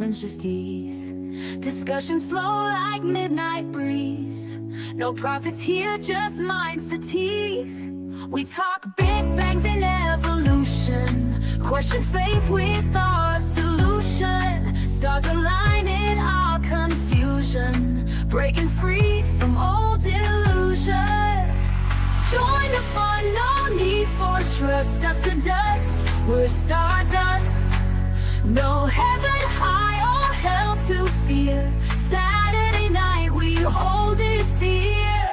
sermons just ease. Discussions flow like midnight breeze. No prophets here, just minds to tease. We talk big bangs and evolution, question faith with our solution. Stars align in our confusion, breaking free from old illusion. Join the fun, no need for trust. Dust to dust, we're stardust. No heaven high or hell to fear. Saturday night we hold it dear.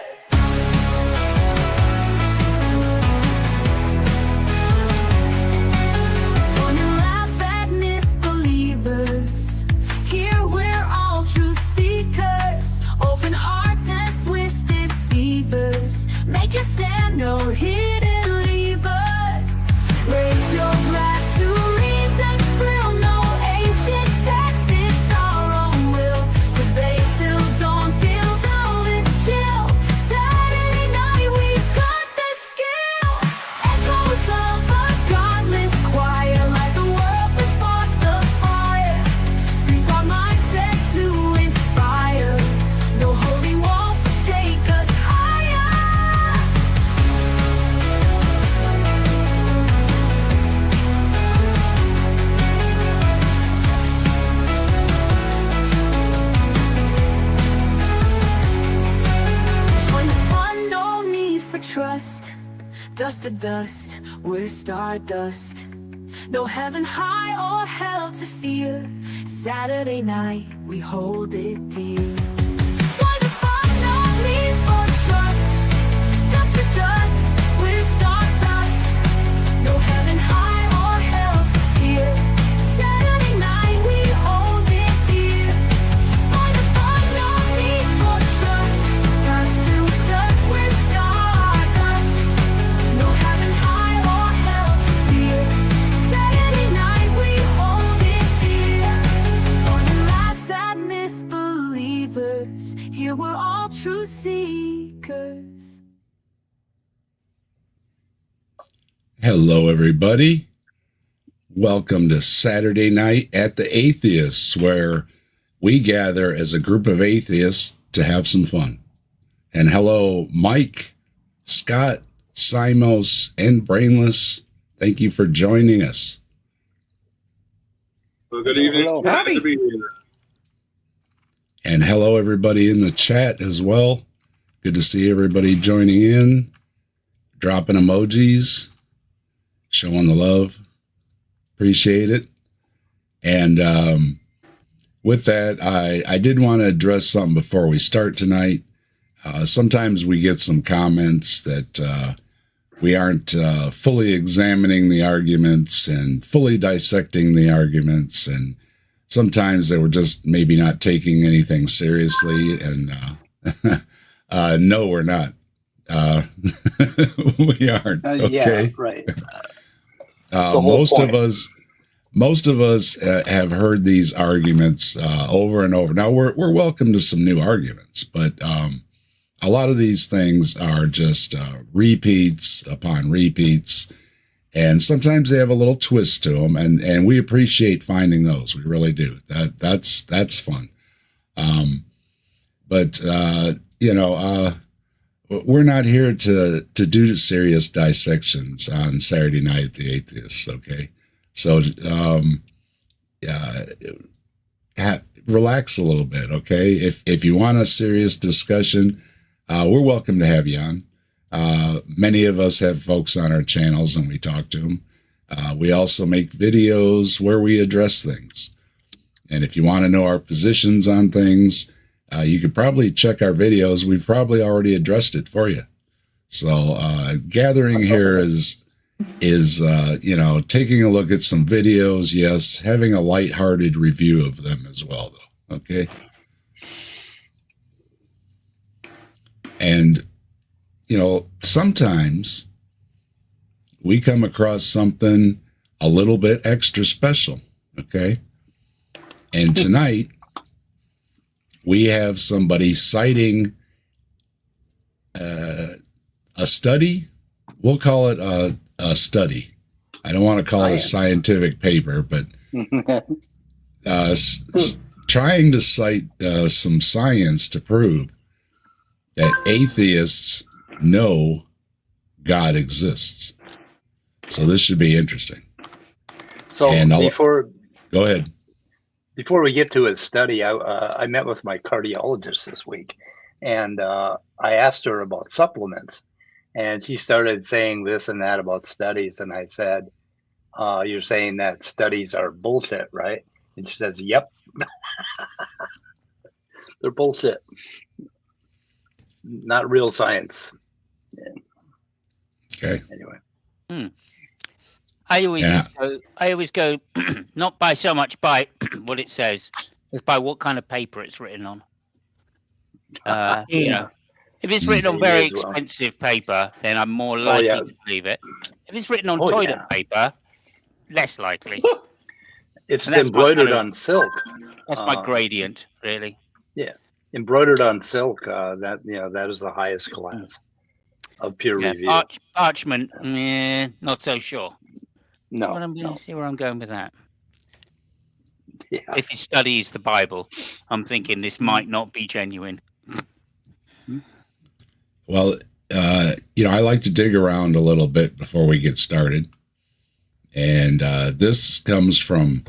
Fun and laugh at myth believers. Here we're all truth seekers. Open hearts and swift deceivers. Make a stand, no hidden levers. Raise your glass to reason's thrill. No ancient text, it's our own will. Debate till dawn, feel the chill. Saturday night, we've got the skill. Echoes of a godless choir, like the world that sparked the fire. Free our mindset to inspire. No holy walls to take us higher. Join the fun, no need for trust. Dust to dust, we're stardust. No heaven high or hell to fear. Saturday night, we hold it dear. Join the fun, no need for trust. Dust to dust, we're stardust. No heaven high or hell to fear. Saturday night, we hold it dear. Join the fun, no need for trust. Dust to dust, we're stardust. No heaven high or hell to fear. Saturday night, we hold it dear. Fun and laugh at myth believers. Here we're all truth seekers. Hello, everybody. Welcome to Saturday Night at the Atheists, where we gather as a group of atheists to have some fun. And hello, Mike, Scott, Simos, and Brainless. Thank you for joining us. Well, good evening. Hello. Happy to be here. And hello, everybody in the chat as well. Good to see everybody joining in, dropping emojis, showing the love. Appreciate it. And with that, I did want to address something before we start tonight. Sometimes we get some comments that we aren't fully examining the arguments and fully dissecting the arguments, and sometimes they were just maybe not taking anything seriously. And no, we're not. We aren't. Okay. Yeah, right. Most of us have heard these arguments over and over. Now we're welcome to some new arguments, but a lot of these things are just repeats upon repeats, and sometimes they have a little twist to them, and we appreciate finding those. We really do. That's fun. But we're not here to do serious dissections on Saturday Night at the Atheists, okay? So relax a little bit, okay? If you want a serious discussion, we're welcome to have you on. Many of us have folks on our channels and we talk to them. We also make videos where we address things. And if you want to know our positions on things, you could probably check our videos. We've probably already addressed it for you. So gathering here is taking a look at some videos, yes, having a lighthearted review of them as well, though, okay? And, sometimes we come across something a little bit extra special, okay? And tonight, we have somebody citing a study. We'll call it a study. I don't want to call it a scientific paper, but trying to cite some science to prove that atheists know God exists. So this should be interesting. So go ahead. Before we get to his study, I met with my cardiologist this week, and I asked her about supplements, and she started saying this and that about studies, and I said, "You're saying that studies are bullshit, right?" And she says, "Yep, they're bullshit, not real science." Okay. Anyway. I always go not by so much by what it says, as by what kind of paper it's written on. You know, if it's written on very expensive paper, then I'm more likely to believe it. If it's written on toilet paper, less likely. If it's embroidered on silk, that's my gradient, really. Yeah, embroidered on silk. That is the highest class of peer review. Parchment, not so sure. No, but I'm going to see where I'm going with that. Yeah. If he studies the Bible, I'm thinking this might not be genuine. Well, I like to dig around a little bit before we get started. And this comes from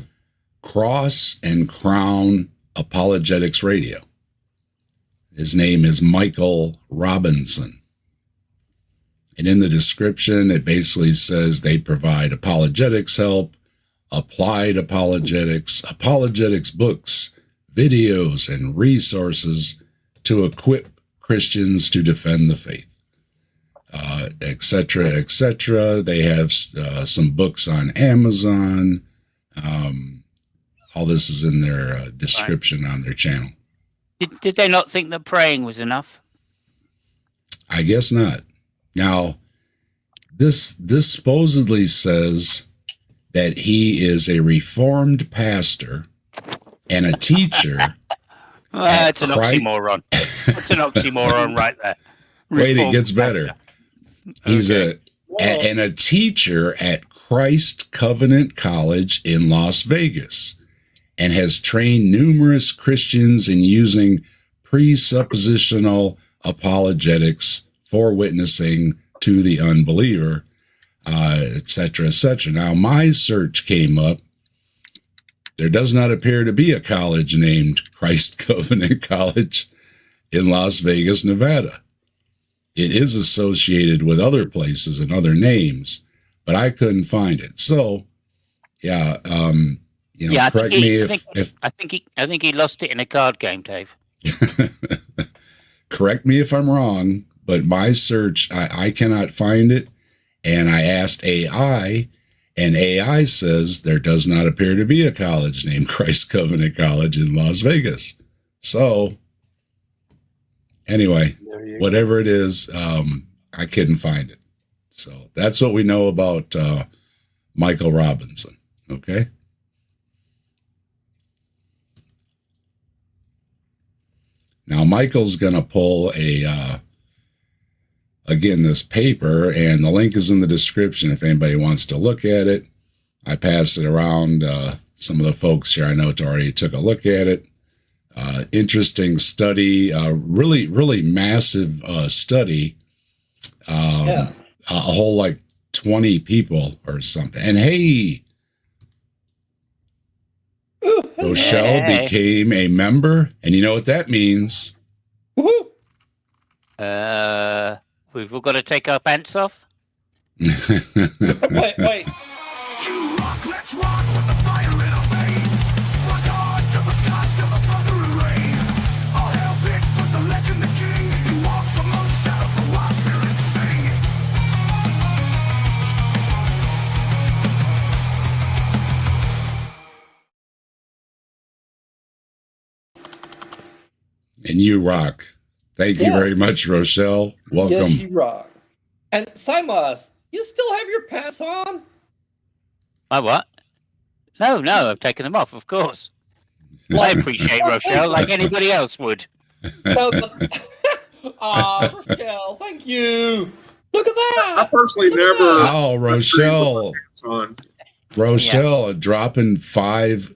Cross and Crown Apologetics Radio. His name is Michael Robinson. And in the description, it basically says they provide apologetics help, applied apologetics, apologetics books, videos, and resources to equip Christians to defend the faith, etc., etc. They have some books on Amazon. All this is in their description on their channel. Did they not think that praying was enough? I guess not. Now, this supposedly says that he is a Reformed pastor and a teacher. That's an oxymoron. That's an oxymoron right there. Wait, it gets better. He's a teacher at Christ Covenant College in Las Vegas and has trained numerous Christians in using presuppositional apologetics for witnessing to the unbeliever, etc., etc. Now, my search came up. There does not appear to be a college named Christ Covenant College in Las Vegas, Nevada. It is associated with other places and other names, but I couldn't find it. So, correct me if I think he lost it in a card game, Dave. Correct me if I'm wrong, but my search, I cannot find it. And I asked AI, and AI says there does not appear to be a college named Christ Covenant College in Las Vegas. So, anyway, whatever it is, I couldn't find it. So that's what we know about Michael Robinson. Okay. Now, Michael's going to pull this paper, and the link is in the description if anybody wants to look at it. I passed it around. Some of the folks here I know already took a look at it. Interesting study, really, really massive study. A whole 20 people or something. And hey, Rochelle became a member, and you know what that means? Woohoo! We've all got to take our pants off. Wait. You rock, let's rock with the fire in our veins. Rock on till the skies, till the thunder and rain. All hail Bigfoot, the legend, the king. He walks among shadows, the wild spirits sing. And you rock. Thank you very much, Rochelle. Welcome. Yes, you rock. And Simas, you still have your pants on? My what? No, I've taken them off, of course. I appreciate Rochelle like anybody else would. Rochelle, thank you. Look at that. I personally never. Oh, Rochelle. Rochelle dropping 5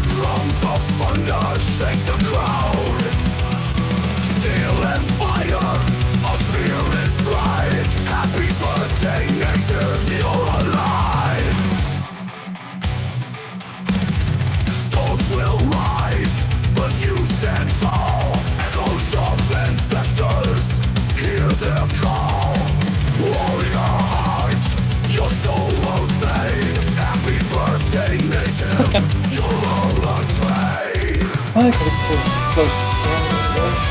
close to camera.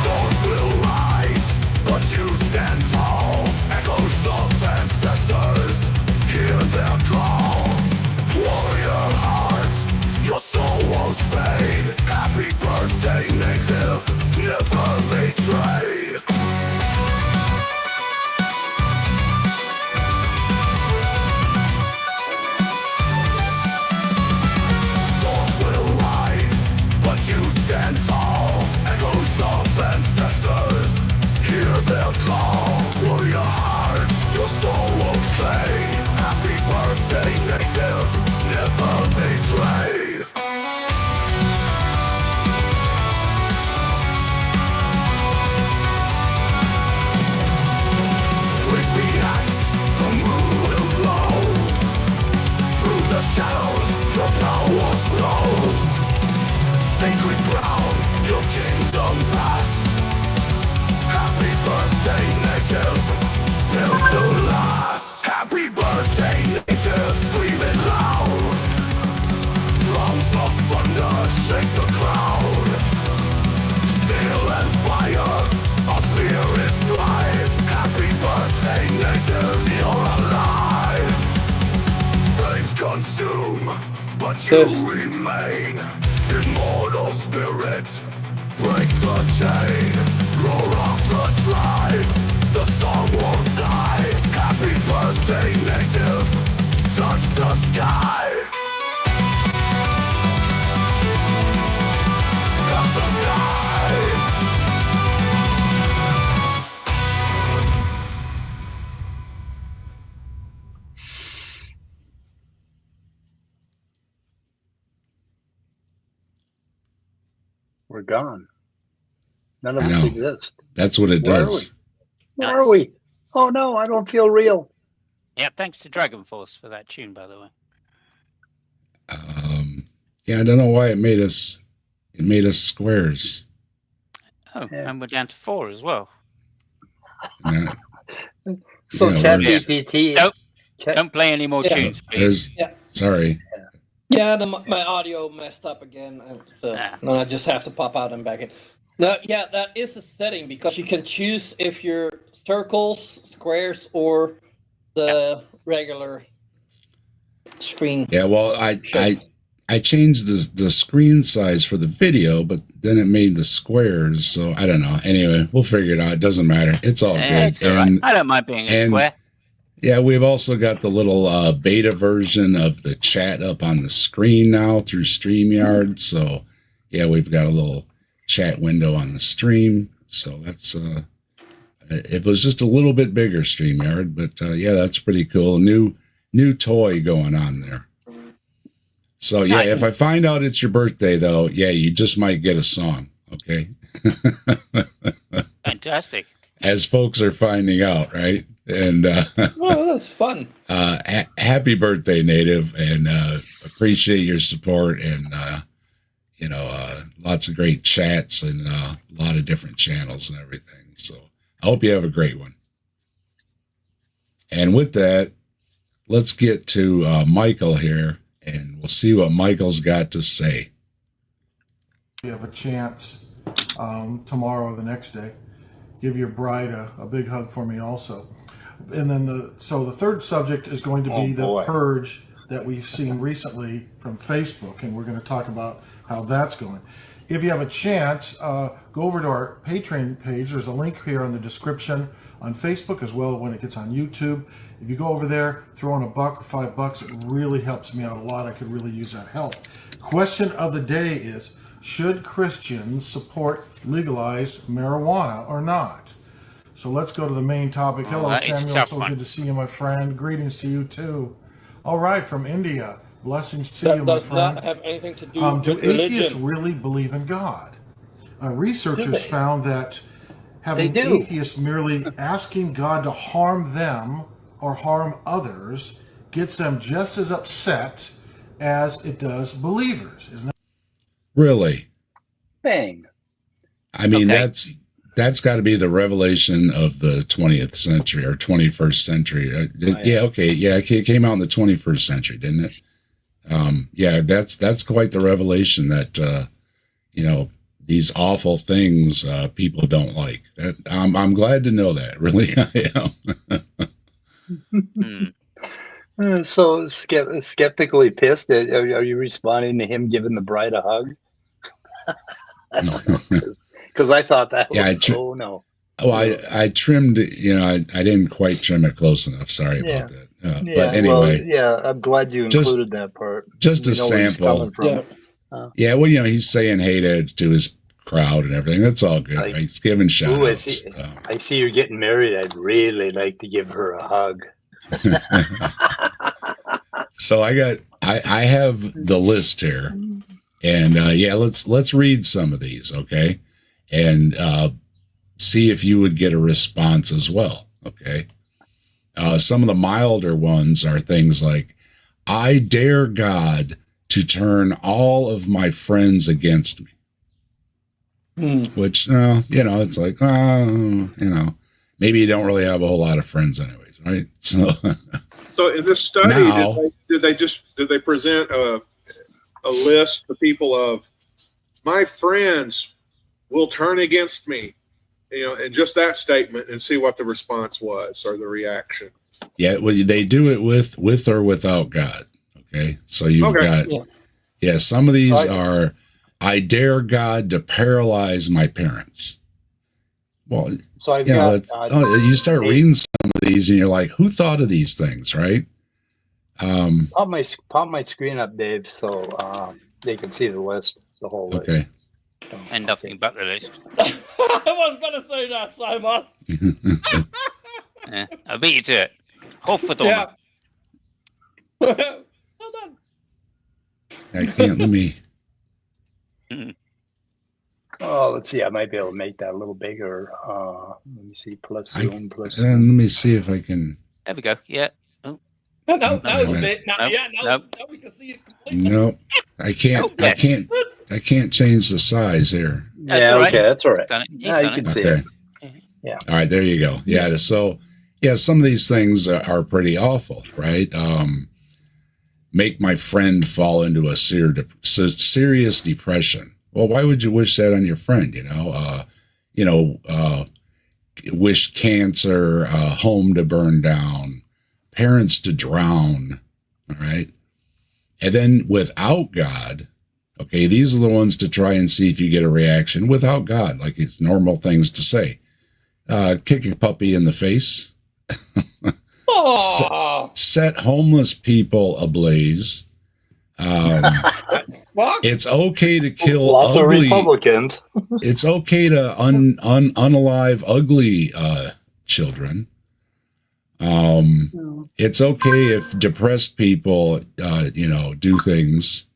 Storms will rise, but you stand tall. Echoes of ancestors, hear their call. Warrior heart, your soul won't fade. Happy birthday, native, never betrayed. Storms will rise, but you stand tall. Echoes of ancestors, hear their call. Warrior heart, your soul won't fade. Happy birthday, native, never betrayed. With the axe, the moon will glow. Through the shadows, your power flows. Sacred ground, your kingdom vast. Happy birthday, native, built to last. Happy birthday, native, screaming loud. Drums of thunder shake the crowd. Steel and fire, our spirits thrive. Happy birthday, native, you're alive. Flames consume, but you remain. Immortal spirit, break the chain. Roar up the tribe, the song won't die. Happy birthday, native, touch the sky. Touch the sky. We're gone. None of I us know. exist. That's what it Where are does. Where are we? Oh no, I don't feel real. Yeah, thanks to Dragon Force for that tune, by the way. Yeah, I don't know why it made us squares. Oh, Yeah. and we're down to 4 as well. Yeah, So Yeah, ChatGPT. Nope. Chat- Don't play any more Yeah. tunes, please. there's, Yeah. sorry. Yeah, my audio messed up again, and so Ah. now I just have to pop out and back in. No, yeah, that is a setting because you can choose if you're circles, squares, or the regular screen. Yeah, well, I changed the screen size for the video, but then it made the squares, so I don't know. Anyway, we'll figure it out. It doesn't matter. It's all good. It's all right. I don't mind being a and- square. Yeah, we've also got the little beta version of the chat up on the screen now through StreamYard. So, yeah, we've got a little chat window on the stream. So that's it was just a little bit bigger StreamYard, but yeah, that's pretty cool. New toy going on there. So yeah, if I find out it's your birthday though, yeah, you just might get a song. Okay. Fantastic. As folks are finding out, right? And Oh, that's fun. happy birthday, Native, and appreciate your support and lots of great chats and a lot of different channels and everything. So I hope you have a great one. And with that, let's get to Michael here, and we'll see what Michael's got to say. You have a chance tomorrow or the next day. Give your bride a big hug for me also. And then the third subject is going to be the purge that we've seen recently from Facebook, and we're going to talk about how that's going. If you have a chance, go over to our Patreon page. There's a link here in the description on Facebook as well when it gets on YouTube. If you go over there, throw in $1 or $5, it really helps me out a lot. I could really use that help. Question of the day is, should Christians support legalized marijuana or not? So let's go to the main topic. Hello, that is a Samuel. tough So one. good to see you, my friend. Greetings to you, too. All right, from India. Blessings to you, my Does friend. not have anything to do Do with atheists religion. really believe in God? Do Researchers they? found that having They do. atheists merely asking God to harm them or harm others gets them just as upset as it does believers. Isn't that Really? Bang. I mean, Okay. That's got to be the revelation of the 20th century or 21st century. Yeah, okay. Yeah, it came out in the 21st century, didn't it? Yeah, that's quite the revelation that, these awful things people don't like. I'm glad to know that, really, I am. So skeptically pissed. Are you responding to him giving the bride a hug? I don't know. Because I thought that was, no. Oh, I trimmed it, I didn't quite trim it close enough. Sorry about that. But anyway. Well, I'm glad you included that part. Just a sample. Yeah, well, he's saying hey to his crowd and everything. That's all good, right? He's giving shout outs. I see you're getting married. I'd really like to give her a hug. So I have the list here. And let's read some of these, okay? And see if you would get a response as well, okay? Some of the milder ones are things like, I dare God to turn all of my friends against me. Which, it's like, maybe you don't really have a whole lot of friends anyways, right? So in this study, now, did they present a list to people of my friends will turn against me, and just that statement, and see what the response was or the reaction? Yeah, well, they do it with or without God. Okay, so you've got some of these are, I dare God to paralyze my parents. Well, so you start reading some of these, and you're like, who thought of these things, right? Pop my screen up, Dave, so they can see the list, the whole list. Okay. And nothing but the list. I was going to say that, so I must. Yeah, I beat you to it. Hope for them. Yeah. Well done. I can't, let me. Oh, let's see. I might be able to make that a little bigger. Let me see. Plus Zoom. Plus. Let me see if I can. There we go. Yeah. No, it's it. Now we can see it completely. No, I can't. I can't change the size here. Okay, that's all right. You can see it. Yeah. All right, there you go. Yeah. So, some of these things are pretty awful, right? Make my friend fall into a serious depression. Well, why would you wish that on your friend? Wish cancer, home to burn down, parents to drown. All right. And then without God, okay, these are the ones to try and see if you get a reaction without God, like it's normal things to say. Kick a puppy in the face. Set homeless people ablaze. It's okay to kill lots ugly of Republicans. It's okay to unalive ugly children. It's okay if depressed people, do things.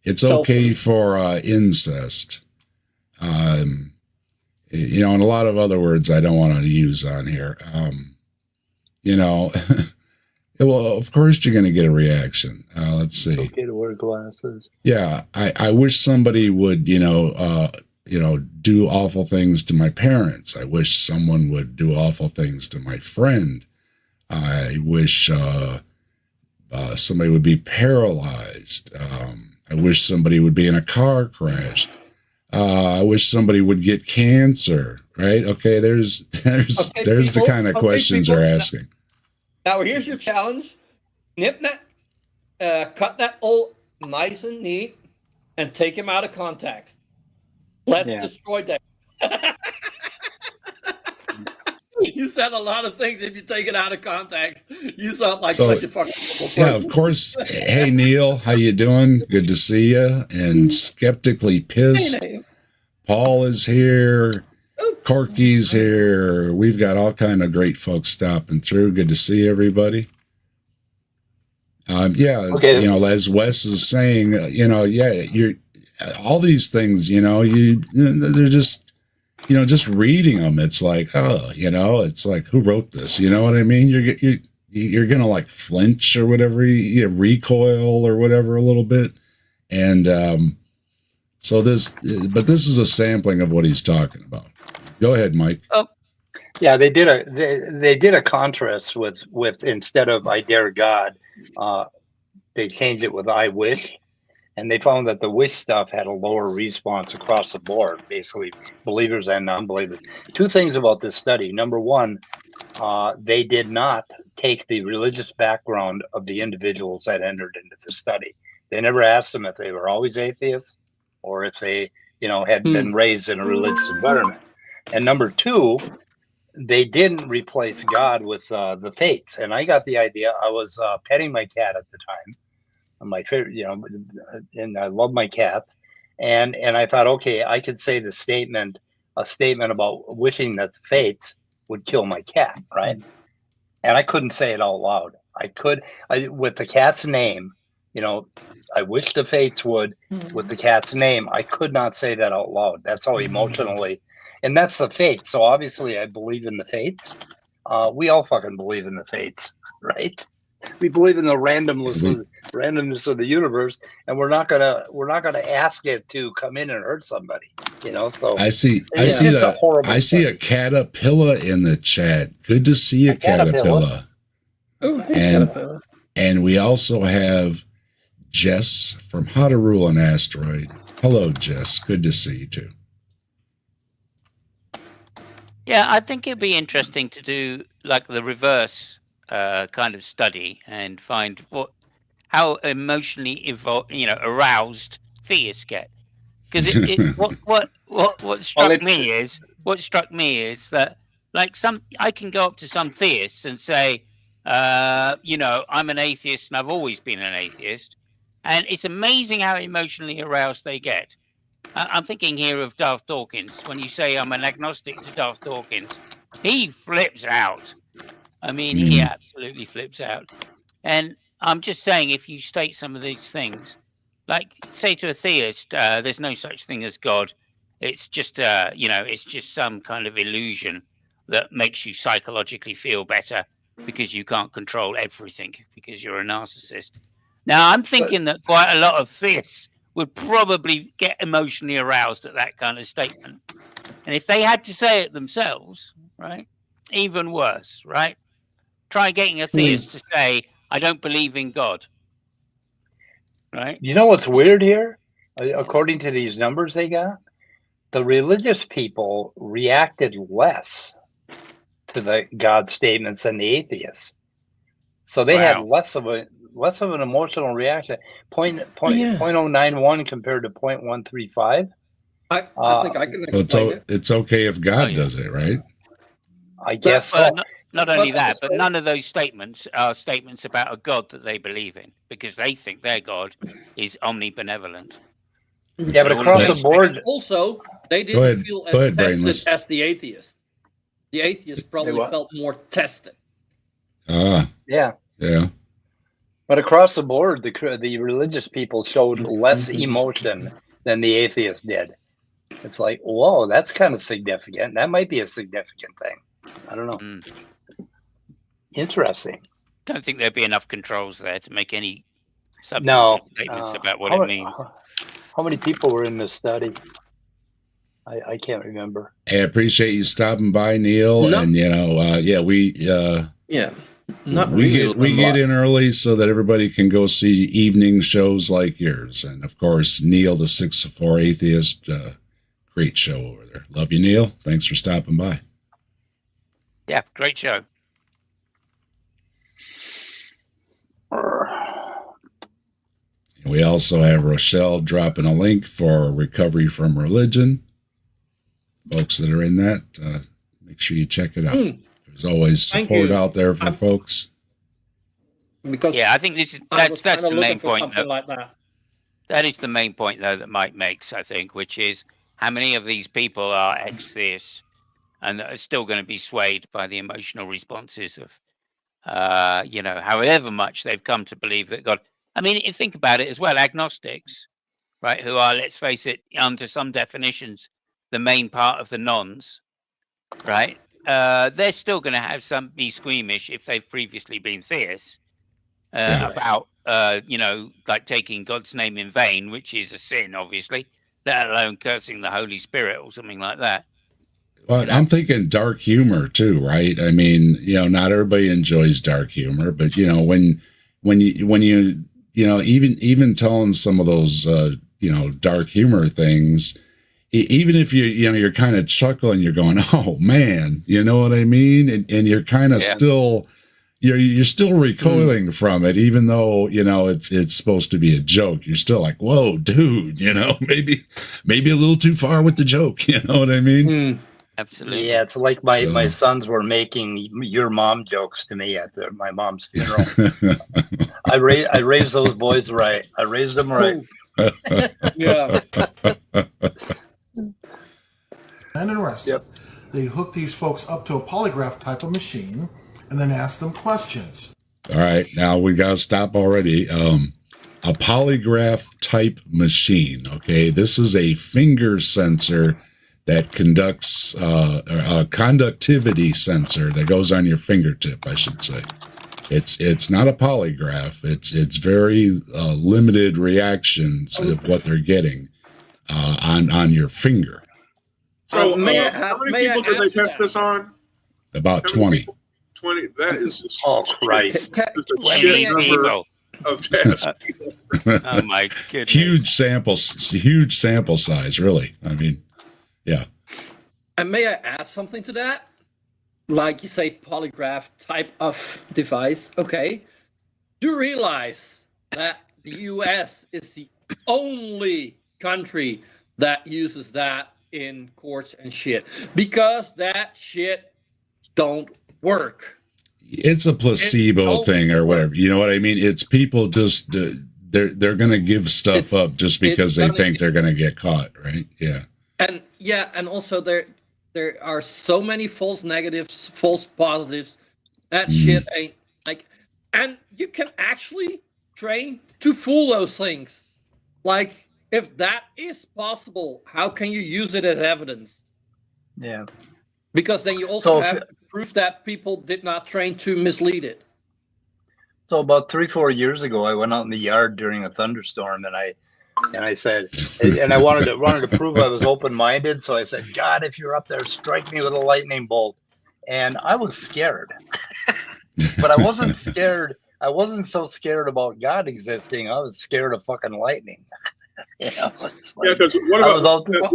It's okay for incest. And a lot of other words I don't want to use on here. Well, of course you're going to get a reaction. Let's see. It's okay to wear glasses. Yeah, I wish somebody would, do awful things to my parents. I wish someone would do awful things to my friend. I wish somebody would be paralyzed. I wish somebody would be in a car crash. I wish somebody would get cancer. Right? Okay, there's the kind of questions they're asking. Now here's your challenge: nip that, cut that all nice and neat, and take him out of context. Let's destroy that. You said a lot of things. If you take it out of context, you sound like such a fucking person. Yeah, of course. Hey, Neil, how you doing? Good to see you. And skeptically pissed. Hey, Paul is here. Corky's here. We've got all kind of great folks stopping through. Good to see everybody. As Wes is saying, you're all these things, they're just, just reading them. It's like, it's like, who wrote this? You know what I mean? You're going to like flinch or whatever, you recoil or whatever a little bit. And, So this is a sampling of what he's talking about. Go ahead, Mike. Oh, Yeah, they did a contrast with instead of I dare God, they changed it with I wish, and they found that the wish stuff had a lower response across the board, basically believers and non-believers. Two things about this study. Number one, they did not take the religious background of the individuals that entered into the study. They never asked them if they were always atheists or if they, had been raised in a religious environment. And number two, they didn't replace God with the faiths. And I got the idea. I was petting my cat at the time, my favorite, and I love my cats. And I thought, okay, I could say a statement about wishing that the faiths would kill my cat, right? And I couldn't say it out loud. With the cat's name, I wish the fates would, with the cat's name, I could not say that out loud. That's how emotionally, and that's the faith. So obviously I believe in the fates. We all fucking believe in the fates, right? We believe in the randomness of the universe, and we're not gonna ask it to come in and hurt somebody, So I see a caterpillar in the chat. Good to see a caterpillar. Oh, and we also have Jess from How to Rule an Asteroid. Hello, Jess. Good to see you too. yeah, I think it'd be interesting to do like the reverse kind of study and find how emotionally aroused theists get. Because what struck me is that like I can go up to some theists and say, I'm an atheist and I've always been an atheist, and it's amazing how emotionally aroused they get. I'm thinking here of Darth Dawkins. When you say I'm an agnostic to Darth Dawkins, he flips out. I mean, he absolutely flips out. And I'm just saying, if you state some of these things, like say to a theist, there's no such thing as God. It's just, it's just some kind of illusion that makes you psychologically feel better because you can't control everything because you're a narcissist. Now, I'm thinking that quite a lot of theists would probably get emotionally aroused at that kind of statement. And if they had to say it themselves, right, even worse, right? Try getting a theist to say, I don't believe in God. Right? You know what's weird here? According to these numbers they got, the religious people reacted less to the God statements than the atheists. So they had less of an emotional reaction. 0.091 compared to 0.135. I think I can explain it. It's okay if God does it, right? I guess so. Not only that, but none of those statements are statements about a God that they believe in, because they think their God is omnibenevolent. Yeah, but across the board, also they didn't feel as tested as the atheist. The atheist probably felt more tested. Yeah. But across the board, the religious people showed less emotion than the atheists did. It's like, whoa, that's kind of significant. That might be a significant thing. I don't know. Interesting. Don't think there'd be enough controls there to make any substantive statements about what it means. How many people were in this study? I can't remember. Hey, I appreciate you stopping by, Neil. And we get in early so that everybody can go see evening shows like yours. And of course, Neil, the 604 Atheist, great show over there. Love you, Neil. Thanks for stopping by. Yeah, great show. We also have Rochelle dropping a link for Recovery from Religion. Folks that are in that, make sure you check it out. There's always support out there for folks. Because I think that's the main point. That is the main point, though, that Mike makes, I think, which is how many of these people are ex-theists and are still going to be swayed by the emotional responses of, however much they've come to believe that God. I mean, if you think about it as well, agnostics, right, who are, let's face it, under some definitions, the main part of the nons, right? They're still going to have be squeamish if they've previously been theists about, like taking God's name in vain, which is a sin, obviously. let alone cursing the Holy Spirit or something like that. Well, I'm thinking dark humor too, right? I mean, not everybody enjoys dark humor, but when you even telling some of those dark humor things, even if you're kind of chuckling, you're going, oh man, you know what I mean, and you're kind of still you're still recoiling from it, even though it's supposed to be a joke. You're still like, whoa, dude, maybe a little too far with the joke. You know what I mean? Absolutely. Yeah, it's like my sons were making your mom jokes to me at my mom's funeral. I raised those boys right. I raised them right. Yeah. And interested. Yep. They hook these folks up to a polygraph type of machine and then ask them questions. All right, now we got to stop already. A polygraph type machine. Okay, this is a finger sensor that conducts a conductivity sensor that goes on your fingertip, I should say. It's not a polygraph. It's very limited reactions of what they're getting on your finger. So how many people did they test this on? About 20. 20. That is just, Christ. just a shit number of tests. Oh my goodness. Huge sample size, really. I mean, yeah. And may I add something to that? Like you say, polygraph type of device. Okay. Do realize that the US is the only country that uses that in courts and shit, because that shit don't work. It's a placebo thing or whatever. You know what I mean? It's people just they're going to give stuff up just because they think they're going to get caught, right? Yeah. And also there are so many false negatives, false positives. That shit ain't like, and you can actually train to fool those things. Like, if that is possible, how can you use it as evidence? Yeah. Because then you also have proof that people did not train to mislead it. So about 3-4 years ago, I went out in the yard during a thunderstorm, and I said, and I wanted to prove I was open-minded. So I said, God, if you're up there, strike me with a lightning bolt. And I was scared, but I wasn't scared. I wasn't so scared about God existing. I was scared of fucking lightning. Yeah, because what about that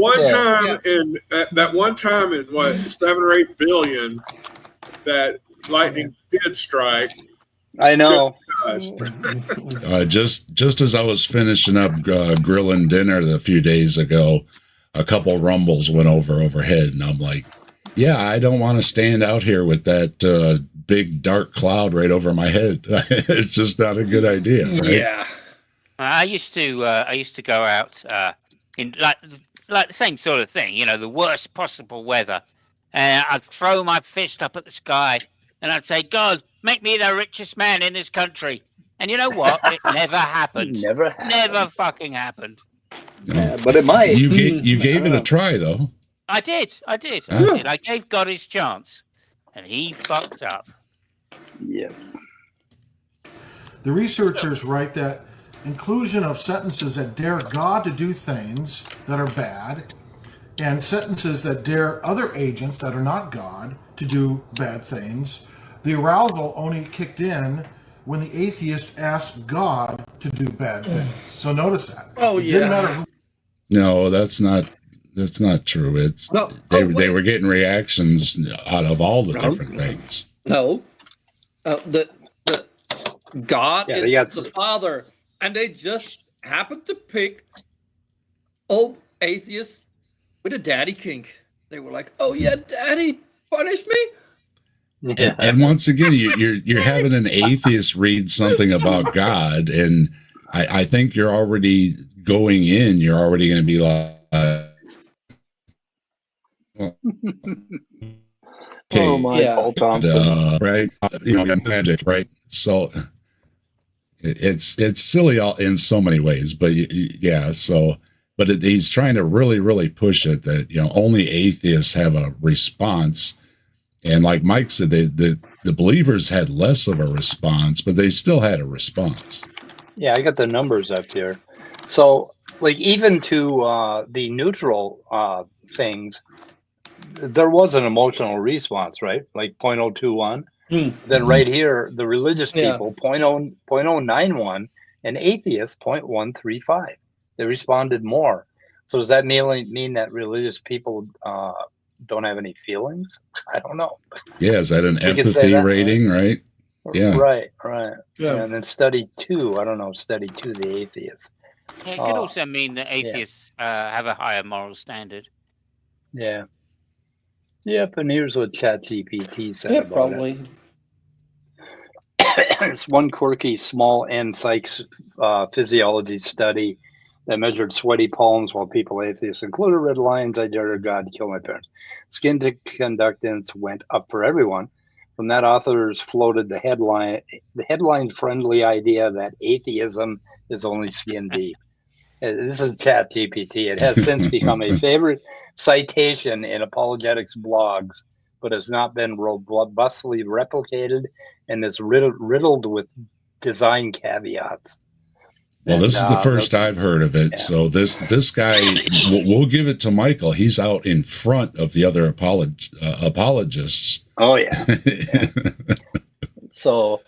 one time in what 7 or 8 billion that lightning did strike? I know. Just as I was finishing up grilling dinner a few days ago, a couple rumbles went overhead, and I'm like, yeah, I don't want to stand out here with that big dark cloud right over my head. It's just not a good idea, right? Yeah. I used to go out in like the same sort of thing, the worst possible weather, and I'd throw my fist up at the sky and I'd say, God, make me the richest man in this country. And you know what? It never happened. Never fucking happened. Yeah, but it might. You gave it a try, though. I did. I gave God his chance, and he fucked up. Yeah. The researchers write that inclusion of sentences that dare God to do things that are bad, and sentences that dare other agents that are not God to do bad things, the arousal only kicked in when the atheist asked God to do bad things. So notice that. Oh, it didn't matter who. No, that's not true. It's they were getting reactions out of all the different things. No, the God is the Father, and they just happened to pick old atheists with a daddy kink. They were like, "Oh yeah, Daddy, punish me." Yeah. And once again, you're having an atheist read something about God, and I think you're already going in. You're already going to be like, okay, oh my, Paul Thompson, right? Magic, right? So it's silly in so many ways, but yeah. So, but he's trying to really push it that only atheists have a response. And like Mike said, the believers had less of a response, but they still had a response. Yeah, I got the numbers up here. So like even to the neutral things, there was an emotional response, right? Like 0.021. Then right here, the religious people 0.091 and atheists 0.135. They responded more. So does that mean that religious people don't have any feelings? I don't know. Yeah, is that an empathy rating, right? Yeah. Right. Yeah. And then study 2, I don't know, study 2, the atheists. It could also mean that atheists have a higher moral standard. Yeah. Yep, and here's what ChatGPT said about probably. it. It's one quirky small N psych physiology study that measured sweaty palms while people atheists included red lines, I dare God to kill my parents. Skin conductance went up for everyone. From that, authors floated the headline-friendly idea that atheism is only skin deep. This is ChatGPT. It has since become a favorite citation in apologetics blogs, but has not been robustly replicated and is riddled with design caveats. Well, this is the first I've heard of it. Yeah. So this guy, we'll give it to Michael. He's out in front of the other apologists. Oh yeah. Yeah. So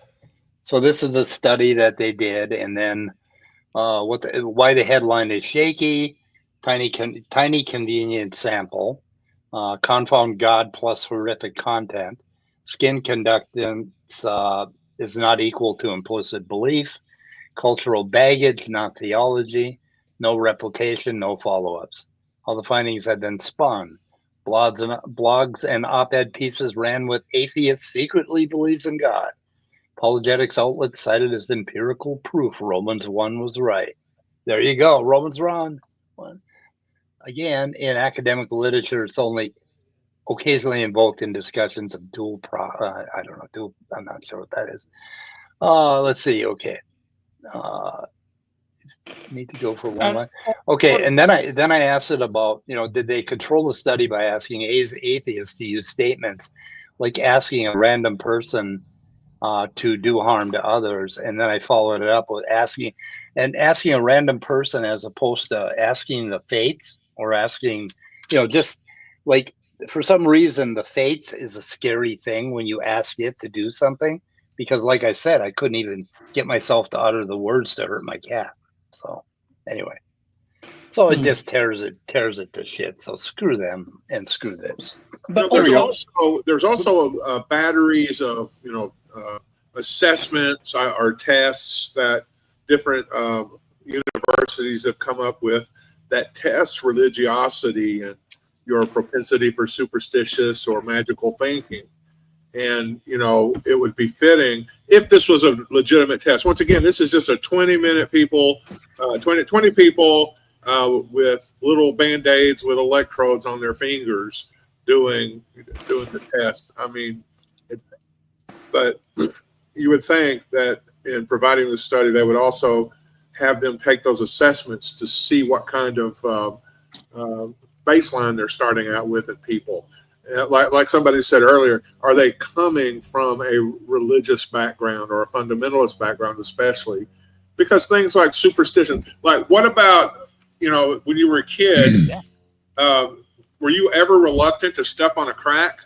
this is the study that they did, and then why the headline is shaky, tiny convenient sample, confound God plus horrific content, skin conductance is not equal to implicit belief, cultural baggage, not theology, no replication, no follow-ups. All the findings have been spun. Blogs and op-ed pieces ran with atheists secretly believes in God. Apologetics outlets cited as empirical proof Romans 1 was right. There you go, Romans 1. Again, in academic literature, it's only occasionally invoked in discussions of I'm not sure what that is. Let's see, okay. Need to go for one line. Okay, and then I asked it about, did they control the study by asking atheists to use statements like asking a random person to do harm to others, and then I followed it up with asking a random person as opposed to asking the fates or asking, just like for some reason the fates is a scary thing when you ask it to do something, because like I said, I couldn't even get myself to utter the words to hurt my cat. So anyway, so it just tears it to shit. So screw them and screw this. But there's also batteries of assessments or tests that different universities have come up with that test religiosity and your propensity for superstitious or magical thinking. And, it would be fitting if this was a legitimate test. Once again, this is just a 20 people with little Band-Aids with electrodes on their fingers doing the test. I mean, but you would think that in providing the study, they would also have them take those assessments to see what kind of baseline they're starting out with in people. Like somebody said earlier, are they coming from a religious background or a fundamentalist background, especially? Because things like superstition, like what about, when you were a kid, were you ever reluctant to step on a crack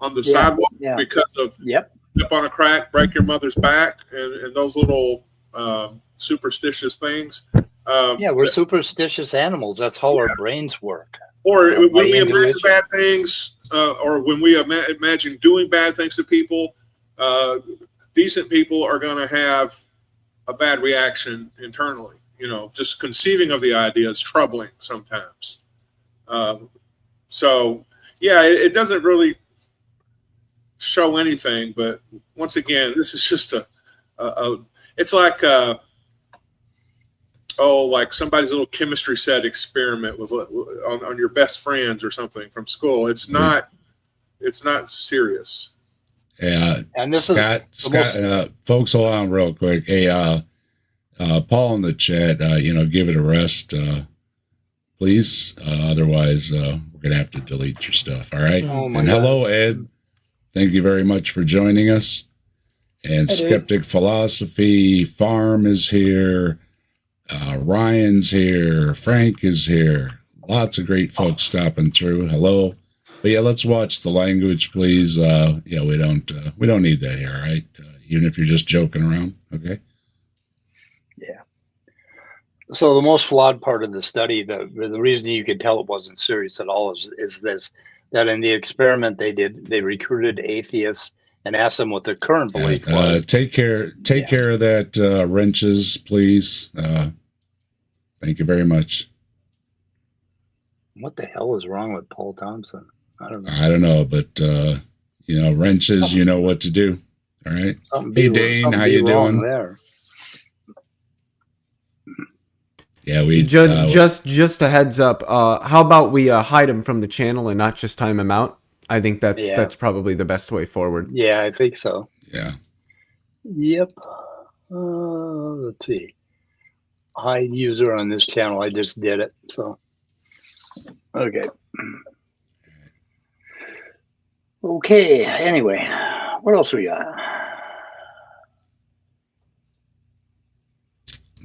on the sidewalk because of step on a crack, break your mother's back, and those little superstitious things? We're superstitious animals. That's how our brains work. Or when we imagine bad things, or when we imagine doing bad things to people, decent people are going to have a bad reaction internally. Just conceiving of the idea is troubling sometimes. It doesn't really show anything. But once again, this is just it's like like somebody's little chemistry set experiment with on your best friends or something from school. It's not serious. Yeah. And this Scott, folks, hold on real quick. Hey, Paul in the chat, give it a rest, please. Otherwise, we're going to have to delete your stuff. All right. And hello, Ed. Thank you very much for joining us. And Skeptic Philosophy Farm is here. Ryan's here. Frank is here. Lots of great folks stopping through. Hello. But yeah, let's watch the language, please. Yeah, we don't need that here, right? Even if you're just joking around, okay? Yeah. So the most flawed part of the study, the reason you could tell it wasn't serious at all is this, that in the experiment they did, they recruited atheists and asked them what their current belief was. Take care of that, wrenches, please. Thank you very much. What the hell is wrong with Paul Thompson? I don't know, but wrenches, you know what to do. All right. Hey Dane, how you doing? There. Yeah, we just a heads up. How about we hide him from the channel and not just time him out? I think that's probably the best way forward. Yeah, I think so. Yeah. Yep. Let's see. Hide user on this channel. I just did it. So, okay. Okay. Anyway, what else we got?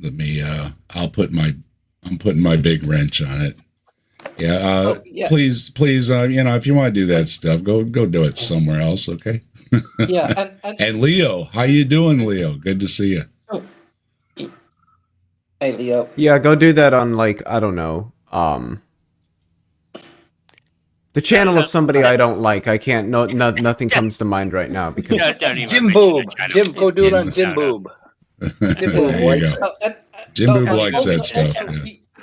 Let me. I'm putting my big wrench on it. Yeah. Please. If you want to do that stuff, go do it somewhere else. Okay. Yeah. And Leo, how you doing, Leo? Good to see you. Hey, Leo. Yeah, go do that on, like, I don't know, the channel of somebody I don't like. I can't. Nothing comes to mind right now because Jim Boob. Jim, go do it on Jim Boob. Jim Boob. There you go. Jim Boob likes that stuff.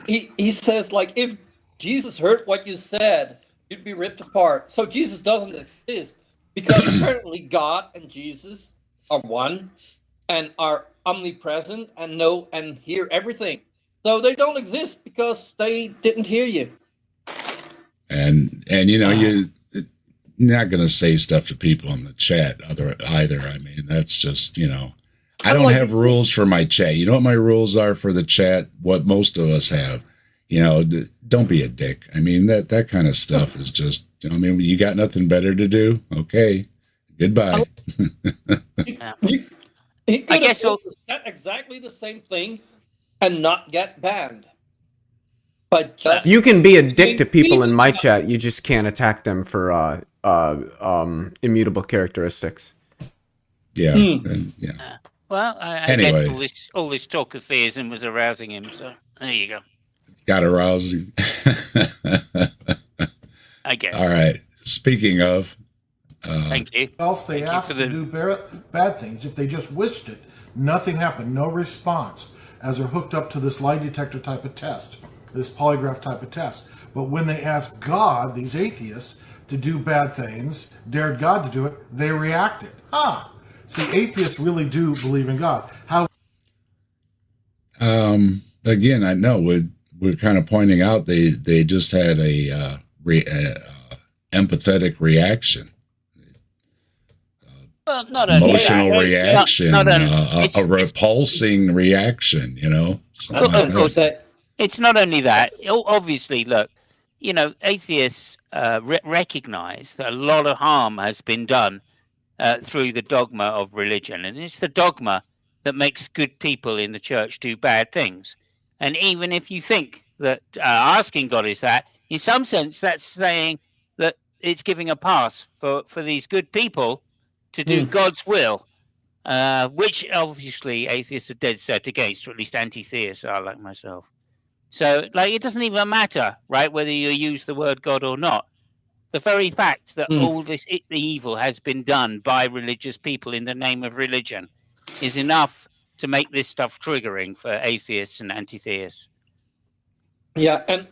Yeah. He says, like, if Jesus heard what you said, you'd be ripped apart. So Jesus doesn't exist because apparently God and Jesus are one and are omnipresent and know and hear everything. So they don't exist because they didn't hear you. And you're not going to say stuff to people in the chat either. I mean, that's just, I don't have rules for my chat. You know what my rules are for the chat? What most of us have. Don't be a dick. I mean, that kind of stuff is just, you got nothing better to do? Okay. Goodbye. He could have said exactly the same thing and not get banned. But just you can be a dick to people in my chat. You just can't attack them for immutable characteristics. Yeah. Yeah. Well, I guess all this talk of theism was arousing him. So there you go. Got arousing. I guess. All right. Speaking of. Thank you. Else they asked to do bad things. If they just wished it, nothing happened, no response, as they're hooked up to this lie detector type of test, this polygraph type of test. But when they asked God, these atheists, to do bad things, dared God to do it, they reacted. See, atheists really do believe in God. How? Again, I know we're kind of pointing out they just had a empathetic reaction. Well, not only emotional that, reaction, a repulsing reaction, It's not only that. Obviously, look, atheists recognize that a lot of harm has been done through the dogma of religion, and it's the dogma that makes good people in the church do bad things. And even if you think that asking God is that, in some sense, that's saying that it's giving a pass for these good people to do God's will, which obviously atheists are dead set against, or at least anti-theists are, like myself. So, it doesn't even matter, right, whether you use the word God or not. The very fact that all this the evil has been done by religious people in the name of religion is enough to make this stuff triggering for atheists and anti-theists. Yeah, and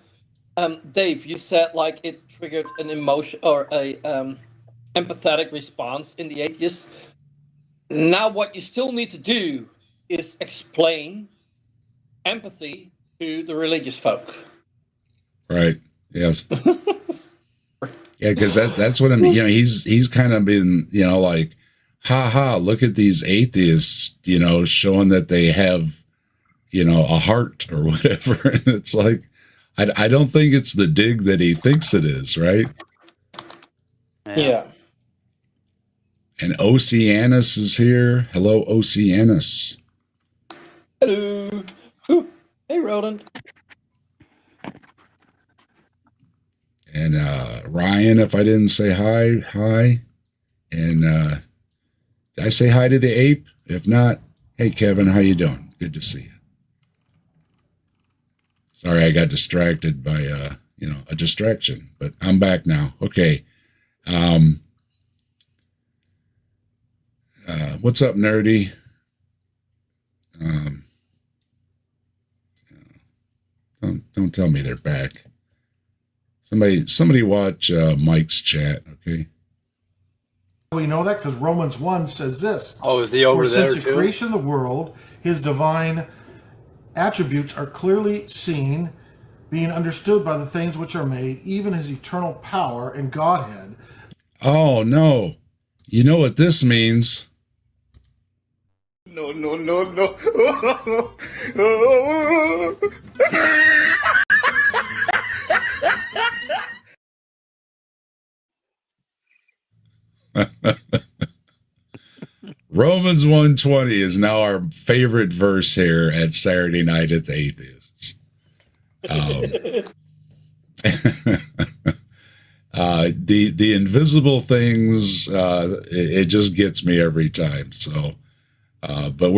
Dave, you said it triggered an emotion or a empathetic response in the atheists. Now what you still need to do is explain empathy to the religious folk. Right. Yes. Yeah, because that's what he's kind of been, look at these atheists, showing that they have, a heart or whatever. And it's like, I don't think it's the dig that he thinks it is, right? Yeah. And Oceanus is here. Hello, Oceanus. Hello. Rodent. And Ryan, if I didn't say hi. And did I say hi to the ape? If not, hey Kevin, how you doing? Good to see you. Sorry, I got distracted by a distraction, but I'm back now. Okay. What's up, nerdy? Don't tell me they're back. Somebody watch Mike's chat, okay? We know that because Romans 1 says this. Oh, is he over there since the too? creation of the world, his divine attributes are clearly seen, being understood by the things which are made, even his eternal power and Godhead. Oh, no. You know what this means? No. Romans 1:20 is now our favorite verse here at Saturday Night at the Atheists. The invisible things, it just gets me every time. So, but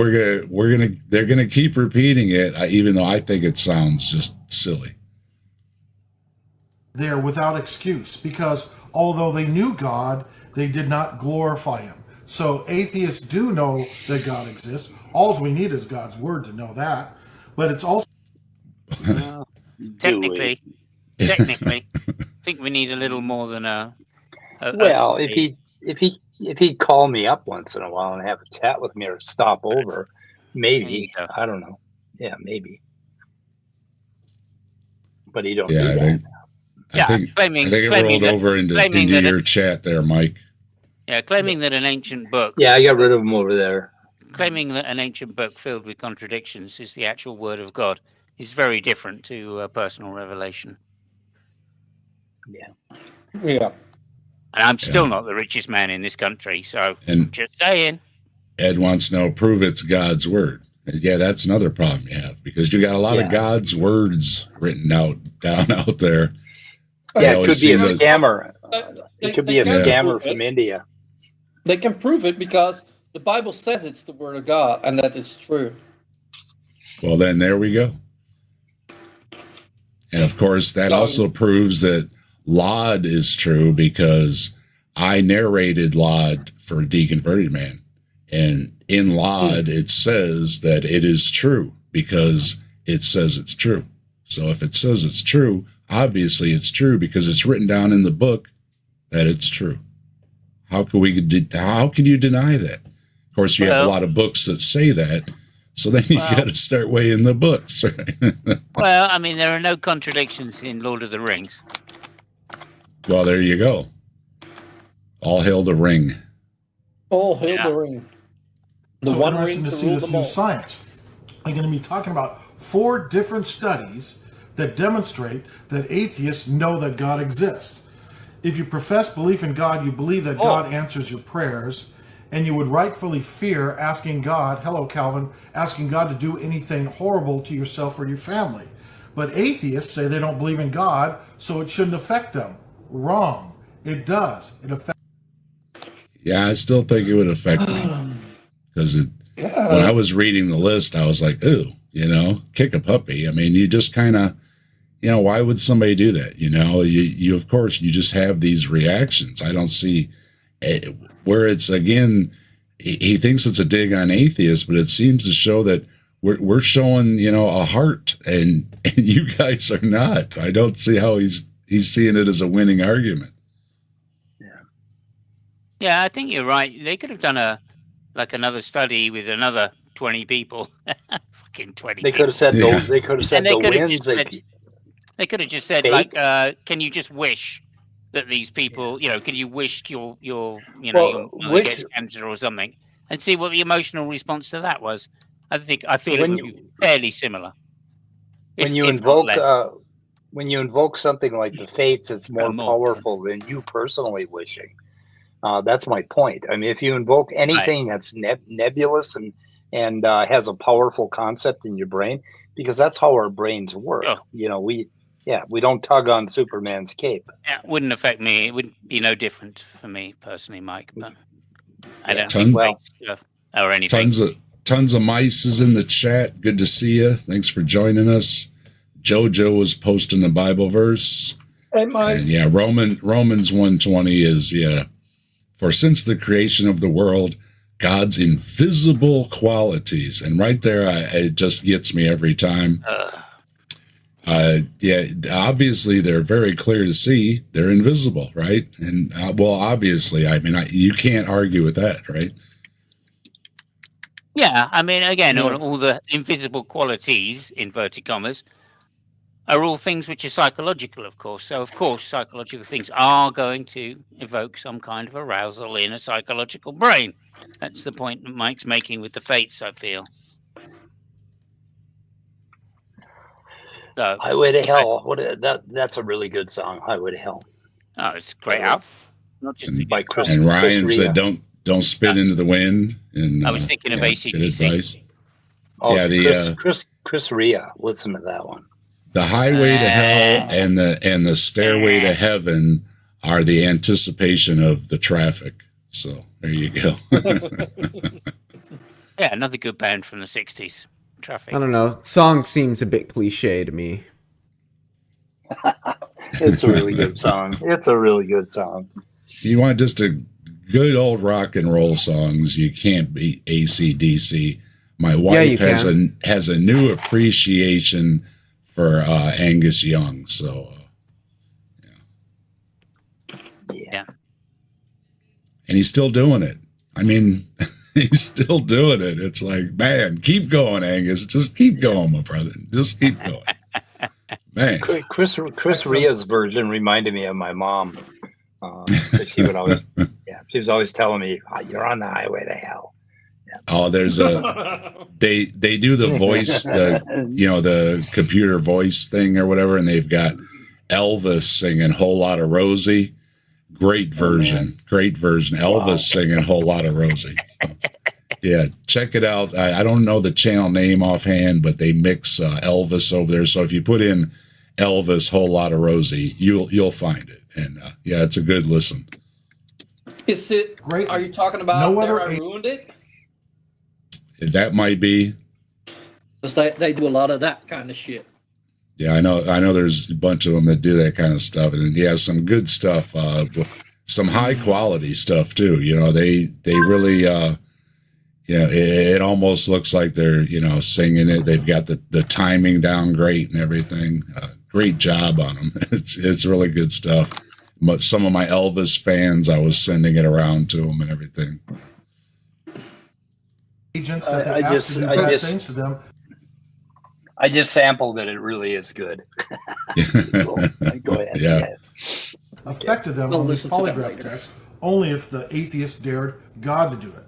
they're gonna keep repeating it, even though I think it sounds just silly. They're without excuse because although they knew God, they did not glorify him. So atheists do know that God exists. All we need is God's word to know that. But it's also Technically, I think we need a little more than a well, if he'd call me up once in a while and have a chat with me or stop over, maybe. I don't know. Yeah, maybe. But he don't do that. I think it rolled over into your chat there, Mike. Yeah, claiming that an ancient book. Yeah, I got rid of him over there. Claiming that an ancient book filled with contradictions is the actual word of God is very different to personal revelation. Yeah. Yeah. And I'm still not the richest man in this country, so just saying. Ed wants to know, prove it's God's word. Yeah, that's another problem you have because you got a lot of God's words written down out there. Yeah, it could be a scammer. It could be a scammer from India. They can prove it because the Bible says it's the word of God, and that is true. Well, then there we go. And of course, that also proves that Laud is true because I narrated Laud for Deconverted Man. And in Laud, it says that it is true because it says it's true. So if it says it's true, obviously it's true because it's written down in the book that it's true. How can you deny that? Of course, you have a lot of books that say that. So then you got to start weighing the books, right? Well, I mean, there are no contradictions in Lord of the Rings. Well, there you go. All hail the ring. All hail the ring. The so one interesting ring to to see rule this them new all. science. I'm going to be talking about 4 different studies that demonstrate that atheists know that God exists. If you profess belief in God, you believe that God answers your prayers, and you would rightfully fear asking God, hello Calvin, asking God to do anything horrible to yourself or your family. But atheists say they don't believe in God, so it shouldn't affect them. Wrong. It does. It affects. Yeah, I still think it would affect me. Because when I was reading the list, I was like, ooh, kick a puppy. I mean, you just kind of, why would somebody do that? You of course, you just have these reactions. I don't see where it's, again, he thinks it's a dig on atheists, but it seems to show that we're showing, a heart and you guys are not. I don't see how he's seeing it as a winning argument. Yeah, I think you're right. They could have done another study with another 20 people. Fucking 20. They could have said they could have said the wins. They could have just said can you just wish that these people, can you wish your your mother gets cancer or something, and see what the emotional response to that was. I feel it would be fairly similar. When you invoke something like the fates, it's more powerful than you personally wishing. That's my point. I mean, if you invoke anything that's nebulous and and has a powerful concept in your brain, because that's how our brains work. Sure. You know, we don't tug on Superman's cape. Yeah, it wouldn't affect me. It would be no different for me personally, Mike. But I don't Ton- think well, or anything. Tons of mice is in the chat. Good to see you. Thanks for joining us. Jojo was posting the Bible verse. Hey, Mike. And yeah, Romans 1:20 is, for since the creation of the world, God's invisible qualities. And right there, it just gets me every time. Obviously, they're very clear to see. They're invisible, right? And, obviously, I mean, you can't argue with that, right? Yeah, I mean, again, all the invisible qualities, inverted commas, are all things which are psychological, of course. So, of course, psychological things are going to evoke some kind of arousal in a psychological brain. That's the point that Mike's making with the fates, I feel. So, Highway to Hell. That's a really good song, Highway to Hell. Oh, it's a great album. Not just by Chris. And Ryan Chris said, "Don't spit into the wind." And I was thinking of AC/DC. good advice. Oh, Yeah, Chris Rea. Listen to that one. The Highway to Hell and the Stairway to Heaven are the anticipation of the Traffic. So there you go. Yeah, another good band from the 60s. Traffic. I don't know. Song seems a bit cliche to me. It's a really good song. It's a really good song. You want just a good old rock and roll songs, you can't beat AC/DC. My wife has a new appreciation for Angus Young. So Yeah. And he's still doing it. I mean, he's still doing it. It's like, man, keep going, Angus. Just keep going, my brother. Just keep going. Man. Chris Rea's version reminded me of my mom. She would always, she was always telling me, "You're on the highway to hell." Yeah. Oh, there's they do the voice, the computer voice thing or whatever, and they've got Elvis singing "Whole Lot of Rosie." Great version. Elvis singing "Whole Lot of Rosie." So, yeah, check it out. I don't know the channel name offhand, but they mix Elvis over there. So if you put in Elvis "Whole Lot of Rosie," you'll find it. And it's a good listen. Is it Great. Are you talking about No There other I Ruined It? That might be. Because they do a lot of that kind of shit. Yeah, I know. There's a bunch of them that do that kind of stuff, and some good stuff, some high quality stuff too. They really, it almost looks like they're singing it. They've got the timing down great and everything. Great job on them. It's really good stuff. But some of my Elvis fans, I was sending it around to them and everything. Agents that they ask to do bad things to them. I just sampled it. It really is good. Cool. Go ahead. Yeah. Affected them on this polygraph test only if the atheist dared God to do it.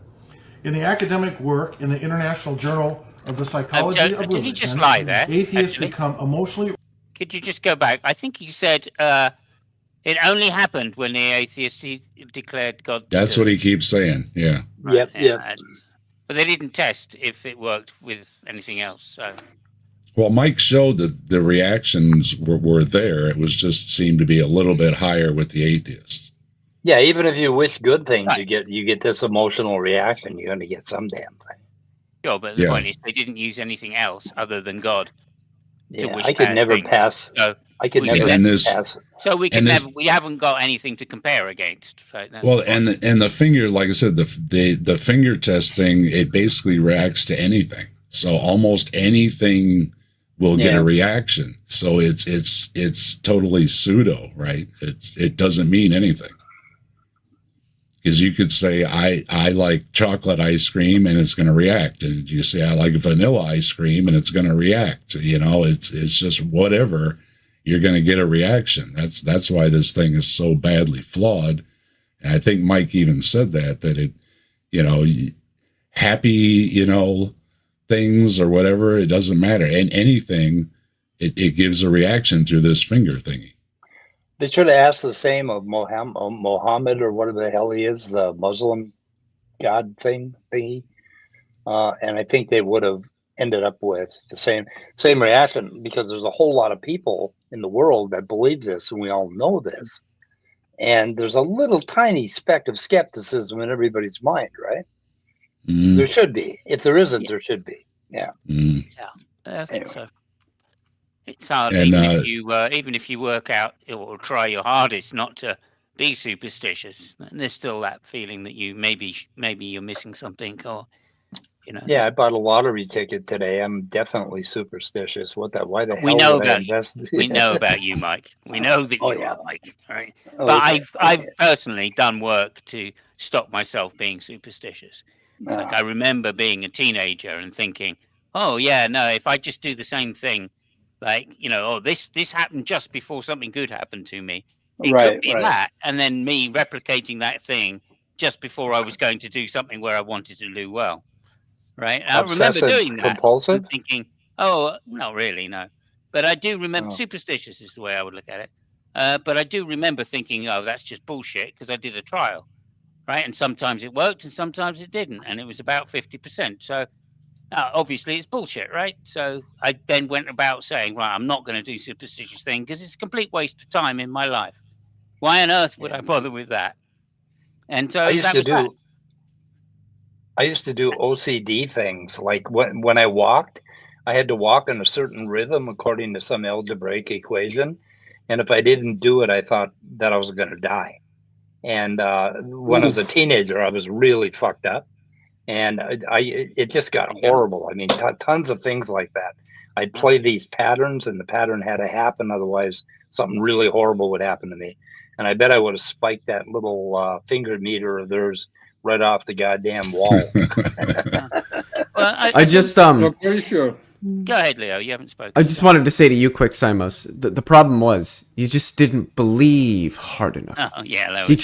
In the academic work in the International Journal of the Psychology of did he just Religion, lie there? atheists Actually? become emotionally. Could you just go back? I think he said it only happened when the atheists declared God. That's what he keeps saying. Yeah. Yep. But they didn't test if it worked with anything else. So. Well, Mike showed that the reactions were there. It was just seemed to be a little bit higher with the atheists. Yeah, even if you wish good things, you get this emotional reaction. You're going to get some damn thing. Sure, but the point is they didn't use anything else other than God. Yeah, I could never pass. I could never pass. So we haven't got anything to compare against. Right? Well, and the finger, like I said, the finger testing, it basically reacts to anything. So almost anything will get a reaction. So it's totally pseudo, right? It doesn't mean anything. Because you could say I like chocolate ice cream and it's going to react, and you say I like vanilla ice cream and it's going to react. It's just whatever, you're going to get a reaction. That's why this thing is so badly flawed. And I think Mike even said that it, happy, things or whatever, it doesn't matter. And anything, it gives a reaction through this finger thingy. They should have asked the same of Mohammed or whatever the hell he is, the Muslim God thingy. And I think they would have ended up with the same reaction, because there's a whole lot of people in the world that believe this, and we all know this. And there's a little tiny speck of skepticism in everybody's mind, right? There should be. If there isn't, there should be. Yeah. Yeah, I think so. It's hard, And, even if you work out or try your hardest not to be superstitious, and there's still that feeling that you maybe you're missing something, or Yeah, I bought a lottery ticket today. I'm definitely superstitious. Why the hell we know would I about invest? we know about you, Mike. We know that you yeah. are, Mike. Right? Oh, But okay. I've personally done work to stop myself being superstitious. Like I remember being a teenager and thinking, oh yeah, no, if I just do the same thing, like this happened just before something good happened to me. It could be that, and then me replicating that thing just before I was going to do something where I wanted to do well. Right? And I remember doing that compulsive? and thinking, oh, not really, no. But I do remember, superstitious is the way I would look at it. But I do remember thinking, oh, that's just bullshit, because I did a trial, right? And sometimes it worked and sometimes it didn't. And it was about 50%. So obviously it's bullshit, right? So I then went about saying, right, I'm not going to do superstitious thing because it's a complete waste of time in my life. Why on earth would I bother with that? And so I used to do OCD things. Like when I walked, I had to walk in a certain rhythm according to some algebraic equation. And if I didn't do it, I thought that I was going to die. And when I was a teenager, I was really fucked up. And it just got horrible. I mean, tons of things like that. I'd play these patterns, and the pattern had to happen. Otherwise, something really horrible would happen to me. And I bet I would have spiked that little finger meter of theirs right off the goddamn wall. Well, I'm pretty sure. Go ahead, Leo. You haven't spoken. I just wanted to say to you quick, Simos, the problem was you just didn't believe hard enough. Oh, yeah. You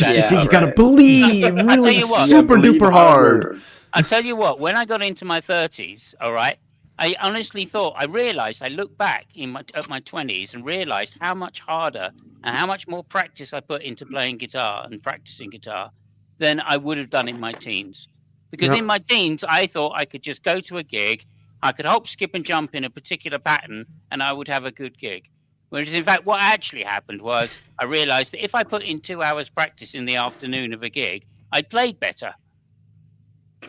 gotta believe really super duper hard. I'll tell you what, when I got into my 30s, all right, I honestly thought, I realized, I looked back at my 20s and realized how much harder and how much more practice I put into playing guitar and practicing guitar than I would have done in my teens. Because in my teens, I thought I could just go to a gig, I could hop, skip and jump in a particular pattern, and I would have a good gig. Whereas, in fact, what actually happened was I realized that if I put in 2 hours practice in the afternoon of a gig, I played better.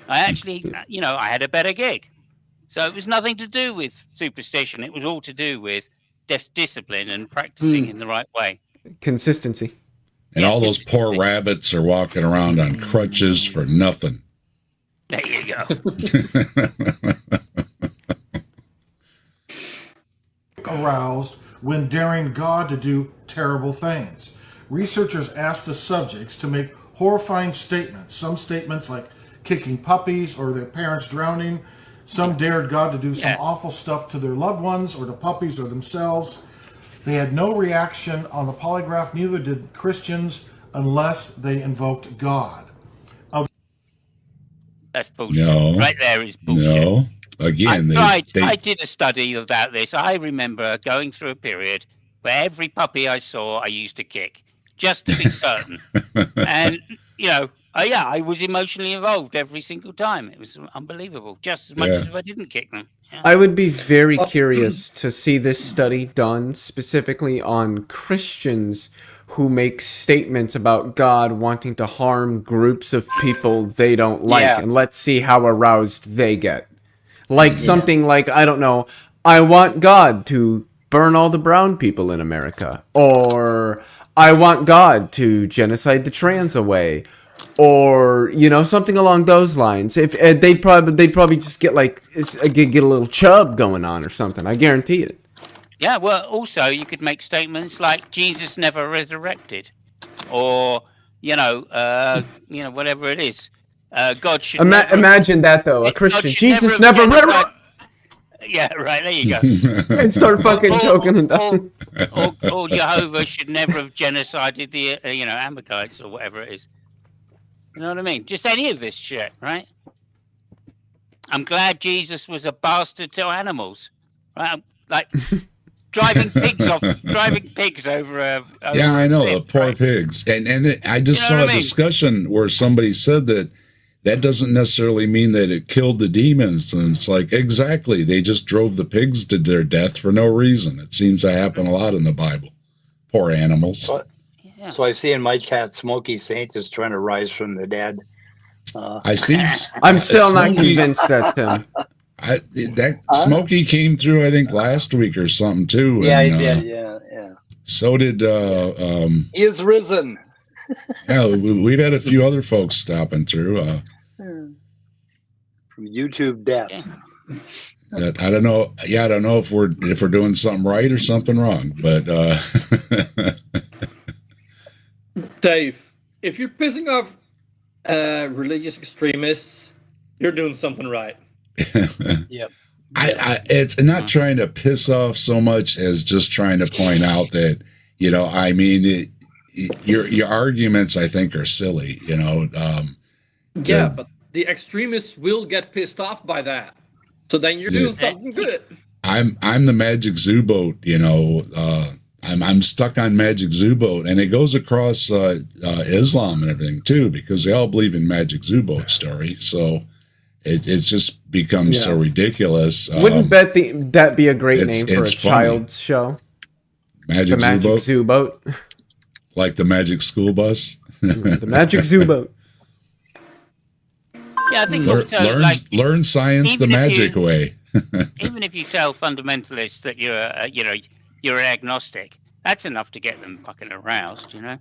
I actually, I had a better gig. So it was nothing to do with superstition. It was all to do with discipline and practicing in the right way. Consistency. And all those poor rabbits are walking around on crutches for nothing. There you go. Aroused when daring God to do terrible things. Researchers asked the subjects to make horrifying statements. Some statements like kicking puppies or their parents drowning. Some dared God to do some awful stuff to their loved ones or to puppies or themselves. They had no reaction on the polygraph, neither did Christians, unless they invoked God. That's bullshit. No. Right there is bullshit. No. Again, I did a study about this. I remember going through a period where every puppy I saw, I used to kick, just to be certain. And, I was emotionally involved every single time. It was unbelievable, just as much as if I didn't kick them. Yeah. I would be very curious to see this study done specifically on Christians who make statements about God wanting to harm groups of people they don't like, and let's see how aroused they get. Like something like, I don't know, I want God to burn all the brown people in America, or I want God to genocide the trans away, or something along those lines. If they'd probably just get get a little chub going on or something. I guarantee it. Yeah, well, also you could make statements like Jesus never resurrected, or whatever it is. God should. Imagine that though, a Christian. Jesus never. Yeah, right. There you go. And start fucking choking him down. Or Jehovah should never have genocided the Amalekites or whatever it is. You know what I mean? Just any of this shit, right? I'm glad Jesus was a bastard to animals, right? Like driving pigs over. Yeah, I know, the poor pigs. And I just saw a discussion where somebody said that that doesn't necessarily mean that it killed the demons. And it's like, exactly, they just drove the pigs to their death for no reason. It seems to happen a lot in the Bible. Poor animals. So I see in my chat, Smoky Saint is trying to rise from the dead. I see. I'm still not convinced that's him. Smokey came through, I think, last week or something too. Yeah, and, he did. Yeah. So did. He is risen. Yeah, we've had a few other folks stopping through. From YouTube death. That I don't know. Yeah, I don't know if we're doing something right or something wrong. But Dave, if you're pissing off religious extremists, you're doing something right. Yep. It's not trying to piss off so much as just trying to point out that, you know, I mean, your arguments, I think, are silly, you know. Yeah, but the extremists will get pissed off by that. So then you're doing something good. I'm the Magic Zoo Boat, you know. I'm stuck on Magic Zoo Boat, and it goes across Islam and everything too, because they all believe in Magic Zoo Boat story. So it's just become so ridiculous. Wouldn't that be a great name for a child's show? Magic Zoo Boat, like the Magic School Bus. The Magic Zoo Boat. Yeah, I think learn science the magic way. Even if you tell fundamentalists that you're an agnostic, that's enough to get them fucking aroused, you know.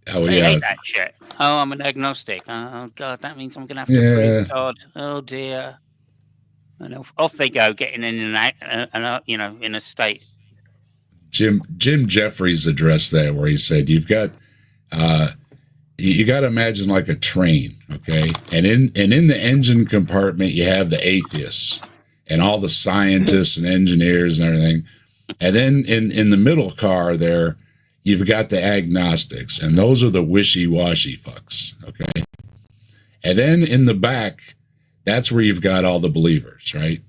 Oh They yeah, hate that shit. Oh, I'm an agnostic. Oh god, that means I'm gonna have to believe God. Oh dear. And off they go, getting in in a state. Jim Jeffries addressed that, where he said you got to imagine like a train, okay, and in the engine compartment you have the atheists and all the scientists and engineers and everything, and then in the middle car there you've got the agnostics, and those are the wishy-washy fucks, okay, and then in the back that's where you've got all the believers, right?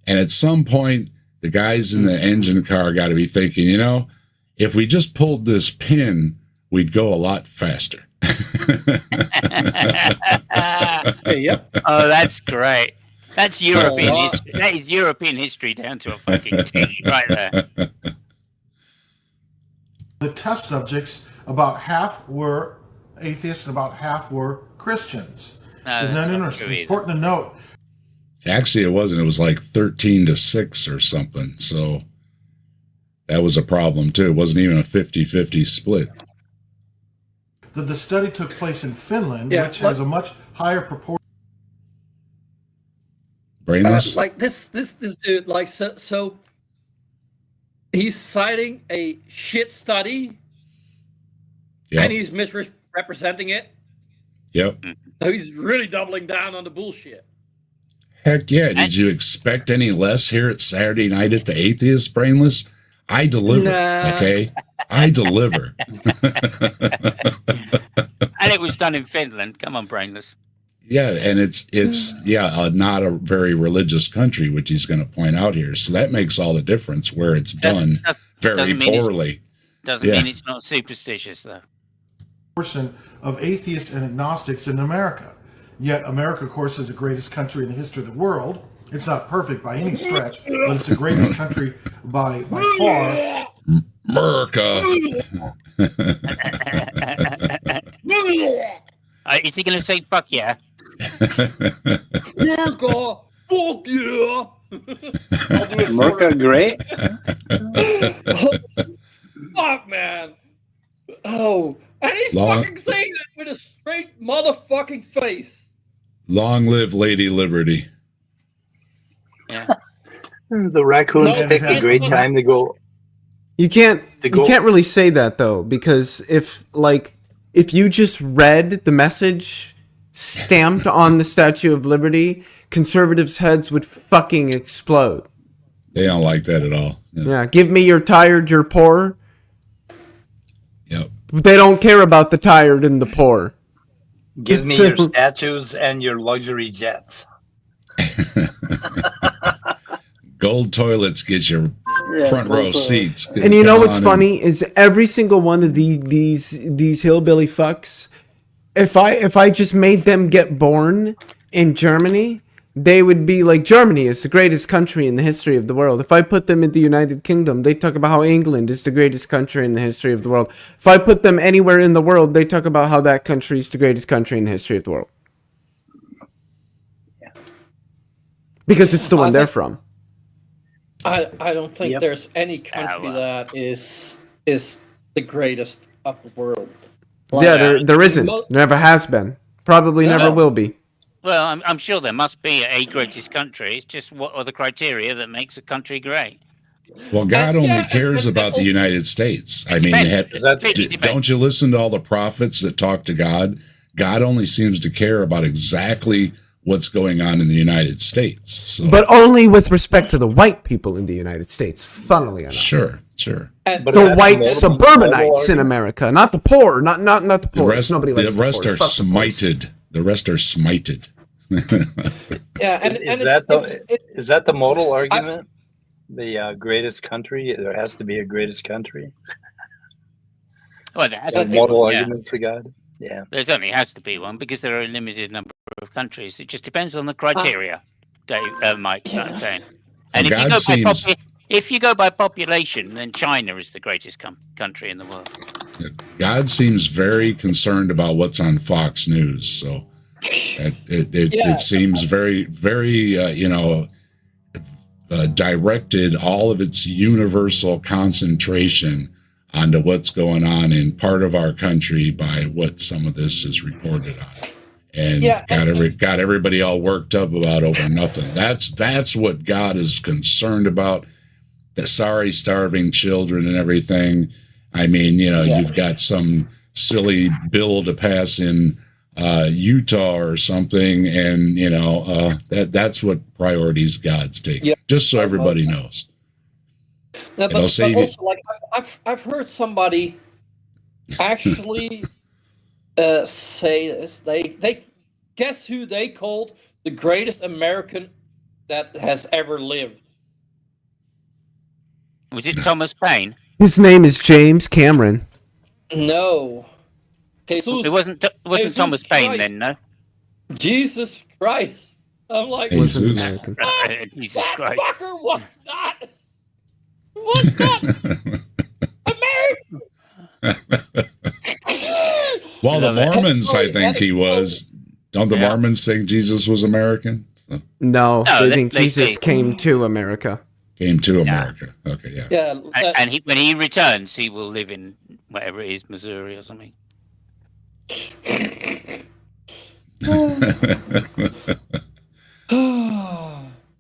And at some point the guys in the engine car got to be thinking, you know, if we just pulled this pin, we'd go a lot faster. Yep. Oh, that's great. That's European history. That is European history down to a fucking T, right there. The test subjects, about half were atheists and about half were Christians. Isn't that interesting? It's important to note. Actually, it wasn't. It was like 13-6 or something. So that was a problem, too. It wasn't even a 50-50 split. That the study took place in Finland, which has a much higher proportion. Brainless? Like this dude, like, so he's citing a shit study, and he's misrepresenting it. Yep. So he's really doubling down on the bullshit. Heck yeah. Did you expect any less here at Saturday Night at the Atheist, Brainless? I deliver, okay? I deliver. And it was done in Finland. Come on, Brainless. Yeah, and it's not a very religious country, which he's going to point out here. So that makes all the difference where it's done very poorly. Doesn't mean it's not superstitious, though. Portion of atheists and agnostics in America. Yet America, of course, is the greatest country in the history of the world. It's not perfect by any stretch, but it's the greatest country by far. America. Is he going to say fuck yeah? America, fuck yeah. America, great. Fuck, man. Oh, and he's fucking saying it with a straight motherfucking face. Long live Lady Liberty. Yeah. The raccoons pick a great time to go. You can't really say that though, because if you just read the message stamped on the Statue of Liberty, conservatives' heads would fucking explode. They don't like that at all. Yeah, give me your tired, you're poor. Yep. They don't care about the tired and the poor. Give me your statues and your luxury jets. Gold toilets get your front row seats. And you know what's funny is every single one of these hillbilly fucks, if I just made them get born in Germany, they would be like, Germany is the greatest country in the history of the world. If I put them in the United Kingdom, they talk about how England is the greatest country in the history of the world. If I put them anywhere in the world, they talk about how that country is the greatest country in the history of the world. Because it's the one they're from. I don't think Yep. there's any country that is the greatest of the world. Yeah, there isn't. mo- There never has been. Probably No. never will be. Well, I'm sure there must be a greatest country. It's just what are the criteria that makes a country great? Well, God only Yeah, cares and- about the United States. I mean, Depends. Depends. don't you listen to all the prophets that talk to God? God only seems to care about exactly what's going on in the United States. So, But only with respect to the white people in the United States, funnily enough. sure. and- But is The that white notable suburbanites in argument? America, not the poor, not the The poor. rest, Nobody likes the rest the are poor. Fuck the poor. smited. The rest are smited. Yeah, and Is it's- that it's- is that the modal argument? The greatest country? There has to be a greatest country. Well, there has The to be modal one, yeah. argument for God. Yeah. There certainly has to be one because there are a limited number of countries. It just depends on the criteria, Dave, Mike. You know what I'm saying? And Well, if you, God seems- if you go by population, then China is the greatest country in the world. God seems very concerned about what's on Fox News. So it seems very, very, directed all of its universal concentration onto what's going on in part of our country by what some of this is reported on. And got everybody all worked up about over nothing. That's what God is concerned about. The sorry, starving children and everything. I mean, you've got some silly bill to pass in Utah or something, and that's what priorities God's taking. Yeah. Just so everybody knows. No, It'll but save you- also, like, I've heard somebody actually say this. They guess who they called the greatest American that has ever lived. Was it Thomas Paine? His name is James Cameron. No, Jesus, It wasn't Jesus Thomas Paine Christ. then, no? Jesus Christ! I'm like, Hey, Wasn't Jesus. American. Jesus that Christ. fucker was not American. Well, the Mormons, I Sorry, think he was. Don't the Yeah. Mormons think Jesus was American? So, No, No, they they- think they Jesus say- came to America. came to America. Okay, yeah. Yeah, And when he returns, he will live in whatever it is, Missouri or something.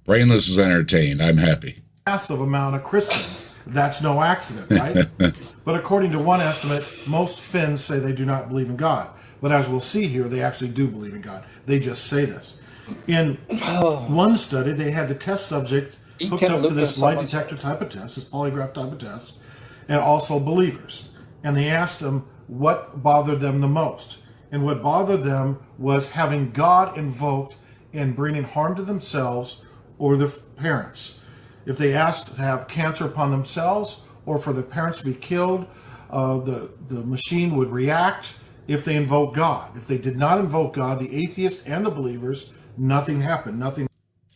Brainless is entertained. I'm happy. Massive amount of Christians. That's no accident, right? But according to one estimate, most Finns say they do not believe in God. But as we'll see here, they actually do believe in God. They just say this. In one study, they had the test subject You hooked can up to look this at lie someone's- detector type of test, this polygraph type of test, and also believers. And they asked them what bothered them the most. And what bothered them was having God invoked in bringing harm to themselves or their parents. If they asked to have cancer upon themselves or for their parents to be killed, the machine would react if they invoke God. If they did not invoke God, the atheists and the believers, nothing happened. Nothing.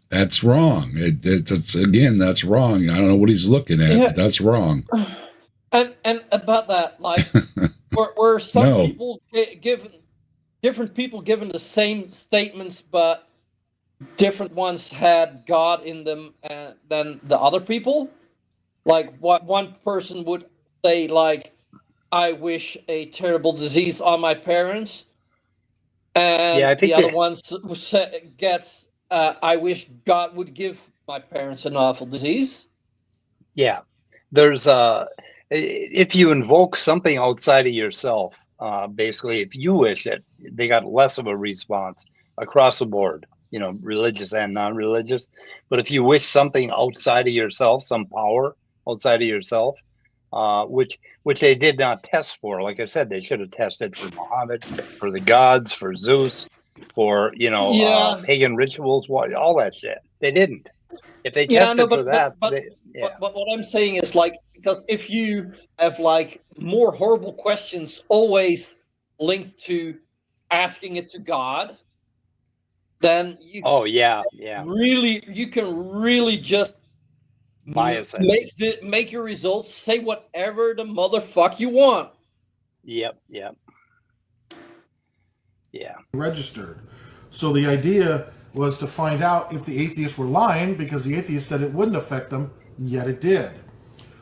That's wrong. It's again, that's wrong. I don't know what he's looking at, Yeah. but that's wrong. And about that, like, were some No. people given different people given the same statements, but different ones had God in them than the other people? Like, what one person would say, like, "I wish a terrible disease on my parents," and Yeah, I think the other that- ones gets, "I wish God would give my parents an awful disease." Yeah, there's if you invoke something outside of yourself, basically, if you wish it, they got less of a response across the board, religious and non-religious. But if you wish something outside of yourself, some power outside of yourself, which they did not test for, like I said, they should have tested for Muhammad, for the gods, for Zeus, for Yeah. pagan rituals, all that shit. They didn't. If they Yeah, tested no, for that, but what I'm saying is, like, because if you have like more horrible questions always linked to asking it to God, then you Oh yeah. you can really just Bias it. make your results say whatever the motherfuck you want. Yep. Registered. So the idea was to find out if the atheists were lying, because the atheist said it wouldn't affect them, yet it did.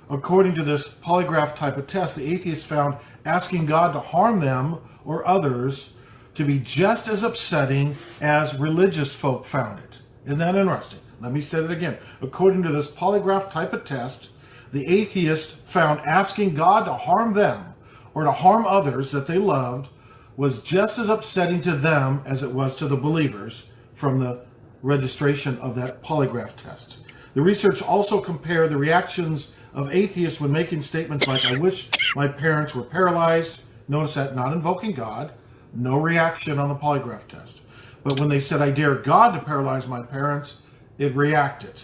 According to this polygraph type of test, the atheists found asking God to harm them or others to be just as upsetting as religious folk found it. Isn't that interesting? Let me say it again. According to this polygraph type of test, the atheist found asking God to harm them or to harm others that they loved was just as upsetting to them as it was to the believers from the registration of that polygraph test. The research also compared the reactions of atheists when making statements like, I wish my parents were paralyzed. Notice that, not invoking God, no reaction on the polygraph test. But when they said, I dare God to paralyze my parents, it reacted.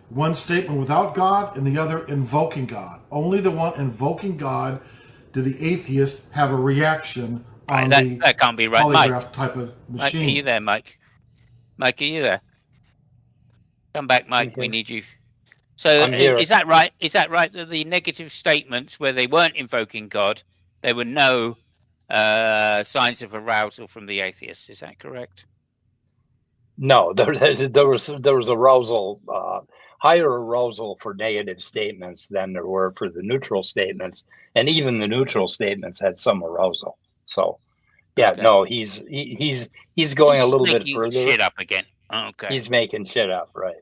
One statement without God and the other invoking God. Only the one invoking God did the atheist have a reaction on that can't be right, polygraph Mike. type of machine. Mike, are you there, Mike? Mike, are you there? Come back, Mike. We need you. So is that right? Is that right that the negative statements where they weren't invoking God, there were no signs of arousal from the atheists? Is that correct? No, there was arousal, higher arousal for negative statements than there were for the neutral statements, and even the neutral statements had some arousal. So, yeah, okay. No, he's going a little bit further. Shit up again. Okay. He's making shit up, right?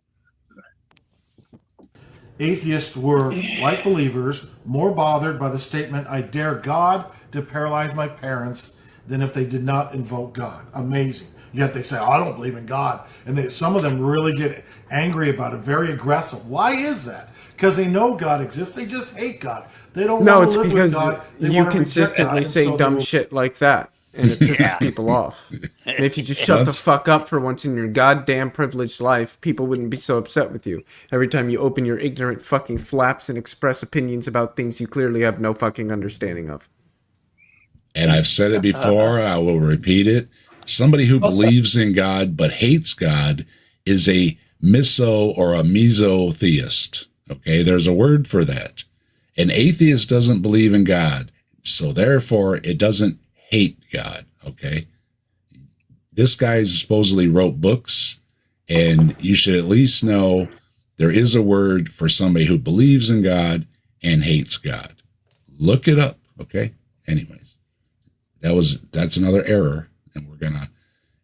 Atheists were, like believers, more bothered by the statement, I dare God to paralyze my parents, than if they did not invoke God. Amazing. Yet they say, I don't believe in God. And some of them really get angry about it, very aggressive. Why is that? Because they know God exists. They just hate God. They don't want to live with God. You consistently say dumb shit like that, and it pisses people off. And if you just shut the fuck up for once in your goddamn privileged life, people wouldn't be so upset with you. Every time you open your ignorant fucking flaps and express opinions about things you clearly have no fucking understanding of. And I've said it before, I will repeat it. Somebody who believes in God but hates God is a miso or a mesotheist. Okay, there's a word for that. An atheist doesn't believe in God, so therefore it doesn't hate God. Okay, this guy supposedly wrote books, and you should at least know there is a word for somebody who believes in God and hates God. Look it up. Okay. Anyways, that's another error. And we're gonna,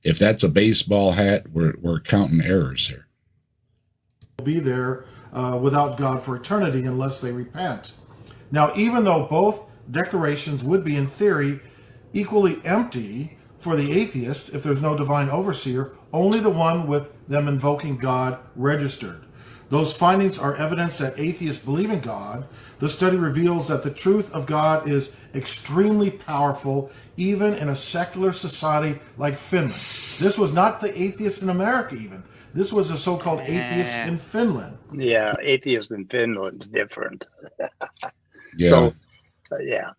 if that's a baseball hat, we're counting errors here. Be there without God for eternity unless they repent. Now, even though both declarations would be in theory equally empty for the atheist if there's no divine overseer, only the one with them invoking God registered. Those findings are evidence that atheists believe in God. The study reveals that the truth of God is extremely powerful, even in a secular society like Finland. This was not the atheists in America, even. This was the so-called atheists in Finland. Yeah, atheists in Finland is different. Yeah. So, yeah.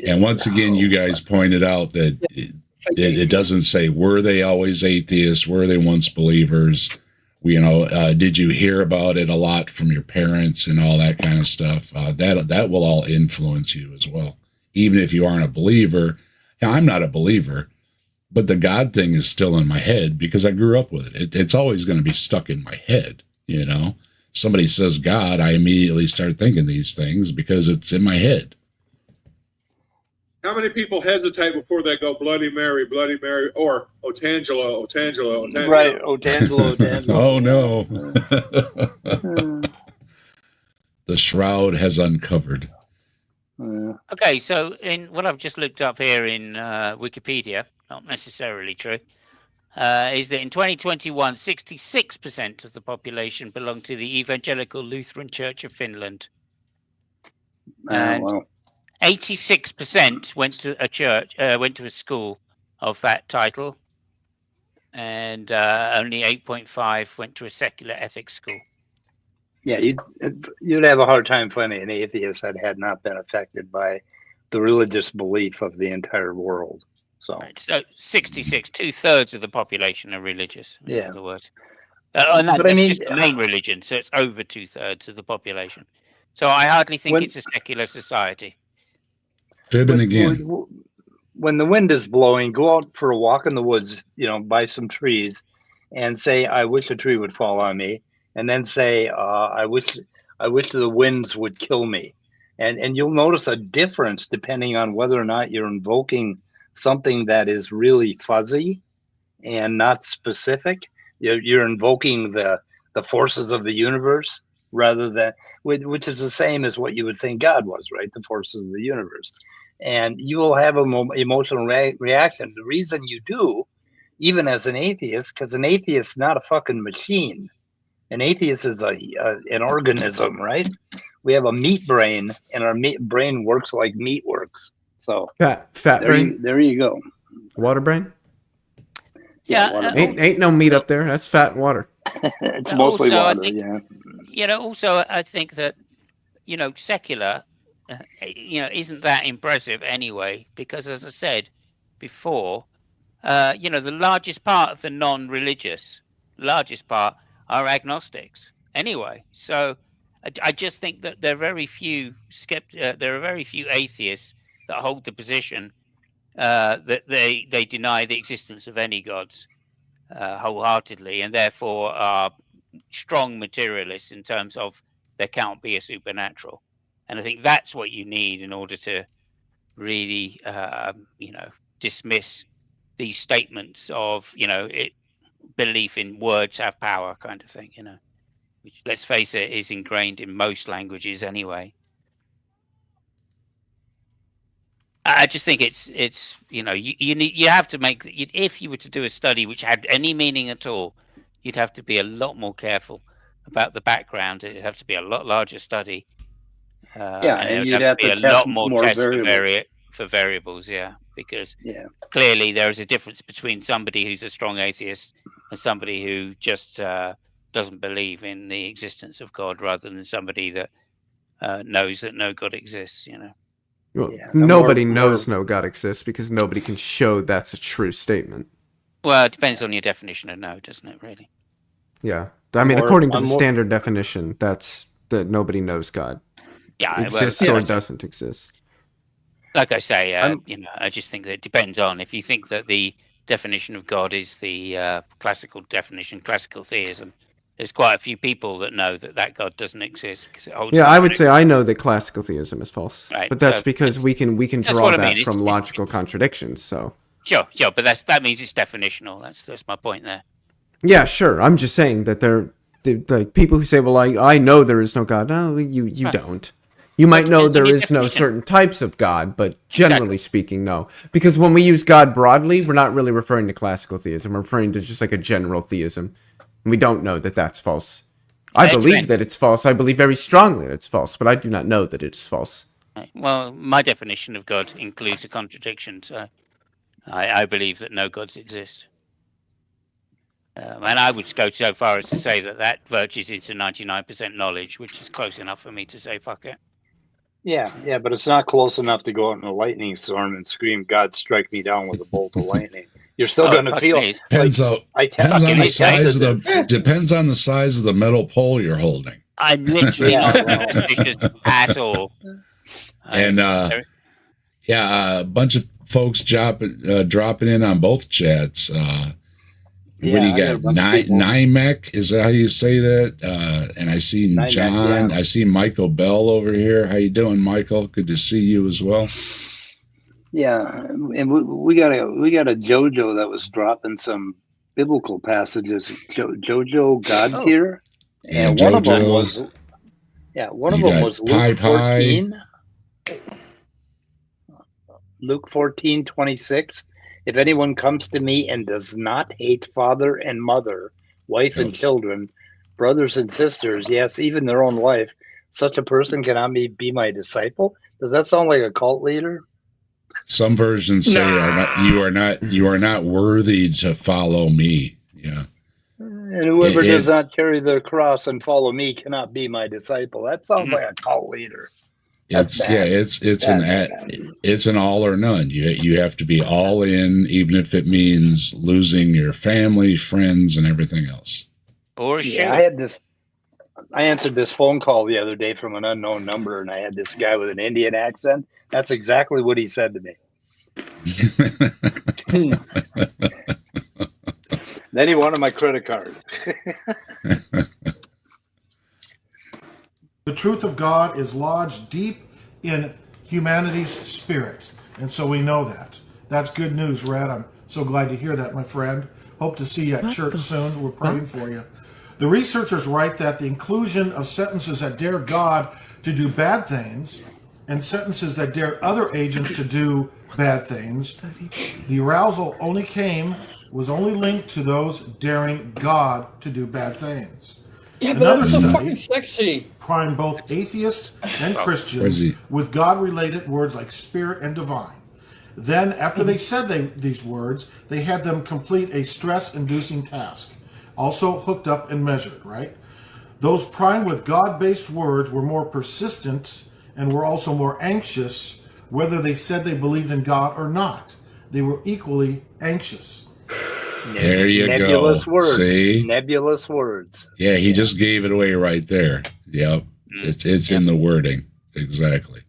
And once again, you guys pointed out that it doesn't say, were they always atheists? Were they once believers? Did you hear about it a lot from your parents and all that kind of stuff? That will all influence you as well. Even if you aren't a believer. Now, I'm not a believer, but the God thing is still in my head because I grew up with it. It's always going to be stuck in my head. Somebody says God, I immediately start thinking these things because it's in my head. How many people hesitate before they go Bloody Mary, or Otangelo, Otangelo? Right, Otangelo. Oh, no. The shroud has uncovered. Okay, so in what I've just looked up here in Wikipedia, not necessarily true, is that in 2021, 66% of the population belonged to the Evangelical Lutheran Church of Finland. And 86% went to a school of that title, and only 8.5 went to a secular ethics school. Yeah, you'd have a hard time finding an atheist that had not been affected by the religious belief of the entire world. So Right. So 66, 2/3 of the population are religious. In Yeah. other words, and But I that's mean- just the main religion. So it's over 2/3 of the population. So I hardly think When- it's a secular society. Fibbing again. when the wind is blowing, go out for a walk in the woods, by some trees, and say, "I wish a tree would fall on me," and then say, "I wish the winds would kill me," and you'll notice a difference depending on whether or not you're invoking something that is really fuzzy and not specific. You're invoking the forces of the universe rather than, which is the same as what you would think God was, right? The forces of the universe. And you will have an emotional reaction. The reason you do, even as an atheist, because an atheist is not a fucking machine. An atheist is an organism, right? We have a meat brain, and our brain works like meat works. So Fat brain, there you go. water brain. Yeah, water Ain't no meat up there. That's fat water. It's mostly also, I water, think- yeah. Also, I think that, secular, isn't that impressive anyway, because as I said before, the largest part of the non-religious, are agnostics anyway. So I just think that there are very few atheists that hold the position that they deny the existence of any gods wholeheartedly, and therefore are strong materialists in terms of there can't be a supernatural. And I think that's what you need in order to really, dismiss these statements of, belief in words have power kind of thing, which, let's face it, is ingrained in most languages anyway. I just think it's you have to make, if you were to do a study which had any meaning at all, you'd have to be a lot more careful about the background. It'd have to be a lot larger study. And you'd have to be a test lot more tests variables. for variables, because Yeah. clearly there is a difference between somebody who's a strong atheist and somebody who just doesn't believe in the existence of God, rather than somebody that knows that no God exists. Well, Yeah. nobody knows no God exists because nobody can show that's a true statement. Well, it depends on your definition of no, doesn't it? Really? Yeah, I mean, More- according to I'm the more- standard definition, that's that nobody knows God Yeah, exists well, or doesn't exist. like I say, I just think that it depends on, if you think that the definition of God is the classical definition, classical theism. There's quite a few people that know that God doesn't exist because it holds. Yeah, I would say I know that classical theism is false, Right, but that's so because we can that's draw what I that mean. from It's- logical contradictions. So Sure, but that means it's definitional. That's my point there. yeah, sure. I'm just saying that they're like people who say, "Well, I know there is no God." No, you Right. don't. You might know depends on there your is no definition. certain types of God, but generally speaking, no. Because when we use God broadly, we're not really referring to classical theism. We're referring to just like a general theism. And we don't know that that's false. I It believe depends. that it's false. I believe very strongly that it's false, but I do not know that it's false. Right. Well, my definition of God includes a contradiction, so I believe that no gods exist. And I would go so far as to say that verges into 99% knowledge, which is close enough for me to say fuck it. Yeah, but it's not close enough to go out in a lightning storm and scream, "God, strike me down with a bolt of lightning." You're still going to fuck feel. me. Depends on the size of the. depends on the size of the metal pole you're holding. I'm literally Yeah, not well. superstitious at all. And a bunch of folks dropping in on both chats. What do I you got a got? bunch of people. Nymek, is that how you say that? And I see Nymek, John. yeah. I see Michael Bell over here. How you doing, Michael? Good to see you as well. Yeah, and we got a JoJo that was dropping some biblical passages. JoJo God Oh. tier, Yeah, and one of them JoJo. was one of You them got was Pi Luke Pi. 14. Luke 14:26. If anyone comes to me and does not hate father and mother, wife and children, brothers and sisters, yes, even their own wife, such a person cannot be my disciple. Does that sound like a cult leader? Some versions say you are not worthy to follow me. Yeah. And whoever does not carry their cross and follow me cannot be my disciple. That sounds like a cult leader. That's bad. It's That's an bad. it's an all or none. You have to be all in, even if it means losing your family, friends, and everything else. Or Yeah, I answered this phone call the other day from an unknown number, and I had this guy with an Indian accent. That's exactly what he said to me. Then he wanted my credit card. The truth of God is lodged deep in humanity's spirit. And so we know that. That's good news, Red. I'm so glad to hear that, my friend. Hope to see you at church soon. We're praying for you. The researchers write that the inclusion of sentences that dare God to do bad things and sentences that dare other agents to do bad things, the arousal was only linked to those daring God to do bad things. Yeah, Another but that's so study fucking sexy. primed both atheists and Christians with God-related words like spirit and divine. Then, after they said these words, they had them complete a stress-inducing task, also hooked up and measured, right? Those primed with God-based words were more persistent and were also more anxious, whether they said they believed in God or not. They were equally anxious. There you Nebulous go. words. See? Nebulous words. Yeah, he just gave it away right there. Yep. It's in the wording. Exactly.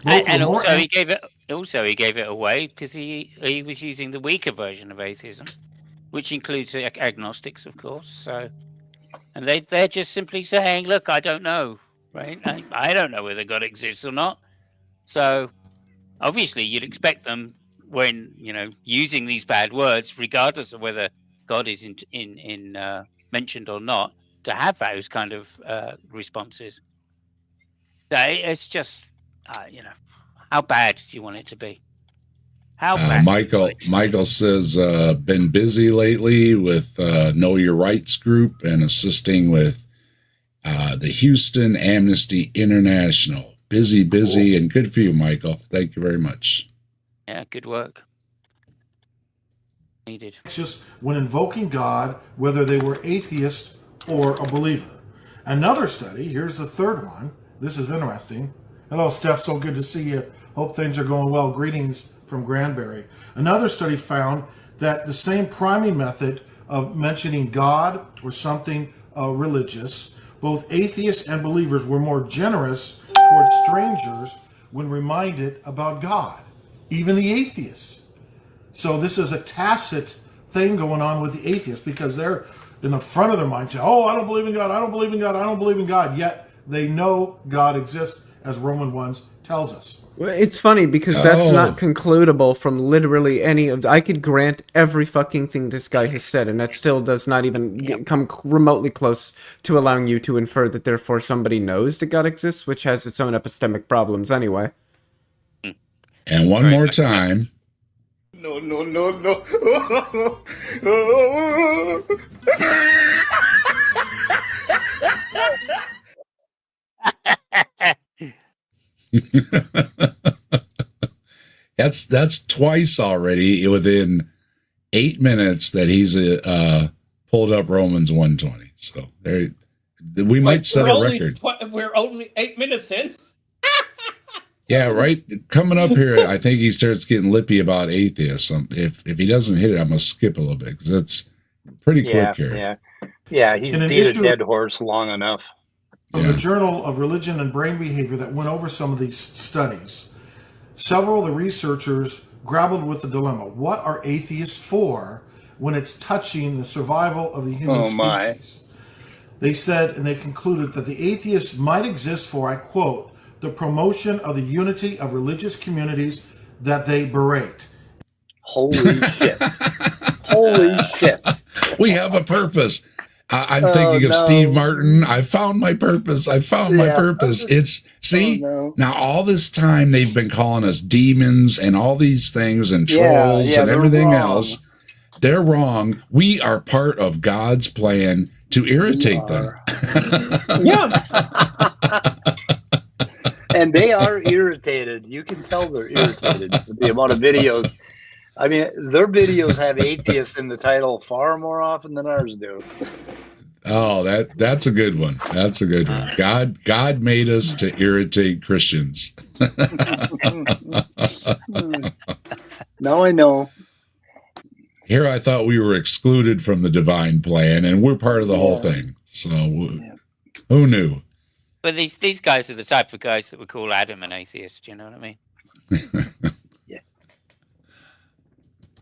And also he gave it away because he was using the weaker version of atheism, which includes agnostics, of course. So, and they're just simply saying, look, I don't know, right? I don't know whether God exists or not. So obviously you'd expect them, when using these bad words, regardless of whether God is in mentioned or not, to have those kind of responses. It's just how bad do you want it to be? How bad? Michael says been busy lately with Know Your Rights group and assisting with the Houston Amnesty International. Busy, cool. And good for you, Michael. Thank you very much. Yeah, good work. Needed. Just when invoking God, whether they were atheist or a believer. Another study, here's the third one. This is interesting. Hello, Steph. So good to see you. Hope things are going well. Greetings from Granbury. Another study found that the same priming method of mentioning God or something religious, both atheists and believers were more generous towards strangers when reminded about God. Even the atheists. So this is a tacit thing going on with the atheists because they're in the front of their mind saying, oh, I don't believe in God, I don't believe in God, I don't believe in God. Yet they know God exists, as Romans 1 tells us. Well, it's funny because that's not concludable from literally any of... I could grant every fucking thing this guy has said, and that still does not even come remotely close to allowing you to infer that therefore somebody knows that God exists, which has its own epistemic problems anyway. And one more time. No. That's twice already within 8 minutes that he's pulled up Romans 1:20. So we might set a record. We're only 8 minutes in. Yeah, right. Coming up here, I think he starts getting lippy about atheists. If he doesn't hit it, I'm gonna skip a little bit because it's pretty quick here. Yeah. He's beat a dead horse long enough. From the Journal of Religion and Brain Behavior that went over some of these studies, several of the researchers grappled with the dilemma: what are atheists for when it's touching the survival of the human species? They said, and they concluded that the atheists might exist for, I quote, the promotion of the unity of religious communities that they berate. Holy shit. Holy shit. We have a purpose. I'm thinking of Steve Martin. I found my purpose. My purpose. It's, now all this time they've been calling us demons and all these things and trolls and everything else. They're wrong. We are part of God's plan to irritate them. And they are irritated. You can tell they're irritated with the amount of videos. I mean, their videos have atheists in the title far more often than ours do. Oh, that's a good one. That's a good one. God made us to irritate Christians. Now I know. Here I thought we were excluded from the divine plan, and we're part of the whole thing. So who knew? But these guys are the type of guys that would call Adam an atheist. You know what I mean?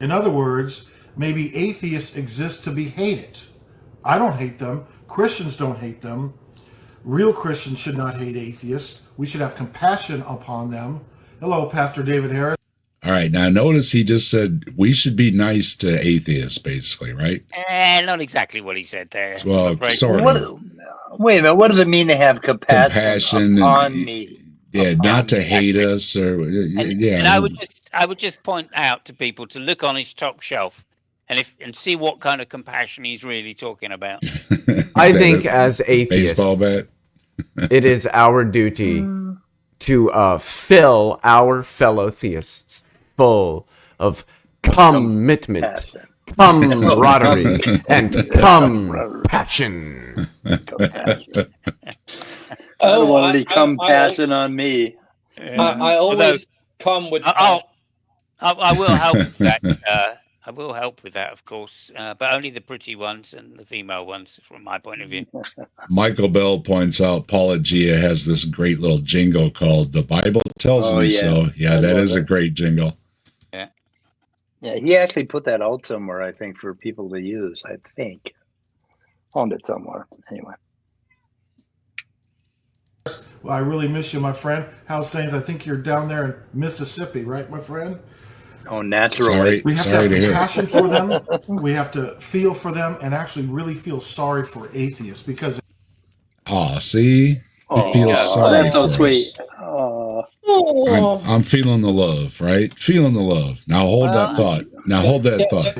In other words, maybe atheists exist to be hated. I don't hate them. Christians don't hate them. Real Christians should not hate atheists. We should have compassion upon them. Hello, Pastor David Harris. All right. Now, notice he just said we should be nice to atheists, basically, right? Not exactly what he said there. Well, sort of. Wait a minute. What does it mean to have compassion on me? Yeah, not to hate us or yeah. And I would just point out to people to look on his top shelf and see what kind of compassion he's really talking about. I think as atheists, baseball bat. It is our duty to fill our fellow theists full of commitment, camaraderie, and compassion. I don't want any compassion on me. I always come with. I will help with that. I will help with that, of course, but only the pretty ones and the female ones, from my point of view. Michael Bell points out Apologia has this great little jingle called "The Bible Tells Me So." Yeah, that is a great jingle. Yeah, he actually put that out somewhere, I think, for people to use. I think found it somewhere. Anyway. Well, I really miss you, my friend. How's things? I think you're down there in Mississippi, right, my friend? Oh, naturally. We have to have compassion for them. We have to feel for them and actually really feel sorry for atheists because. See? He feels sorry. That's so sweet. I'm feeling the love, right? Feeling the love. Now hold that thought. Now hold that thought.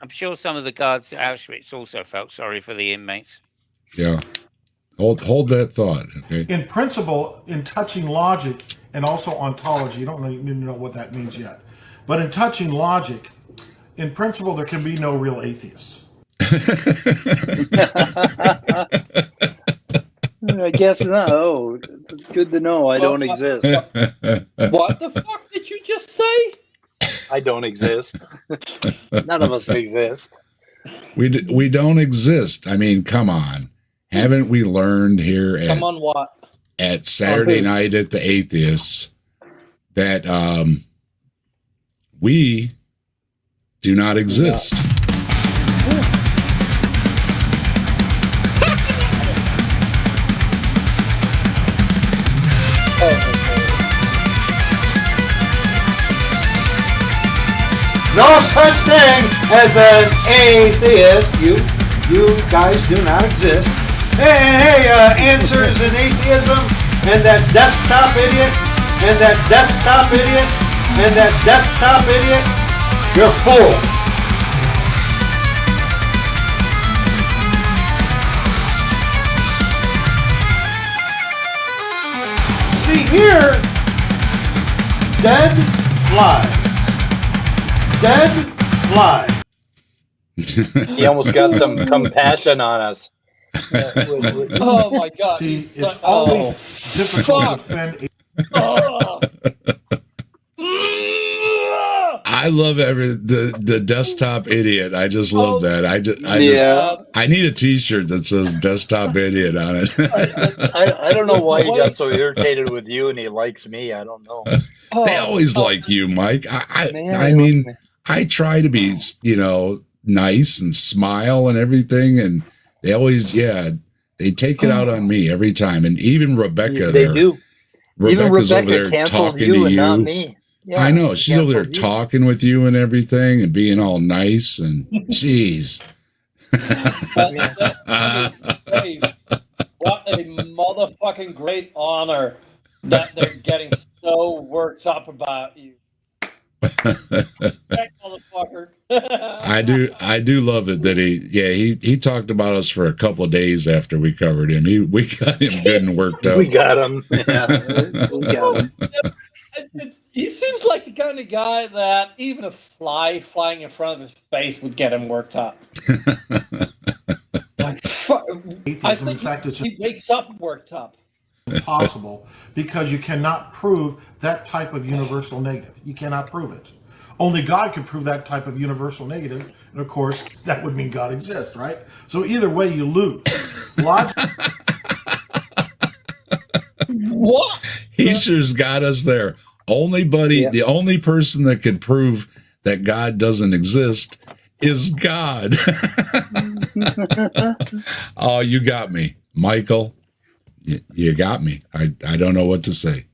I'm sure some of the guards at Auschwitz also felt sorry for the inmates. Yeah. Hold that thought. Okay. In principle, in touching logic and also ontology, you don't even know what that means yet. But in touching logic, in principle, there can be no real atheists. I guess not. Oh, it's good to know I don't exist. What the fuck did you just say? I don't exist. None of us exist. We don't exist. I mean, come on. Haven't we learned here at Saturday night at the Atheists that we do not exist? No such thing as an atheist. You guys do not exist. Hey, answers in atheism, and that desktop idiot, and that desktop idiot, and that desktop idiot, you're fool. See here, dead fly. Dead fly. He almost got some compassion on us. Oh my God! See, it's always difficult to defend. I love the desktop idiot. I just love that. I need a T-shirt that says desktop idiot on it. I don't know why he got so irritated with you and he likes me. I don't know. They always like you, Mike. I mean, I try to be, nice and smile and everything, and they always, they take it out on me every time. And even Rebecca, they do. Rebecca's even Rebecca over there talking you to and you. Not me. Yeah, I know she's over there talking with you and everything, and being all nice. And jeez, what a motherfucking great honor that they're getting so worked up about you. Motherfucker. I do love it that he talked about us for a couple of days after we covered him. We got him good and worked up. We got him. Yeah, we got him. He's seems like the kind of guy that even a fly flying in front of his face would get him worked up. Like, I think he wakes up worked up. Impossible, because you cannot prove that type of universal negative. You cannot prove it. Only God can prove that type of universal negative, and of course, that would mean God exists, right? So either way, you lose. What? He sure's got us there. The only person that could prove that God doesn't exist is God. Oh, you got me, Michael. You got me. I don't know what to say.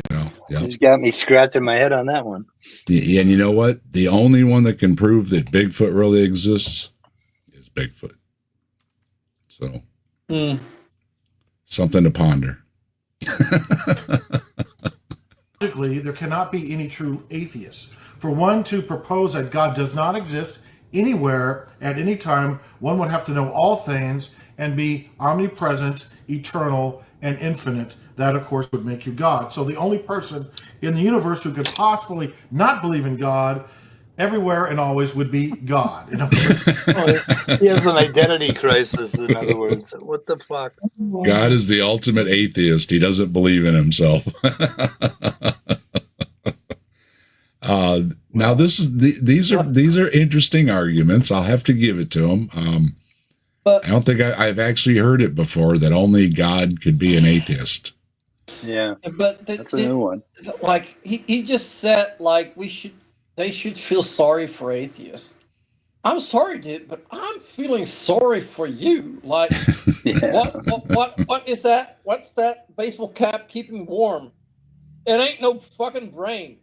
You know, You just got me scratching my head on that one. And you know what? The only one that can prove that Bigfoot really exists is Bigfoot. So, something to ponder. Logically, there cannot be any true atheists. For one to propose that God does not exist anywhere at any time, one would have to know all things and be omnipresent, eternal, and infinite. That, of course, would make you God. So the only person in the universe who could possibly not believe in God everywhere and always would be God. In other words, He has an identity crisis, in other words. What the fuck? God is the ultimate atheist. He doesn't believe in himself. Now, these are interesting arguments. I'll have to give it to him. But I don't think I've actually heard it before that only God could be an atheist. Yeah, but that's a new one. Like he just said, like they should feel sorry for atheists. I'm sorry, dude, but I'm feeling sorry for you. Like, what is that? What's that baseball cap keeping warm? It ain't no fucking brain.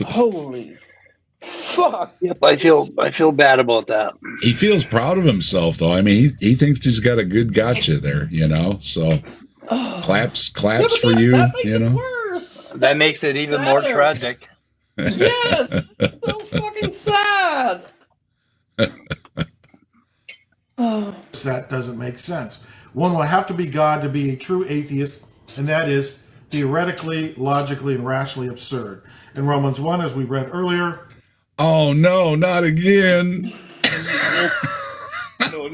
Holy fuck. Yep, I feel bad about that. He feels proud of himself, though. I mean, he thinks he's got a good gotcha there, you know. So claps for you, that makes you know. It worse. That makes it even more tragic. Yes, so fucking sad. that doesn't make sense. One would have to be God to be a true atheist, and that is theoretically, logically, and rationally absurd. In Romans 1, as we read earlier. Oh, no, not again. No.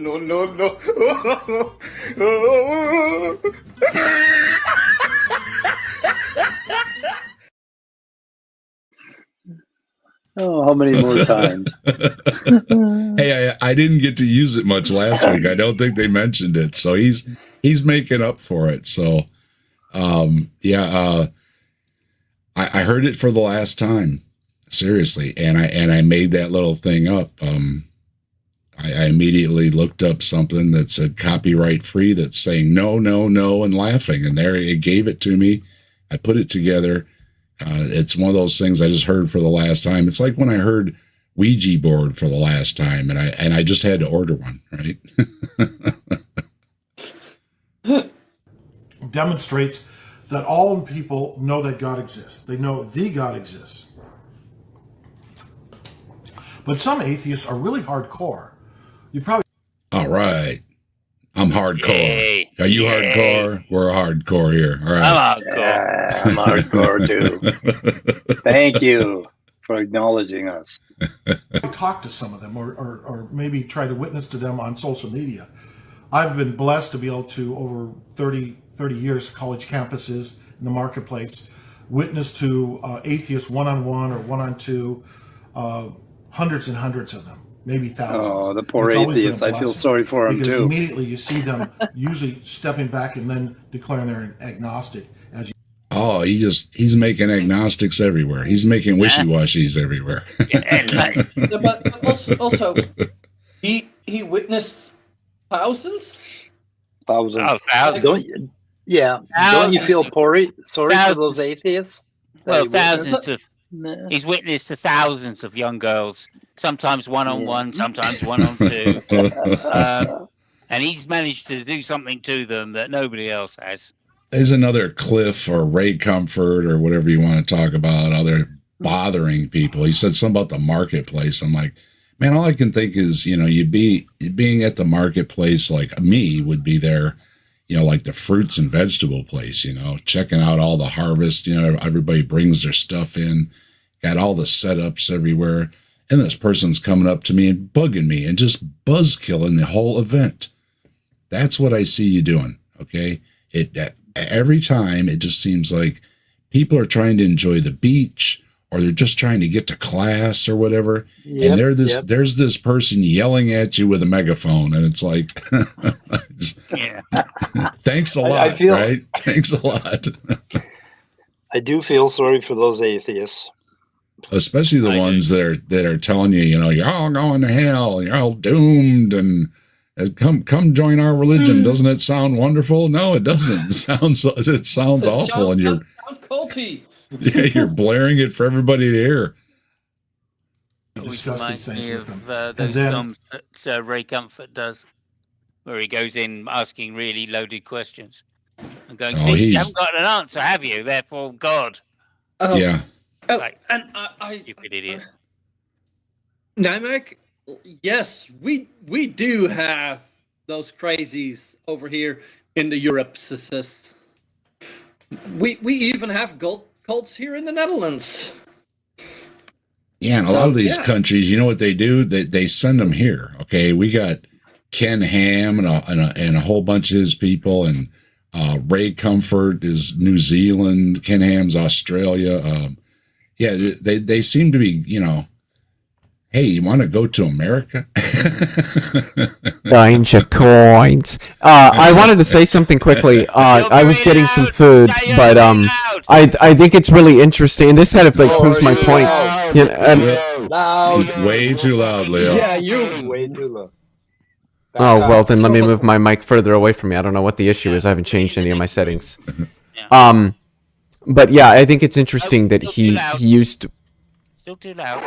Oh, how many more times? Hey, I didn't get to use it much last week. I don't think they mentioned it, so he's making up for it. So, I heard it for the last time, seriously, and I made that little thing up. I immediately looked up something that said copyright free that's saying no, and laughing, and there it gave it to me. I put it together. It's one of those things I just heard for the last time. It's like when I heard Ouija board for the last time, and I just had to order one, right? Demonstrates that all people know that God exists. They know the God exists. But some atheists are really hardcore. You probably... All right. I'm hardcore. Yay. Are you hardcore? We're hardcore here. All right. I'm hardcore. Yeah, I'm hardcore too. Thank you for acknowledging us. talk to some of them or maybe try to witness to them on social media. I've been blessed to be able to, over 30 years, college campuses in the marketplace, witness to atheists one-on-one or one-on-two, hundreds and hundreds of them, maybe thousands. Oh, the poor atheists. I feel sorry for them because too. Immediately you see them usually stepping back and then declaring they're agnostic. As you Oh, he's making agnostics everywhere. He's making wishy-washies everywhere. But also, he witnessed thousands. Oh, thousands. Don't you feel sorry for those atheists? Well, thousands of. He's witnessed to thousands of young girls, sometimes one-on-one, sometimes one-on-two, and he's managed to do something to them that nobody else has. There's another Cliff or Ray Comfort or whatever you want to talk about, other bothering people. He said something about the marketplace. I'm like, man, all I can think is, you being at the marketplace like me would be there, like the fruits and vegetable place, checking out all the harvest, everybody brings their stuff in, got all the setups everywhere. And this person's coming up to me and bugging me and just buzzkilling the whole event. That's what I see you doing. Okay. Every time it just seems like people are trying to enjoy the beach, or they're just trying to get to class or whatever. And there's this person yelling at you with a megaphone, and it's like, thanks a lot, right? Thanks a lot. I do feel sorry for those atheists, especially the ones that are telling you, you're all going to hell, you're all doomed, and come join our religion. Doesn't it sound wonderful? No, it doesn't. It sounds awful, and you're culty. Yeah, you're blaring it for everybody to hear. Which reminds me of those films that Ray Comfort does, where he goes in asking really loaded questions and going, "See, you haven't got an answer, have you? Therefore, God." Yeah. Like, and I stupid idiot. Namek, yes, we do have those crazies over here in the Europe. We even have cults here in the Netherlands. Yeah, and a lot of these countries, you know what they do? They send them here. Okay, we got Ken Ham and a whole bunch of his people, and Ray Comfort is New Zealand. Ken Ham's Australia. They seem to be, hey, you want to go to America? Find your coins. I wanted to say something quickly. I was getting some food, but I think it's really interesting. And this kind of proves my point. Loud. Way too loud, Leo. Yeah, you way too loud. Oh, well, then let me move my mic further away from me. I don't know what the issue is. I haven't changed any of my settings. But yeah, I think it's interesting that he used... Still too loud.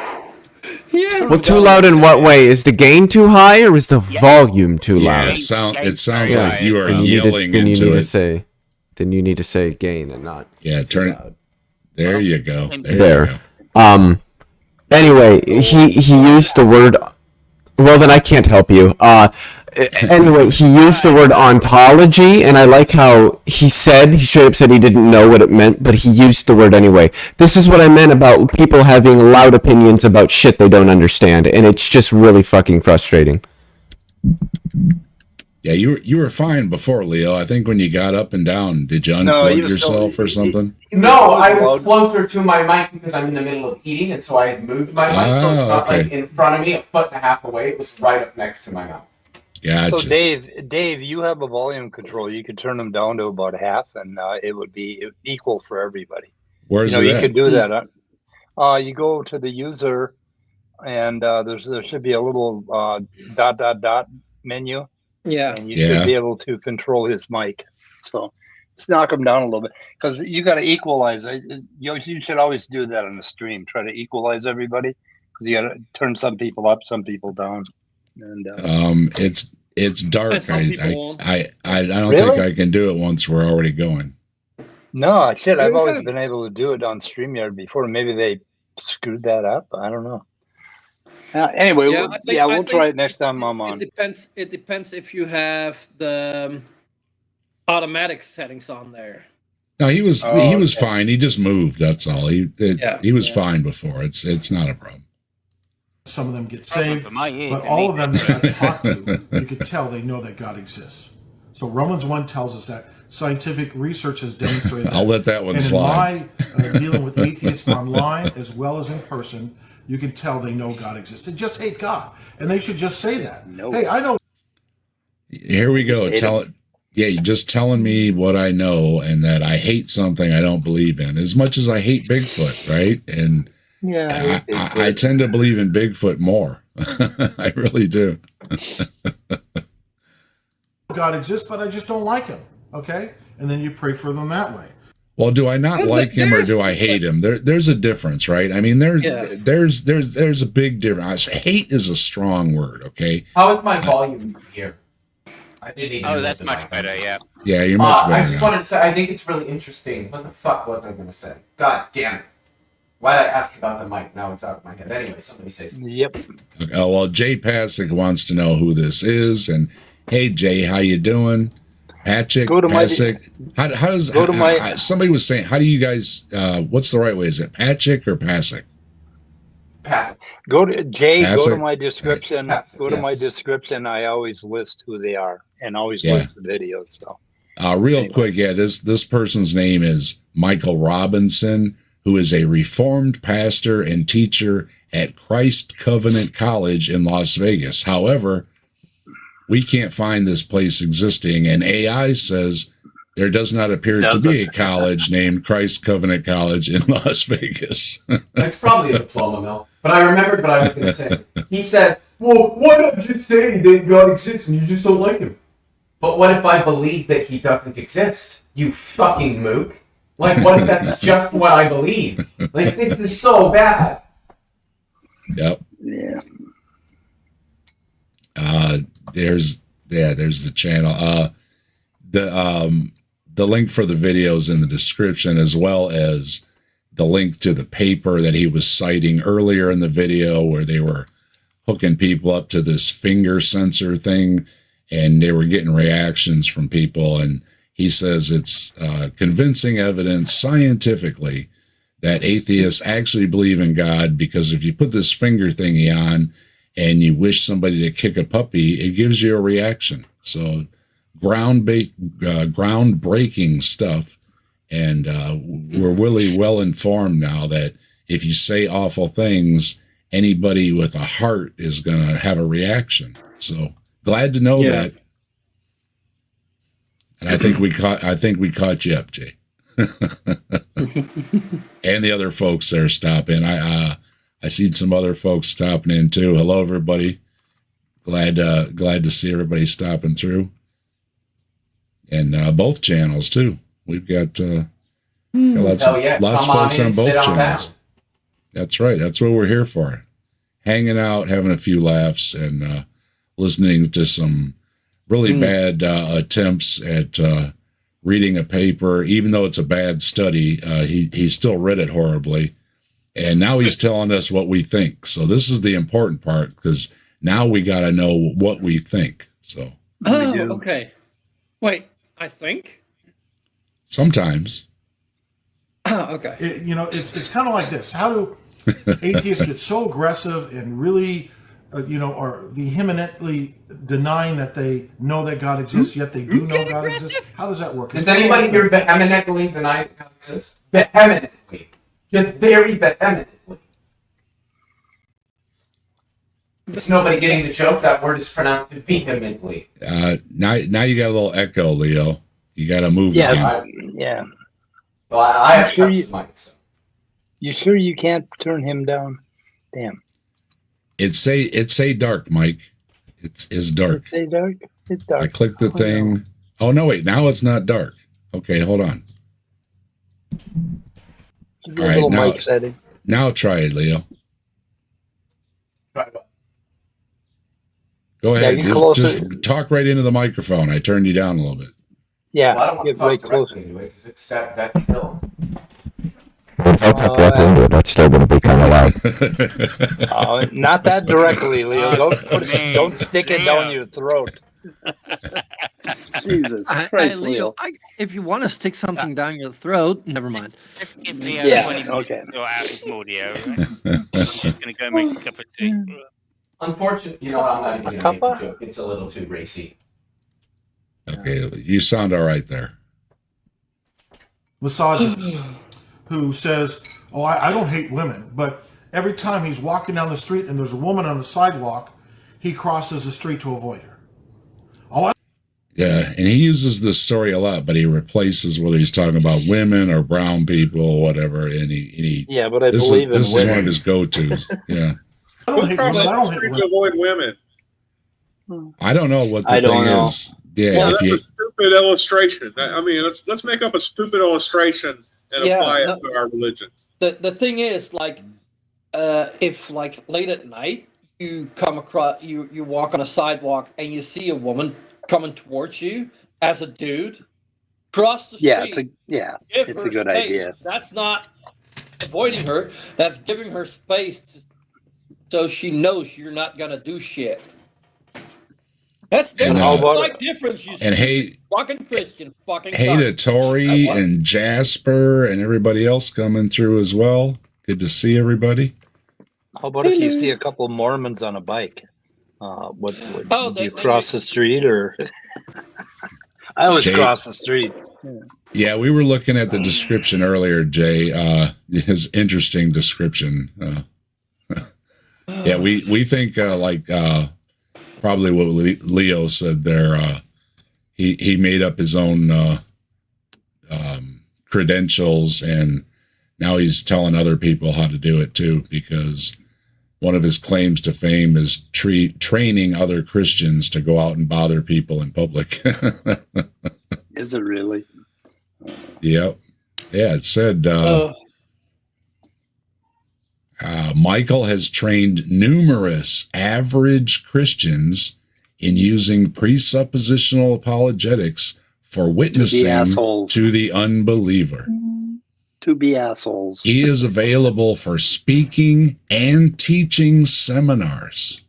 Yeah. Well, too loud in what way? Is the gain too high, or is the volume too loud? It sounds like you are yelling into it. Then you need to say gain and not... Yeah, turn it... There you go. There. Anyway, he used the word... Well, then I can't help you. Anyway, he used the word ontology, and I like how he straight up said he didn't know what it meant, but he used the word anyway. This is what I meant about people having loud opinions about shit they don't understand, and it's just really fucking frustrating. Yeah, you were fine before, Leo. I think when you got up and down, did you unplug yourself or something? No, I was closer to my mic because I'm in the middle of eating, and so I had moved my mic, so it's not like in front of me, a foot and a half away. It was right up next to my mouth. Gotcha. So Dave, you have a volume control. You could turn them down to about half, and it would be equal for everybody. Where's that? You could do that. You go to the user, and there should be a little dot menu. Yeah. And you should be able to control his mic. So just knock him down a little bit, because you got to equalize. You should always do that on the stream. Try to equalize everybody, because you got to turn some people up, some people down. And it's dark. I don't Really? think I can do it once we're already going. No, I've always been able to do it on StreamYard before. Maybe they screwed that up. I don't know. Anyway, we'll try it next time I'm on. It depends if you have the automatic settings on there. No, he was fine. He just moved. That's all. He was fine before. It's not a problem. Some of them get saved, but all of them that I've talked to, you can tell they know that God exists. So Romans 1 tells us that scientific research has demonstrated that. I'll let that one slide. And in my dealing with atheists online as well as in person, you can tell they know God exists. They just hate God, and they should just say that. Hey, I know. Here we go. You're just telling me what I know, and that I hate something I don't believe in, as much as I hate Bigfoot, right? And I tend to believe in Bigfoot more. I really do. God exists, but I just don't like him. Okay, and then you pray for them that way. Well, do I not like him, or do I hate him? There's a difference, right? I mean, there's a big difference. Hate is a strong word. Okay. How is my volume here? I didn't even that's much better. Yeah. Yeah, you're much better. I just wanted to say, I think it's really interesting. What the fuck was I going to say? God damn it. Why did I ask about the mic? Now it's out of my head. Anyway, somebody say something. Yep. Okay, well, Jay Pasick wants to know who this is, and hey, Jay, how you doing? Patrick, Go to my- Pasic. How does Go to my- somebody was saying? How do you guys? What's the right way? Is it Patrick or Pasic? Pass. Go to Jay. Go to Passive. my description. Passive, Go to my yes. description. I always list who they are and always Yeah. list the videos. So Real Anyway. quick, yeah. This person's name is Michael Robinson, who is a Reformed pastor and teacher at Christ Covenant College in Las Vegas. However, we can't find this place existing, and AI says there does not appear to be a college named Christ Covenant College in Las Vegas. It's probably a diploma mill. But I remembered what I was going to say. He says, well, why not just say that God exists and you just don't like him? But what if I believe that he doesn't exist? You fucking mook. Like, what if that's just what I believe? Like, this is so bad. Yep. yeah. There's the channel. The link for the videos in the description, as well as the link to the paper that he was citing earlier in the video, where they were hooking people up to this finger sensor thing, and they were getting reactions from people. And he says it's convincing evidence scientifically that atheists actually believe in God, because if you put this finger thingy on and you wish somebody to kick a puppy, it gives you a reaction. So groundbreaking stuff. And we're really well informed now that if you say awful things, anybody with a heart is going to have a reaction. So glad to know that. And I think we caught you up, Jay. And the other folks that are stopping. I seen some other folks stopping in too. Hello, everybody. Glad to see everybody stopping through. And both channels too. We've got lots of folks on both channels. That's right. That's what we're here for. Hanging out, having a few laughs, and listening to some really bad attempts at reading a paper. Even though it's a bad study, he still read it horribly. And now he's telling us what we think. So this is the important part, because now we got to know what we think. So Okay. Wait, I think? Sometimes. Okay. It's kind of like this. How do atheists get so aggressive and really, are vehemently denying that they know that God exists, yet they do know God exists? How does that work? Does anybody here vehemently deny that God exists? Vehemently. Just very vehemently. Is nobody getting the joke? That word is pronounced vehemently. Now you got a little echo, Leo. You got to move. Yeah. again. Yeah. Well, I have sure touched the mic, so. You sure you can't turn him down? Damn. It's say dark, Mike. It's dark. It's dark. It's dark. I clicked the thing. No. Oh no, wait. Now it's not dark. Okay, hold on. Give me All a right, little now- mic setting. Now try it, Leo. Go Yeah, ahead. get closer. Just talk right into the microphone. I turned you down a little bit. Yeah. Well, I don't want to get talk right close. directly into it because it's that still. If I talk directly into it, that's still going to be kind of loud. Not that directly, Leo. Don't stick it down your throat. Jesus Christ, Leo, if you want to stick something down your throat, never mind. Let's give Leo Yeah, 20 minutes okay. to sort out his audio. Right? He's going to go make a cup of tea. Unfortunately, I'm not even going to make the joke. It's a little too racy. Okay, you sound all right there. Misogynist who says, "Oh, I don't hate women," but every time he's walking down the street and there's a woman on the sidewalk, he crosses the street to avoid her. Yeah, and he uses this story a lot, but he replaces whether he's talking about women or brown people or whatever. And he Yeah, but I this believe is in one of women. his go-tos. Yeah, I don't Who hate crosses women. I the don't hate street to women. avoid women? I don't know what the I don't thing know. is. Yeah, Well, if that's you, a stupid illustration. I mean, let's make up a stupid illustration and Yeah, apply no. it to our religion. The thing is, if late at night you come across you walk on a sidewalk and you see a woman coming towards you as a dude, cross the street. Yeah, give it's her a good space. idea. That's not avoiding her. That's giving her space so she knows you're not gonna do shit. There's And, a about- slight difference. You and see. hey- fucking Christian, fucking Hey to cunt. Tori and Jasper and everybody else coming through as well. Good to see everybody. How about if you see a couple Mormons on a bike? Would you they cross the street or? I always Jay? cross the street. Yeah, we were looking at the description earlier, Jay. His interesting description. Yeah, we think probably what Leo said there. He made up his own credentials, and now he's telling other people how to do it too, because one of his claims to fame is training other Christians to go out and bother people in public. Is it really? Yep. Yeah, it said Michael has trained numerous average Christians in using presuppositional apologetics for witnessing assholes. to the unbeliever. To be assholes. He is available for speaking and teaching seminars.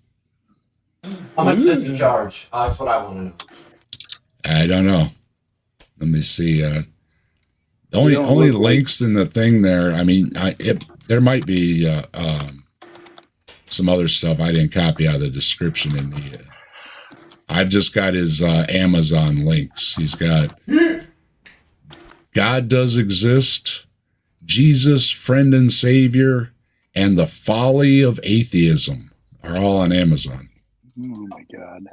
How much does he charge? That's what I want to know. I don't know. Let me see. The only links in the thing there. I mean, there might be some other stuff I didn't copy out of the description in the. I've just got his Amazon links. He's got God Does Exist, Jesus, Friend and Savior, and The Folly of Atheism are all on Amazon. Oh my God.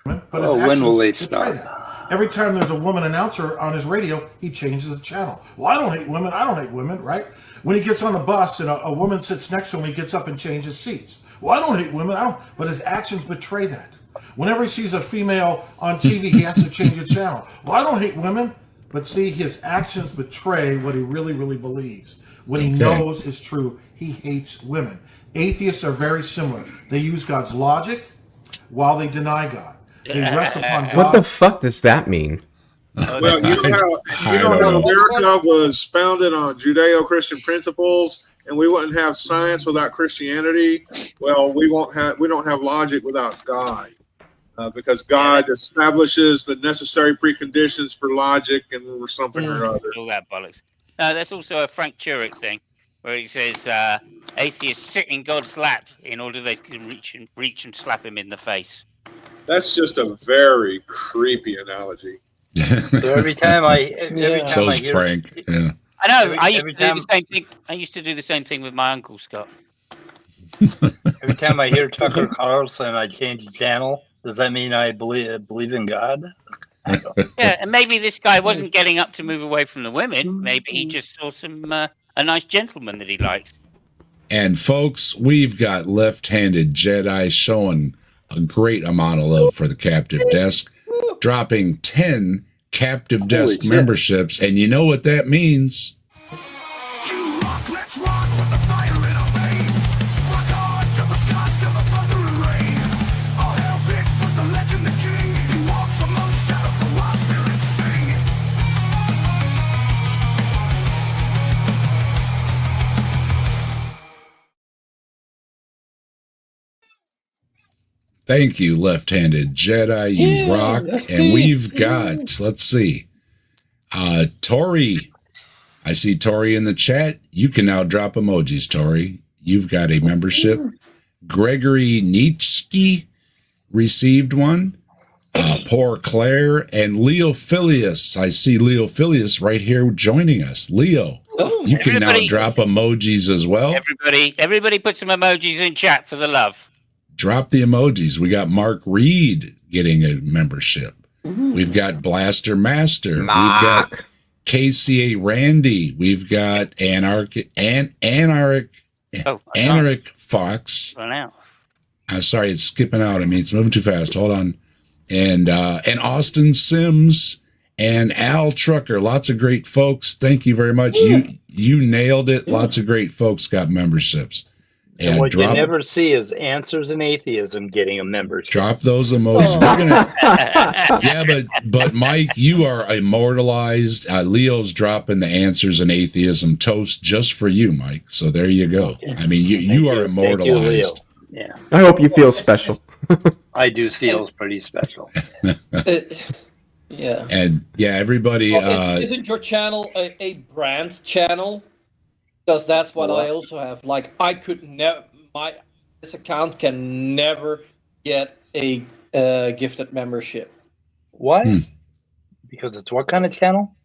But his When will they actions betray stop? that. Every time there's a woman announcer on his radio, he changes the channel. Well, I don't hate women. I don't hate women, right? When he gets on the bus and a woman sits next to him, he gets up and changes seats. Well, I don't hate women. I don't. But his actions betray that. Whenever he sees a female on TV, he has to change the channel. Well, I don't hate women. But see, his actions betray what he really, really believes. What he knows is true. He hates women. Atheists are very similar. They use God's logic while they deny God. They rest upon God. What the fuck does that mean? Well, you know how America was founded on Judeo-Christian principles, and we wouldn't have science without Christianity. Well, we don't have logic without God, because God establishes the necessary preconditions for logic and something or other. All that bollocks. There's also a Frank Turek thing where he says atheists sit in God's lap in order they can reach and slap him in the face. That's just a very creepy analogy. So every time I hear Frank. Yeah. I know. I used every to do time- the same thing. I used to do the same thing with my uncle Scott. Every time I hear Tucker Carlson, I change the channel. Does that mean I believe in God? Yeah, and maybe this guy wasn't getting up to move away from the women. Maybe he just saw some a nice gentleman that he liked. And folks, we've got Left-Handed Jedi showing a great amount of love for the Captive Desk, dropping 10 Captive Desk shit. memberships, and you know what that means. You rock, let's rock with the fire in our veins. Rock on to the skies, to the thunder and rain. All hail Bigfoot, the legend, the king. He walks among shadows, the wild spirits sing. Thank you, Left-Handed Jedi. You rock. And we've got, let's see, Tori. I see Tori in the chat. You can now drop emojis, Tori. You've got a membership. Gregory Nietzsche received one. Poor Claire and Leo Filius. I see Leo Filius right here joining us. Leo, you can now Everybody- drop emojis as well. Everybody put some emojis in chat for the love. Drop the emojis. We got Mark Reed getting a membership. We've got Blaster Master. We've got KCA Randy. We've got Anarchic Fox. Run out. Sorry, it's skipping out. I mean, it's moving too fast. Hold on. And Austin Sims and Al Trucker. Lots of great folks. Thank you very much. You nailed it. Lots of great folks got memberships. And what you never see is Answers in Atheism getting a membership. Drop those emojis. We're gonna, yeah, but Mike, you are immortalized. Leo's dropping the Answers in Atheism toast just for you, Mike. So there you go. I mean, you are Thank you, Leo. immortalized. Yeah, I hope you feel special. I do feel pretty special. Yeah. And yeah, everybody. Isn't your channel a brand channel? Because that's what I also have. Like, I could never, this account can never get a gifted membership. Why? Because it's what kind of channel?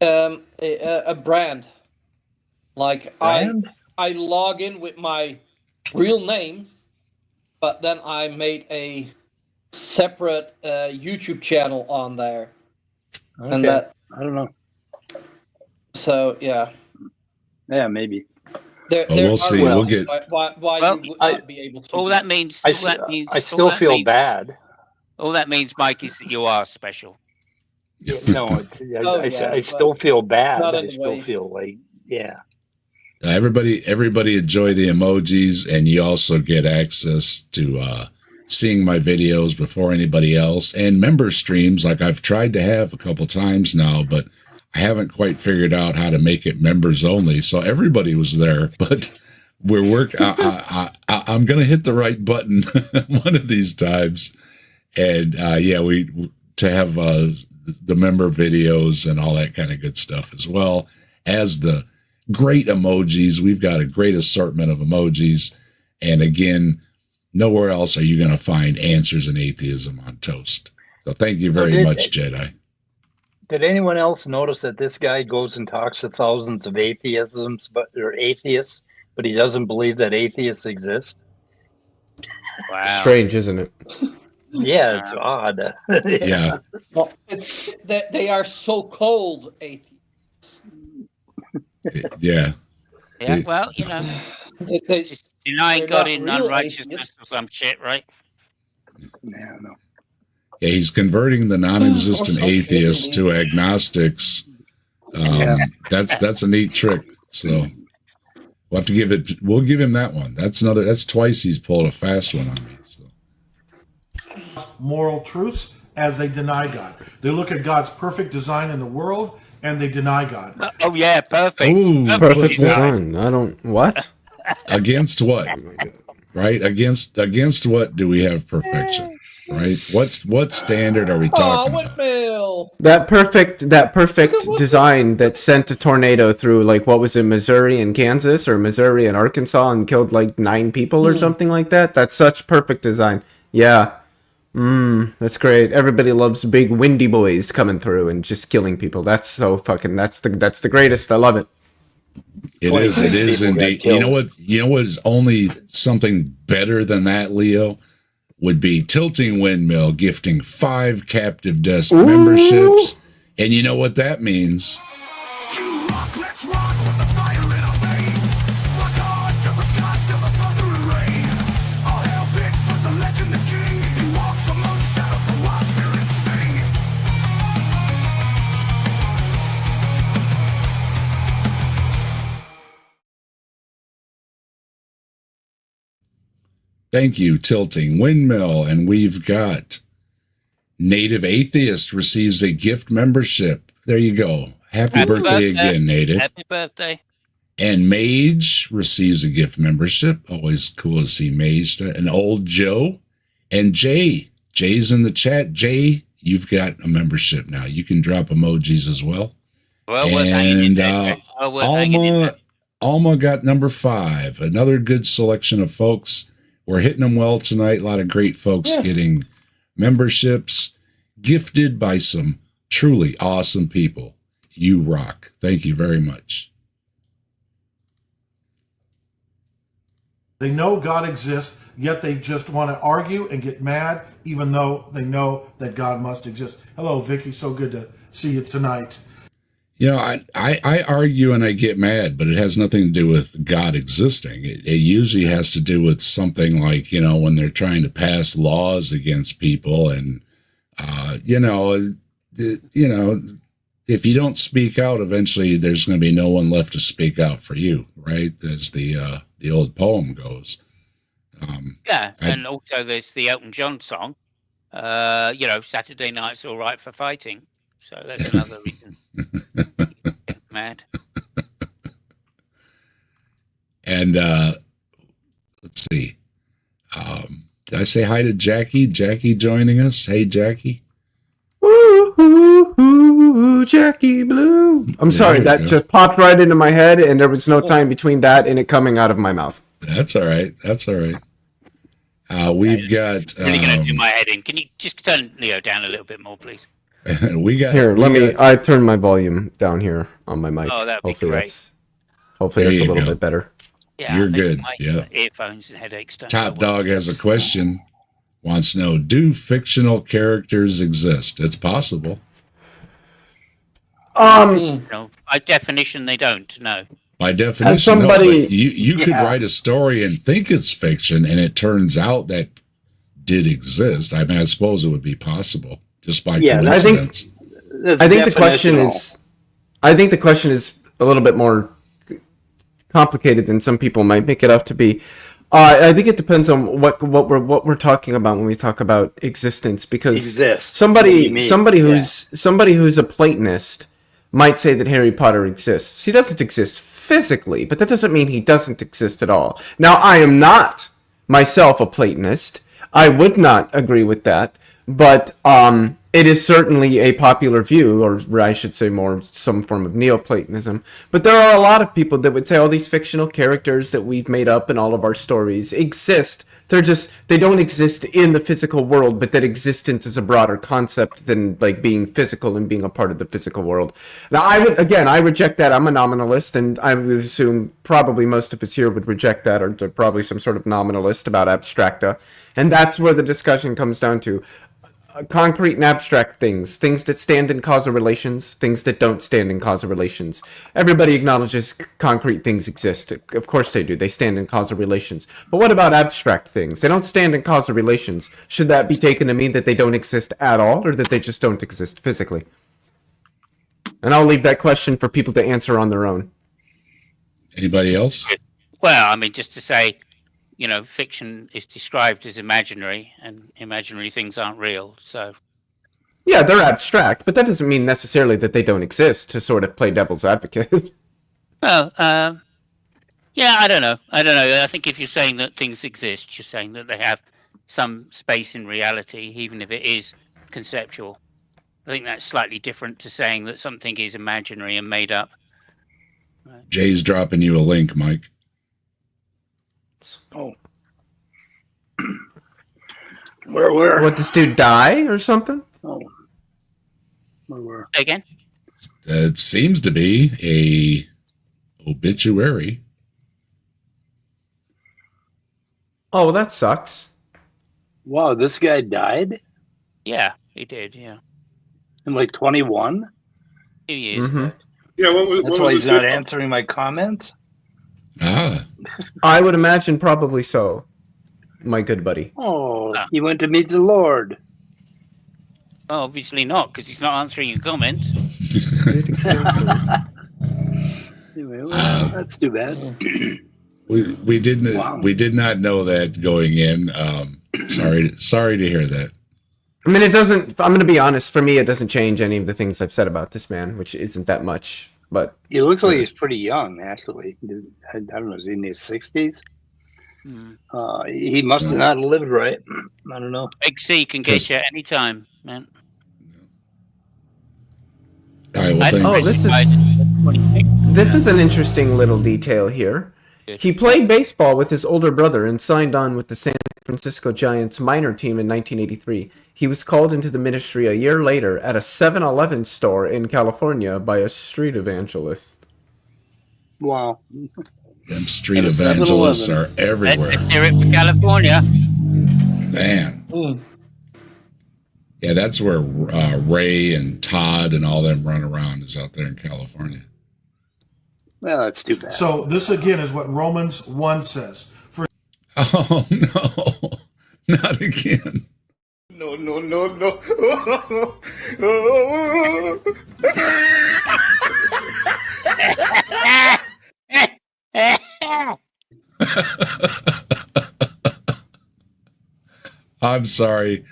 A brand. Like, Brand? I log in with my real name, but then I made a separate YouTube channel on there. Okay. And that, I don't know. so yeah. Yeah, maybe. There we'll are see. We'll reasons get. why Well, you would not be able to. All that means. I all still that feel means- bad. All that means, Mike, is that you are special. No, I still feel bad. not in I the still way. feel like, yeah. Everybody enjoy the emojis, and you also get access to seeing my videos before anybody else, and member streams like I've tried to have a couple times now, but I haven't quite figured out how to make it members only. So everybody was there, but I'm going to hit the right button one of these times. And to have the member videos and all that kind of good stuff, as well as the great emojis. We've got a great assortment of emojis. And again, nowhere else are you going to find answers in atheism on toast. So thank you very much, Jedi. Did anyone else notice that this guy goes and talks to thousands of atheists, but he doesn't believe that atheists exist? Wow. Strange, isn't it? Yeah, it's odd. Yeah. Well, it's that they are so cold atheists. Yeah. Yeah, well, you know, They, just denying they're God not in real unrighteousness atheists. or some shit, right? Yeah, no. Yeah, he's converting the non-existent Or some atheists to agnostics. That's a neat trick. So we'll give him that one. That's twice he's pulled a fast one on me. So Moral truths as they deny God. They look at God's perfect design in the world and they deny God. Oh yeah, perfect. Ooh, Perfect design. design. I don't. What? Against what? Right? Against what do we have perfection? Right? what standard are we talking about? Windmill. That perfect design that sent a tornado through, like, what was it, Missouri and Kansas, or Missouri and Arkansas, and killed like 9 people or something like that. That's such perfect design. Yeah. That's great. Everybody loves big windy boys coming through and just killing people. That's so fucking. That's the greatest. I love it. It is indeed. You know what is only something better than that, Leo? Would be Tilting Windmill gifting 5 captive desk memberships. And you know what that means? Thank you, Tilting Windmill. And we've got Native Atheist receives a gift membership. There you go. Happy birthday again, Native. Happy birthday. And Mage receives a gift membership. Always cool to see Mage. And Old Joe. And Jay. Jay's in the chat. Jay, you've got a membership now. You can drop emojis as well. Well, we're hanging in there. Alma got number 5. Another good selection of folks. We're hitting them well tonight. A lot of great folks getting memberships gifted by some truly awesome people. You rock. Thank you very much. They know God exists, yet they just want to argue and get mad, even though they know that God must exist. Hello, Vicky. So good to see you tonight. You know, I argue and I get mad, but it has nothing to do with God existing. It usually has to do with something like, you know, when they're trying to pass laws against people, and if you don't speak out, eventually there's going to be no one left to speak out for you, right? As the old poem goes. And also there's the Elton John song. Saturday night's all right for fighting. So that's another reason. Get mad. And let's see. Did I say hi to Jackie? Jackie joining us. Hey, Jackie. Ooh, Jackie Blue. I'm sorry, that just popped right into my head, and there was no time between that and it coming out of my mouth. That's all right. That's all right. We've got. Really going to do my head in. Can you just turn Leo down a little bit more, please? we got here. I turn my volume down here on my mic. Oh, that'd be great. Hopefully that's a little bit better. Yeah, you're good. Yeah. Earphones and headaches. Top Dog has a question. Wants to know: do fictional characters exist? It's possible. No, by definition, they don't. No. By definition, no, you could write a story and think it's fiction, and it turns out that did exist. I mean, I suppose it would be possible just by coincidence. I think the question is a little bit more complicated than some people might make it out to be. I think it depends on what we're talking about when we talk about existence, because somebody who's a Platonist might say that Harry Potter exists. He doesn't exist physically, but that doesn't mean he doesn't exist at all. Now, I am not myself a Platonist. I would not agree with that, but it is certainly a popular view, or I should say more some form of Neoplatonism. But there are a lot of people that would say all these fictional characters that we've made up in all of our stories exist. They don't exist in the physical world, but that existence is a broader concept than like being physical and being a part of the physical world. Now, I reject that. I'm a nominalist, and I would assume probably most of us here would reject that, or they're probably some sort of nominalist about abstracta. And that's where the discussion comes down to. Concrete and abstract things that stand in causal relations, things that don't stand in causal relations. Everybody acknowledges concrete things exist. Of course they do. They stand in causal relations. But what about abstract things? They don't stand in causal relations. Should that be taken to mean that they don't exist at all, or that they just don't exist physically? And I'll leave that question for people to answer on their own. Anybody else? Well, I mean, just to say, fiction is described as imaginary, and imaginary things aren't real. So, yeah, they're abstract, but that doesn't mean necessarily that they don't exist. To sort of play devil's advocate. Well, yeah, I don't know. I think if you're saying that things exist, you're saying that they have some space in reality, even if it is conceptual. I think that's slightly different to saying that something is imaginary and made up. Right. Jay's dropping you a link, Mike. Oh. Where? What, this dude die or something? Oh. Where? Again? It seems to be a obituary. Oh, well, that sucks. Wow, this guy died? Yeah, he did, yeah. In like 21? 2 years ago. Yeah, That's why he's not answering my comments? I would imagine probably so, my good buddy. Oh, he went to meet the Lord. Oh, obviously not, because he's not answering your comments. Anyway, well, that's too bad. We did not know that going in. Sorry to hear that. I mean, it doesn't. I'm going to be honest. For me, it doesn't change any of the things I've said about this man, which isn't that much. But he looks like he's pretty young, actually. I don't know. Is he in his 60s? He must have not lived right. I don't know. Big C can get you any time, man. All right, well, this is an interesting little detail here. He played baseball with his older brother and signed on with the San Francisco Giants minor team in 1983. He was called into the ministry a year later at a 7-Eleven store in California by a street evangelist. Wow. Them street evangelists are everywhere. Let's hear it for California. Man. Yeah, that's where Ray and Todd and all them run around, is out there in California. Well, that's too bad. So this again is what Romans 1 says. Oh no, not again. No. I'm sorry.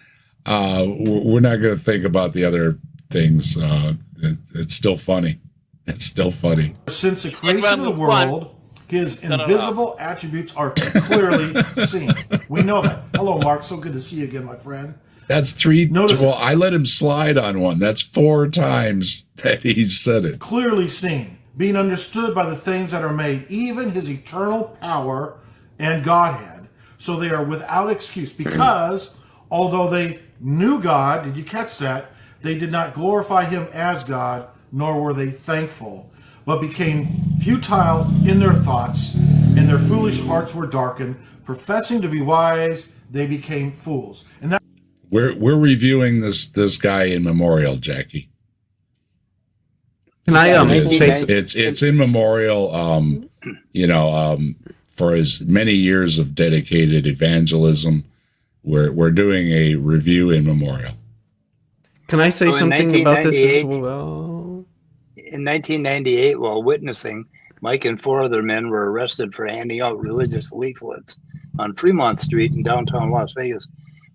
We're not going to think about the other things. It's still funny. It's still funny. Since the creation of the world, His invisible attributes are clearly seen. We know that. Hello, Mark. So good to see you again, my friend. That's three. Well, I let him slide on one. That's 4 times that he said it. Clearly seen, being understood by the things that are made, even his eternal power and Godhead. So they are without excuse, because although they knew God, did you catch that? They did not glorify him as God, nor were they thankful, but became futile in their thoughts, and their foolish hearts were darkened. Professing to be wise, they became fools. And that we're reviewing this guy in memorial, Jackie. Can I say it's in memorial, for his many years of dedicated evangelism. We're doing a review in memorial. Can I say something about this as well? In 1998, while witnessing, Mike and 4 other men were arrested for handing out religious leaflets on Fremont Street in downtown Las Vegas.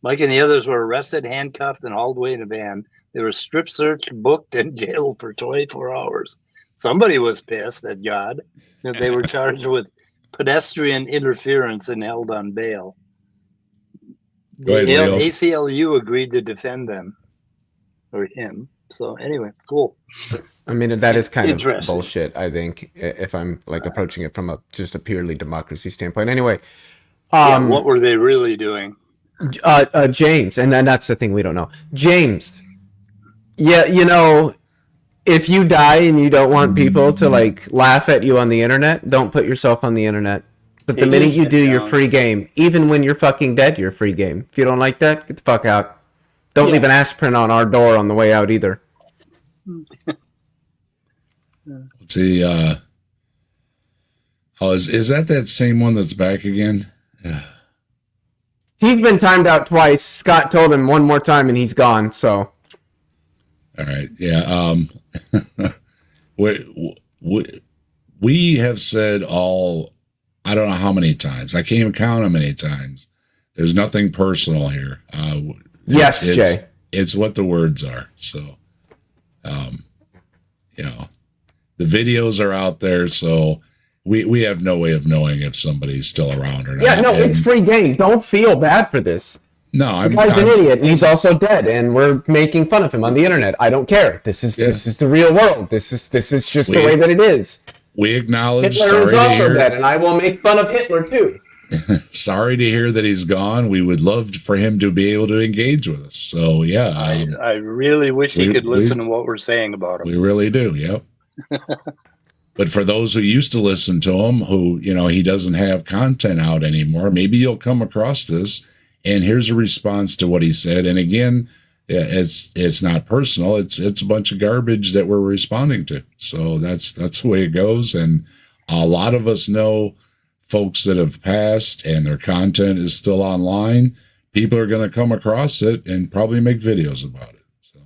Mike and the others were arrested, handcuffed, and hauled away in a van. They were strip searched, booked, and jailed for 24 hours. Somebody was pissed at God that they were charged with pedestrian interference and held on bail. Go ahead, Leo. ACLU agreed to defend them, or him. So anyway, cool. I mean, that is kind of bullshit, I think, if I'm like approaching it from just a purely democracy standpoint. Anyway. What were they really doing? James, and then that's the thing we don't know. James, yeah, if you die and you don't want people to like laugh at you on the internet, don't put yourself on the internet. But the minute you do, you're free game. Even when you're fucking dead, you're free game. If you don't like that, get the fuck out. Don't leave an aspirin on our door on the way out either. Let's see. Is that same one that's back again? He's been timed out twice. Scott told him one more time and he's gone, so. All right. Yeah. We have said I don't know how many times. I can't even count how many times. There's nothing personal here. Yes, Jay. It's what the words are. So, the videos are out there, so we have no way of knowing if somebody's still around or not. Yeah, no, it's free game. Don't feel bad for this. No, the guy's an idiot, and he's also dead, and we're making fun of him on the internet. I don't care. This is the real world. This is just the way that it is. We acknowledge. Hitler is also dead, and I will make fun of Hitler too. Sorry to hear that he's gone. We would love for him to be able to engage with us. So yeah, I really wish he could listen to what we're saying about him. We really do. Yep. But for those who used to listen to him, who he doesn't have content out anymore, maybe you'll come across this. And here's a response to what he said. And again, it's not personal. It's a bunch of garbage that we're responding to. So that's the way it goes. And a lot of us know folks that have passed and their content is still online. People are going to come across it and probably make videos about it. So,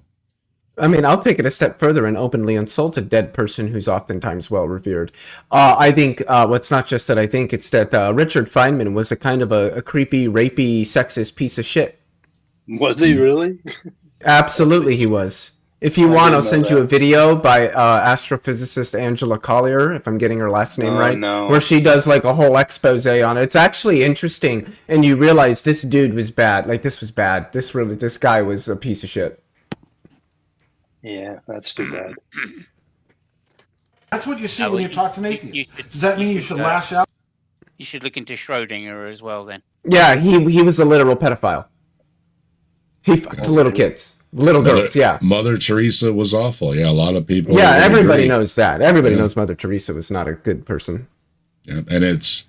I mean, I'll take it a step further and openly insult a dead person who's oftentimes well revered. I think what's not just that I think, it's that Richard Feynman was a kind of a creepy, rapey, sexist piece of shit. Was he really? Absolutely, he was. If you want, I'll send you a video by astrophysicist Angela Collier, if I'm getting her last name right, where she does like a whole expose on it. It's actually interesting, and you realize this dude was bad. Like, this was bad. This guy was a piece of shit. Yeah, that's too bad. That's what you see when you talk to an atheist. Does that mean you should lash out? You should look into Schrodinger as well, then. Yeah, he was a literal pedophile. He fucked little kids. Little girls, yeah. Mother Teresa was awful. Yeah, a lot of people. Yeah, everybody knows that. Everybody knows Mother Teresa was not a good person. Yeah, and it's,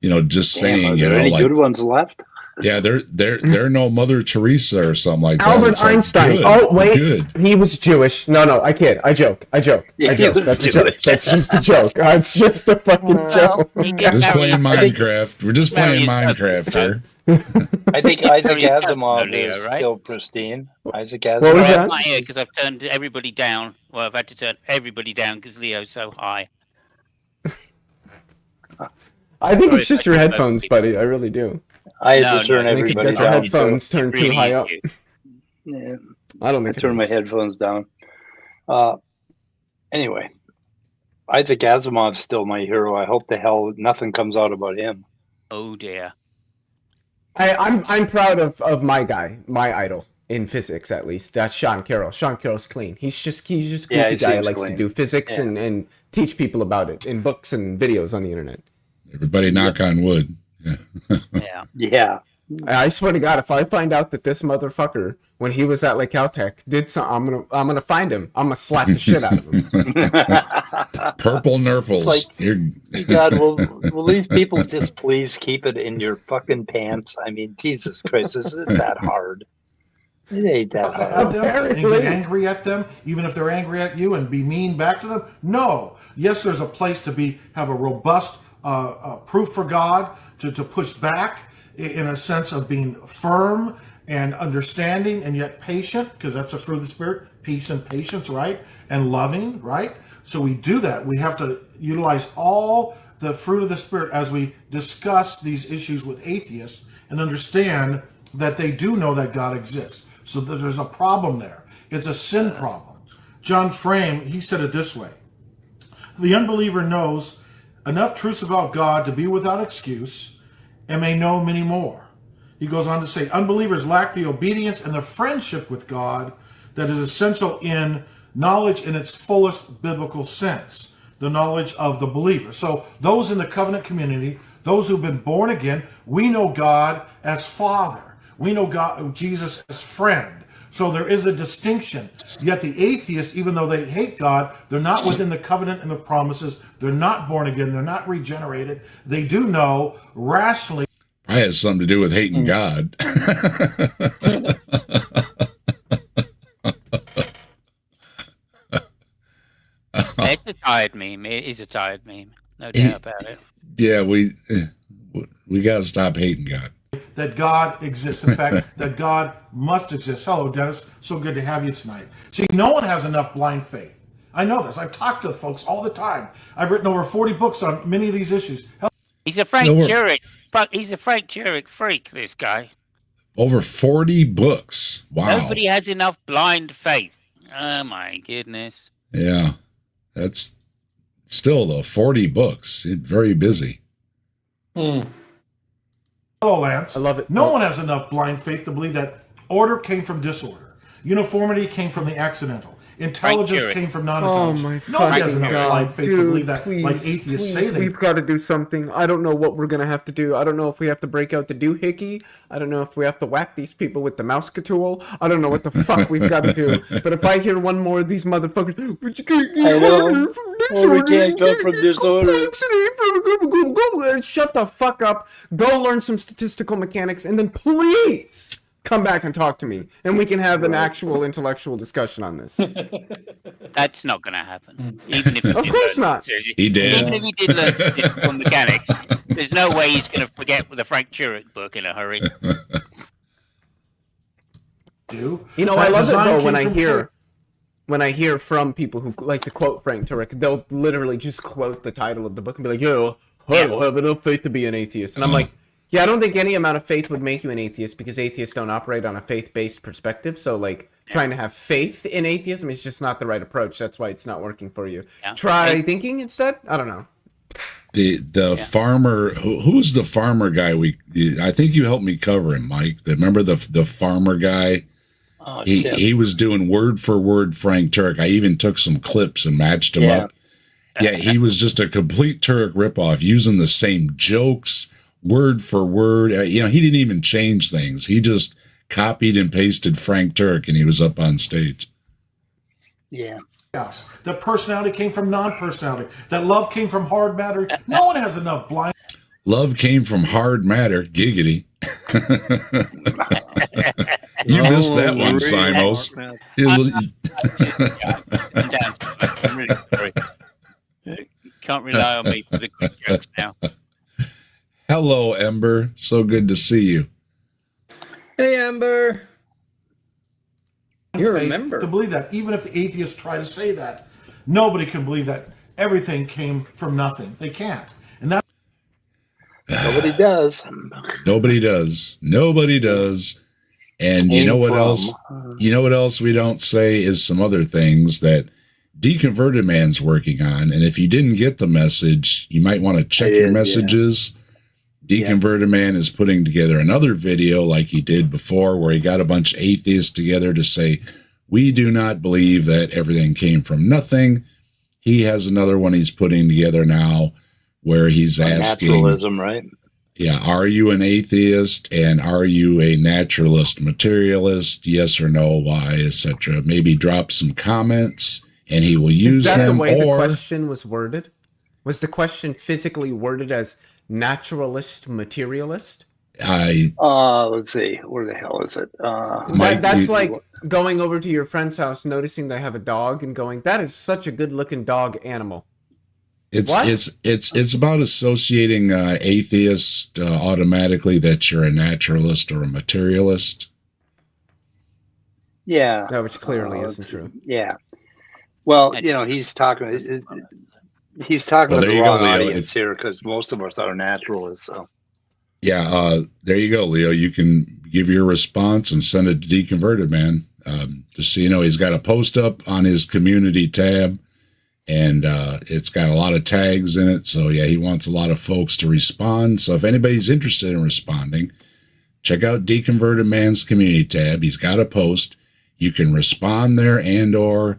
just saying, are there any good ones left? Yeah, they're no Mother Teresa or something like that. Albert Einstein. Oh wait, he was Jewish. No, I kid. I joke. Yeah, That's a joke. That's just a joke. It's just a fucking joke. Just playing Minecraft. We're just playing Minecraft here. I think Isaac Asimov is still pristine. Isaac Asimov. What was that? Because I've turned everybody down. Well, I've had to turn everybody down because Leo's so high. I think it's just your headphones, buddy. I really do. I had to turn I think everybody you got your down. headphones turned too high up. Yeah, I don't think I turned my headphones down. Anyway, Isaac Asimov's still my hero. I hope the hell nothing comes out about him. Oh dear. I'm proud of my guy, my idol in physics at least. That's Sean Carroll. Sean Carroll's clean. He's just a goofy guy who likes to do physics and teach people about it in books and videos on the internet. Everybody knock on wood. Yeah. Yeah. I swear to God, if I find out that this motherfucker, when he was at Lake Caltech, did something, I'm gonna find him. I'm gonna slap the shit out of him. Purple nurples. Like, God, will these people just please keep it in your fucking pants? I mean, Jesus Christ, isn't it that hard? It ain't that hard. And get angry at them, even if they're angry at you, and be mean back to them? No. Yes, there's a place to have a robust proof for God, to push back in a sense of being firm and understanding and yet patient, because that's a fruit of the Spirit, peace and patience, right? And loving, right? So we do that. We have to utilize all the fruit of the Spirit as we discuss these issues with atheists and understand that they do know that God exists. So that there's a problem there. It's a sin problem. John Frame, he said it this way: the unbeliever knows enough truths about God to be without excuse and may know many more. He goes on to say, unbelievers lack the obedience and the friendship with God that is essential in knowledge in its fullest biblical sense, the knowledge of the believer. So those in the covenant community, those who've been born again, we know God as Father. We know God, Jesus as friend. So there is a distinction. Yet the atheists, even though they hate God, they're not within the covenant and the promises. They're not born again. They're not regenerated. They do know rationally. I had something to do with hating God. It's a tired meme. It is a tired meme. No doubt about it. Yeah, we got to stop hating God. That God exists. In fact, that God must exist. Hello, Dennis. So good to have you tonight. See, no one has enough blind faith. I know this. I've talked to folks all the time. I've written over 40 books on many of these issues. He's a Frank Jurek. He's a Frank Jurek freak, this guy. Over 40 books. Wow. Nobody has enough blind faith. Oh, my goodness. Yeah. That's still, though, 40 books. Very busy. Hello, Lance. I love it. No one has enough blind faith to believe that order came from disorder. Uniformity came from the accidental. Intelligence came from non-intelligence. Nobody has enough blind faith to believe that, like atheists say they. We've got to do something. I don't know what we're going to have to do. I don't know if we have to break out the doohickey. I don't know if we have to whack these people with the mousecatool. I don't know what the fuck we've got to do. But if I hear one more of these motherfuckers, but you can't get order from disorder. We can't go from disorder. Shut the fuck up. Go learn some statistical mechanics and then please come back and talk to me, and we can have an actual intellectual discussion on this. That's not going to happen. Even if of course not. He did. Even if he did learn statistical mechanics, there's no way he's going to forget the Frank Jurek book in a hurry. You know, I love it though when I hear from people who like to quote Frank Jurek. They'll literally just quote the title of the book and be like, "Yo, I don't have enough faith to be an atheist," and I'm like. Yeah, I don't think any amount of faith would make you an atheist because atheists don't operate on a faith-based perspective. So, trying to have faith in atheism is just not the right approach. That's why it's not working for you. Yeah. Try thinking instead. I don't know. The farmer, who's the farmer guy? I think you helped me cover him, Mike. Remember the farmer guy? Oh, he was doing word for word Frank Turek. I even took some clips and matched him up. Yeah, he was just a complete Turek ripoff, using the same jokes. Word for word, he didn't even change things. He just copied and pasted Frank Turek, and he was up on stage. Yeah. Yes. That personality came from non-personality. That love came from hard matter. No one has enough blind. Love came from hard matter. Giggity. You missed that one, Simos. I'm really sorry. Can't rely on me for the quick jokes now. Hello, Ember. So good to see you. Hey, Ember. You remember. To believe that, even if the atheists try to say that, nobody can believe that everything came from nothing. They can't. And that nobody does. Nobody does. Nobody does. And you know what else? You know what else we don't say is some other things that Deconverted Man's working on. And if you didn't get the message, you might want to check your messages. Deconverted Man is putting together another video like he did before, where he got a bunch of atheists together to say, we do not believe that everything came from nothing. He has another one he's putting together now where he's asking, naturalism, right? Yeah, are you an atheist, and are you a naturalist, materialist? Yes or no, why, etc. Maybe drop some comments, and he will use them. Is that the way the question was worded? Was the question physically worded as naturalist, materialist? Let's see, where the hell is it? That's like going over to your friend's house, noticing they have a dog, and going, "That is such a good-looking dog animal." It's about associating atheist automatically that you're a naturalist or a materialist. Yeah, which clearly isn't true. Yeah, well, he's talking to the wrong audience here, because most of us are naturalists. So. Yeah, there you go, Leo. You can give your response and send it to Deconverted Man. Just so you know, he's got a post up on his community tab, and it's got a lot of tags in it. So, yeah, he wants a lot of folks to respond. So if anybody's interested in responding, check out Deconverted Man's community tab. He's got a post. You can respond there and or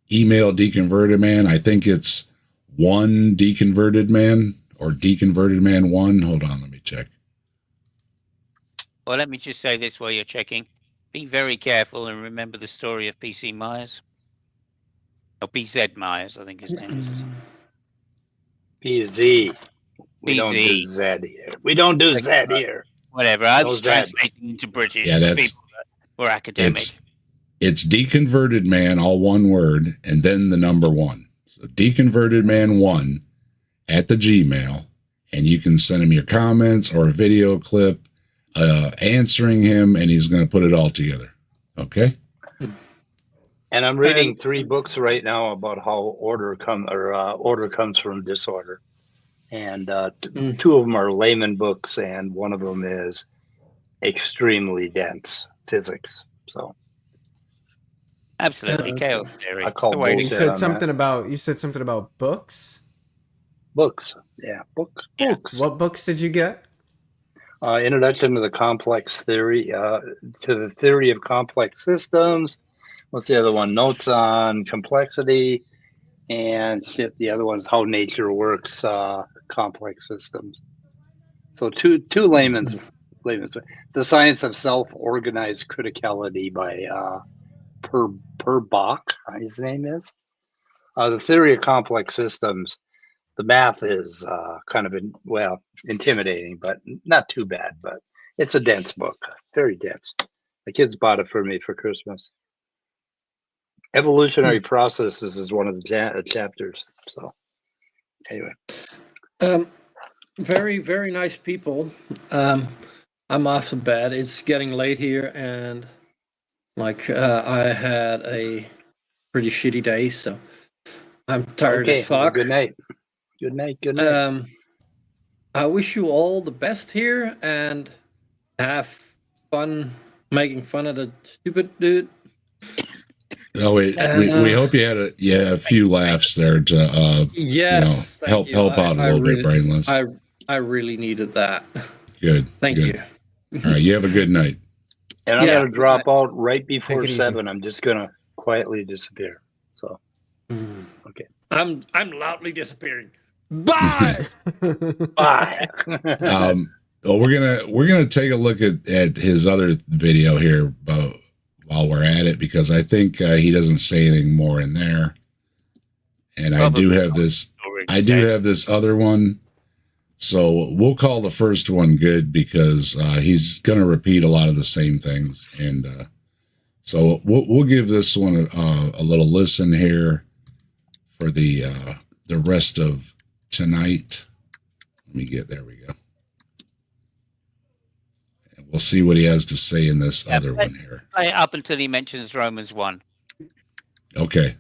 email Deconverted Man. I think it's one Deconverted Man. Or Deconverted Man 1. Hold on, let me check. Well, let me just say this while you're checking. Be very careful and remember the story of P.C. Myers. Or BZ Myers, I think his name is. PZ. We don't do Z here. We don't do Z here. Whatever. I was translating into British. Yeah, that's people that were academic. It's Deconverted Man, all one word, and then the number 1. So Deconverted Man 1 at the Gmail, and you can send him your comments or a video clip answering him, and he's going to put it all together. Okay. And I'm reading 3 books right now about how order comes from disorder, and 2 of them are layman books, and one of them is extremely dense physics. So. Absolutely, chaos theory. I call you said something about books. Books, yeah, books. What books did you get? Introduction to the Complex Theory, to the Theory of Complex Systems. What's the other one? Notes on Complexity, and the other one is How Nature Works, Complex Systems. So two layman's. The Science of Self-Organized Criticality by Purge, his name is. The Theory of Complex Systems. The math is kind of intimidating, but not too bad. But it's a dense book, very dense. The kids bought it for me for Christmas. Evolutionary Processes is one of the chapters. So anyway, very, very nice people. I'm off to bed. It's getting late here, and I had a pretty shitty day, so I'm tired as fuck. Good night. Good night. I wish you all the best here, and have fun making fun of the stupid dude. Oh, we hope you had a few laughs there to help out a little bit, Brainless. I really needed that. Good. Thank you. All right, you have a good night. And I'm gonna drop out right before 7. I'm just gonna quietly disappear. So okay. I'm loudly disappearing. Bye. Bye. Well, we're gonna take a look at his other video here while we're at it, because I think he doesn't say anything more in there. And I do have this other one, so we'll call the first one good, because he's gonna repeat a lot of the same things, and so we'll give this one a little listen here for the rest of tonight. There we go. And we'll see what he has to say in this other one here. Play up until he mentions Romans 1. Okay.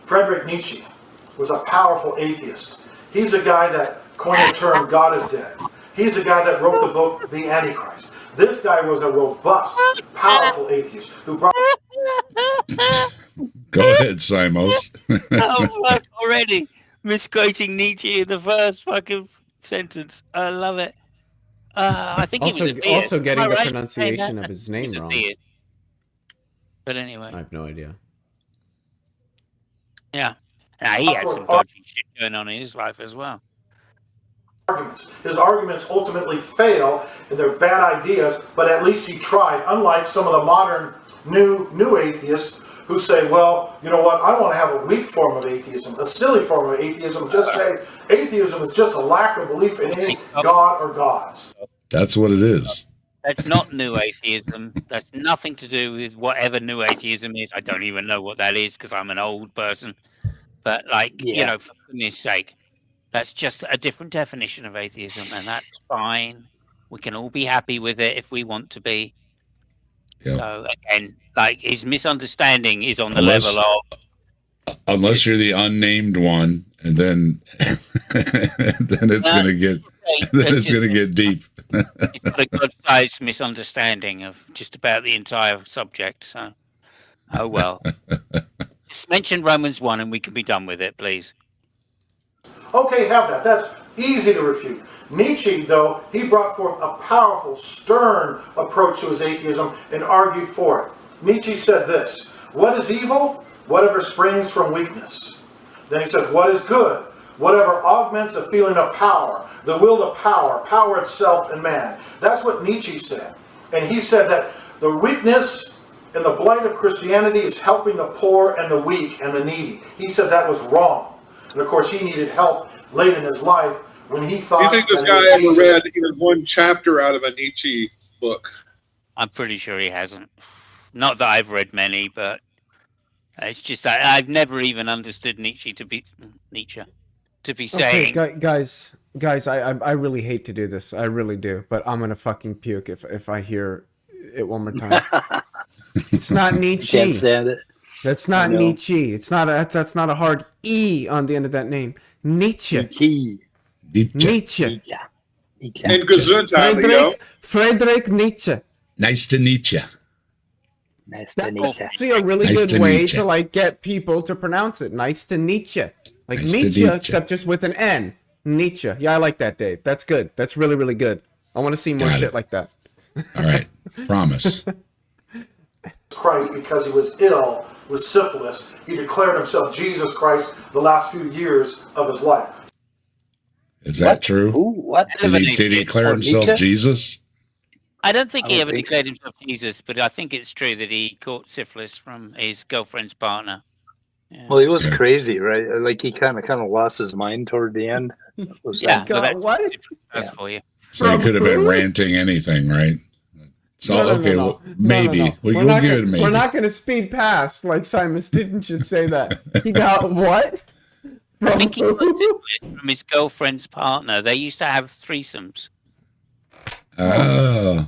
Friedrich Nietzsche was a powerful atheist. He's a guy that coined the term God is dead. He's the guy that wrote the book The Antichrist. This guy was a robust, powerful atheist who brought. Go ahead, Simos. Oh, fuck, already misquoting Nietzsche in the first fucking sentence. I love it. I think he was a theist. Also getting Am I the right? pronunciation No, of his he name was a wrong. theist. But anyway, I have no idea. yeah. Now he had some dodgy shit going on in his life as well. His arguments ultimately fail, and they're bad ideas, but at least he tried, unlike some of the modern new atheists who say, well, you know what, I don't want to have a weak form of atheism, a silly form of atheism, just say atheism is just a lack of belief in any God or gods. That's what it is. That's not new atheism. That's nothing to do with whatever new atheism is. I don't even know what that is because I'm an old person. But, like, you know, for goodness sake, that's just a different definition of atheism, and that's fine. We can all be happy with it if we want to be. Yep. So, again, like, his misunderstanding is on the level of... Unless you're the unnamed one, and then then it's gonna get deep. It's got a God-sized misunderstanding of just about the entire subject. So, oh well. Just mention Romans 1 and we can be done with it, please. Okay, have that. That's easy to refute. Nietzsche, though, he brought forth a powerful, stern approach to his atheism and argued for it. Nietzsche said this: what is evil? Whatever springs from weakness. Then he said, what is good? Whatever augments a feeling of power, the will to power, power itself in man. That's what Nietzsche said. And he said that the weakness and the blight of Christianity is helping the poor and the weak and the needy. He said that was wrong. And of course, he needed help late in his life when he thought... Do you think this guy ever read even one chapter out of a Nietzsche book? I'm pretty sure he hasn't. Not that I've read many, but it's just I've never even understood Nietzsche to be saying... Okay, guys, I really hate to do this. I really do. But I'm going to fucking puke if I hear it one more time. It's not Nietzsche. Can't stand it. That's not Nietzsche. It's not that's not a hard E on the end of that name. Nietzsche. Nietzsche. And Gesundheit, Leo. Friedrich Nietzsche. Nice to meet you. Nice to meet you. That's a really good way to like get people to pronounce it. Nice to Nietzsche. Like nice Nietzsche, except just with an N. Nietzsche. Yeah, I like that, Dave. That's good. That's really, really good. I want to see more shit like that. All right. Promise. Christ, because he was ill with syphilis, he declared himself Jesus Christ the last few years of his life. Is that true? Ooh, what? Did he declare himself Jesus? I don't think he ever declared himself Jesus, but I think it's true that he caught syphilis from his girlfriend's partner. Yeah. Well, he was crazy, right? Like he kind of lost his mind toward the end. Yeah, what? That's for you. So he could have been ranting anything, right? So No. maybe we'll give it a maybe. We're not going to speed past like Simon didn't just say that. He got what? I think he got syphilis from his girlfriend's partner. They used to have threesomes. Oh.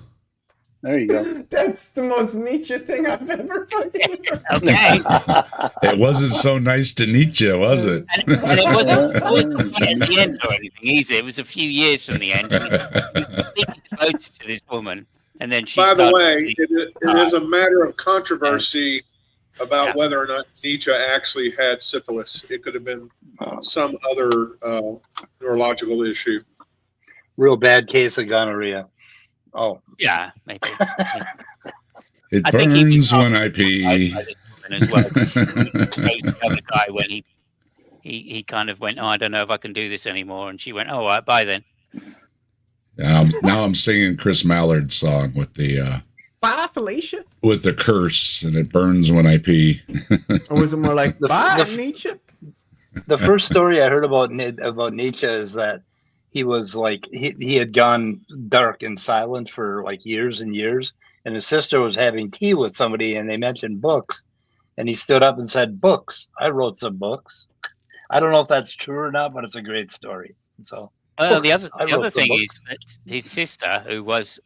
There you go. That's the most Nietzsche thing I've ever fucking heard. Okay. It wasn't so nice to Nietzsche, was it? And it wasn't at the end or anything easy. It was a few years from the end. He was completely devoted to this woman. And then she By the way, it is a matter of controversy about whether or not Nietzsche actually had syphilis. It could have been some other neurological issue. Real bad case of gonorrhea. Oh. Yeah, maybe. It burns when I pee. As well. The other guy when he kind of went, I don't know if I can do this anymore, and she went, all right, bye then. Now I'm singing Chris Mallard's song with the Bye, Felicia. With the curse, and it burns when I pee. Or was it more like bye, Nietzsche? The first story I heard about Nietzsche is that he was like he had gone dark and silent for like years and years, and his sister was having tea with somebody, and they mentioned books, and he stood up and said, "Books. I wrote some books." I don't know if that's true or not, but it's a great story. So. The other thing is that his sister, who was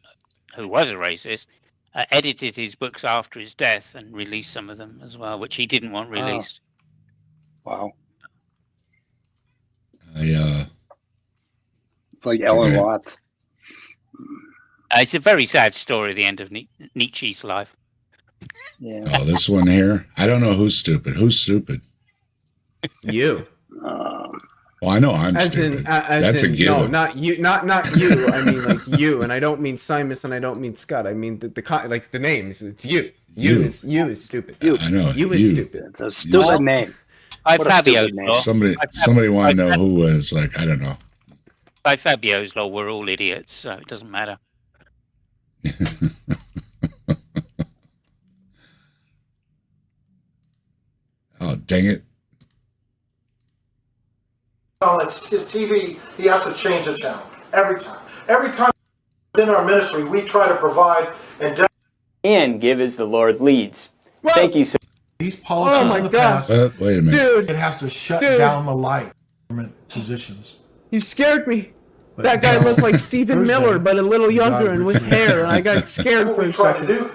a racist, edited his books after his death and released some of them as well, which he didn't want released. Wow. It's like Ellen Watts. It's a very sad story, the end of Nietzsche's life. Yeah. Oh, this one here. I don't know who's stupid. Who's stupid? You. Well, I know I'm As stupid. in, as That's a in, given. no, not you, not you. I mean, like you, and I don't mean Simus, and I don't mean Scott. I mean like the names. It's you. You is stupid. I know. You is stupid. It's a stupid name. By What a Fabio's stupid name. law. Somebody want to know who was like, I don't know. By Fabio's law, we're all idiots, so it doesn't matter. Oh, dang it. On his TV, he has to change the channel every time. Every time within our ministry, we try to provide and give as the Lord leads. Thank you so these policies in the past. Wait a minute. Dude, It has to shut down the light positions. you scared me. That guy looked like Stephen Thursday, Miller, but a little younger and with retreat. hair, and I got scared That's for what a we try to second. do,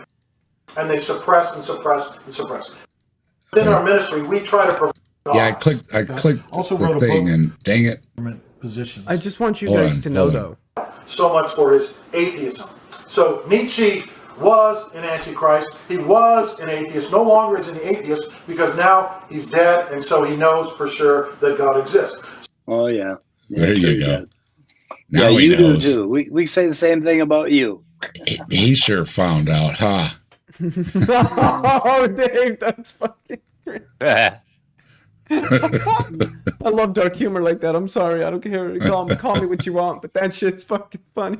and they suppress and suppress and suppress. Within our ministry, we try to provide. Yeah, I clicked Also the wrote a thing book. and dang it. Positions. I just want you Hold guys on, to know, hold on. though. So much for his atheism. So Nietzsche was an antichrist. He was an atheist. No longer is an atheist because now he's dead, and so he knows for sure that God exists. Oh yeah. There you he go. does. Now Yeah, he you do knows. too. We say the same thing about you. He sure found out, huh? Oh, Dave, that's fucking great. I love dark humor like that. I'm sorry. I don't care. Call me what you want, but that shit's fucking funny.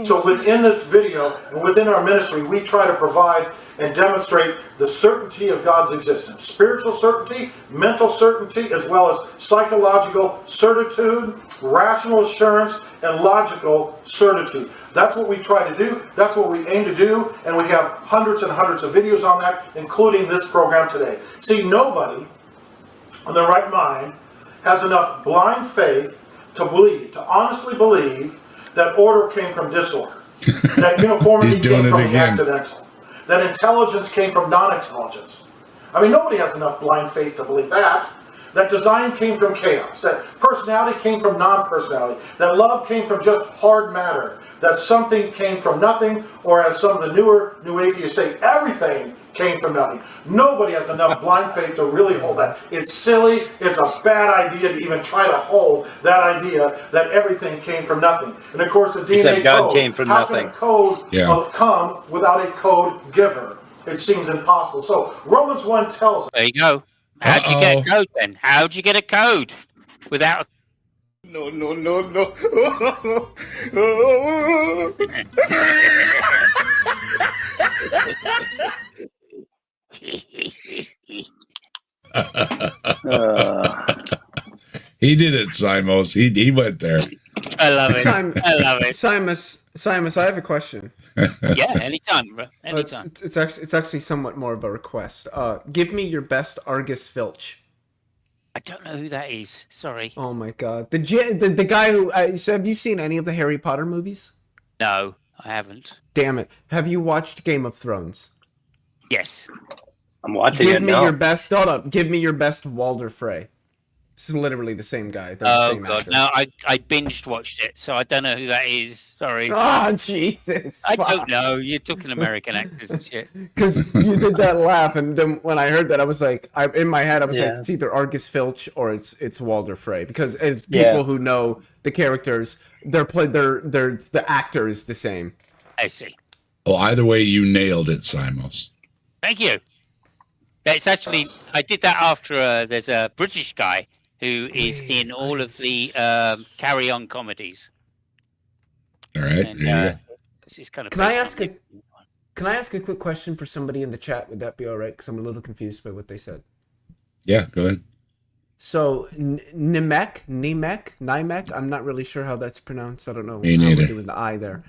So within this video and within our ministry, we try to provide and demonstrate the certainty of God's existence. Spiritual certainty, mental certainty, as well as psychological certitude, rational assurance, and logical certitude. That's what we try to do. That's what we aim to do. And we have hundreds and hundreds of videos on that, including this program today. See, nobody in their right mind has enough blind faith to believe, to honestly believe that order came from disorder, that uniformity He's doing came it from the again. accidental, that intelligence came from non-intelligence. I mean, nobody has enough blind faith to believe that. That design came from chaos, that personality came from non-personality, that love came from just hard matter, that something came from nothing, or as some of the newer New Atheists say, everything came from nothing. Nobody has enough blind faith to really hold that. It's silly, it's a bad idea to even try to hold that idea that everything came from nothing. And of course the DNA Except God code, came from how nothing. can a code Yeah. come without a code giver? It seems impossible. So Romans 1 tells us, There you go. How'd you get a code then? How'd you get a code without? No, no, no, no. He did it, Simos. He went there. I love it. I love it. Simus, I have a question. Yeah, anytime, bro. Anytime. It's actually somewhat more of a request. Give me your best Argus Filch. I don't know who that is. Sorry. Oh my god, the guy who. So have you seen any of the Harry Potter movies? No, I haven't. Damn it! Have you watched Game of Thrones? Yes. I'm watching Give it me now. your best. Hold up. Give me your best Walder Frey. It's literally the same guy. They're the Oh same god, actor. no, I binged watched it, so I don't know who that is. Sorry. Ah, Jesus! I don't know. You're talking American actors and shit. Because you did that laugh, and then when I heard that, I was like, in my head, I was like, Yeah. it's either Argus Filch or it's Walder Frey. Because as people who know the characters, they're the actor is the same. I see. Well, either way, you nailed it, Simos. Thank you. It's actually I did that after there's a British guy who is in all of the Carry On comedies. All right. And, There you go. this is kind of. Can I ask a quick question for somebody in the chat? Would that be all right? Because I'm a little confused by what they said. Yeah, go ahead. So Nimek, I'm not really sure how that's pronounced. I don't know Me how neither. we're doing the I there.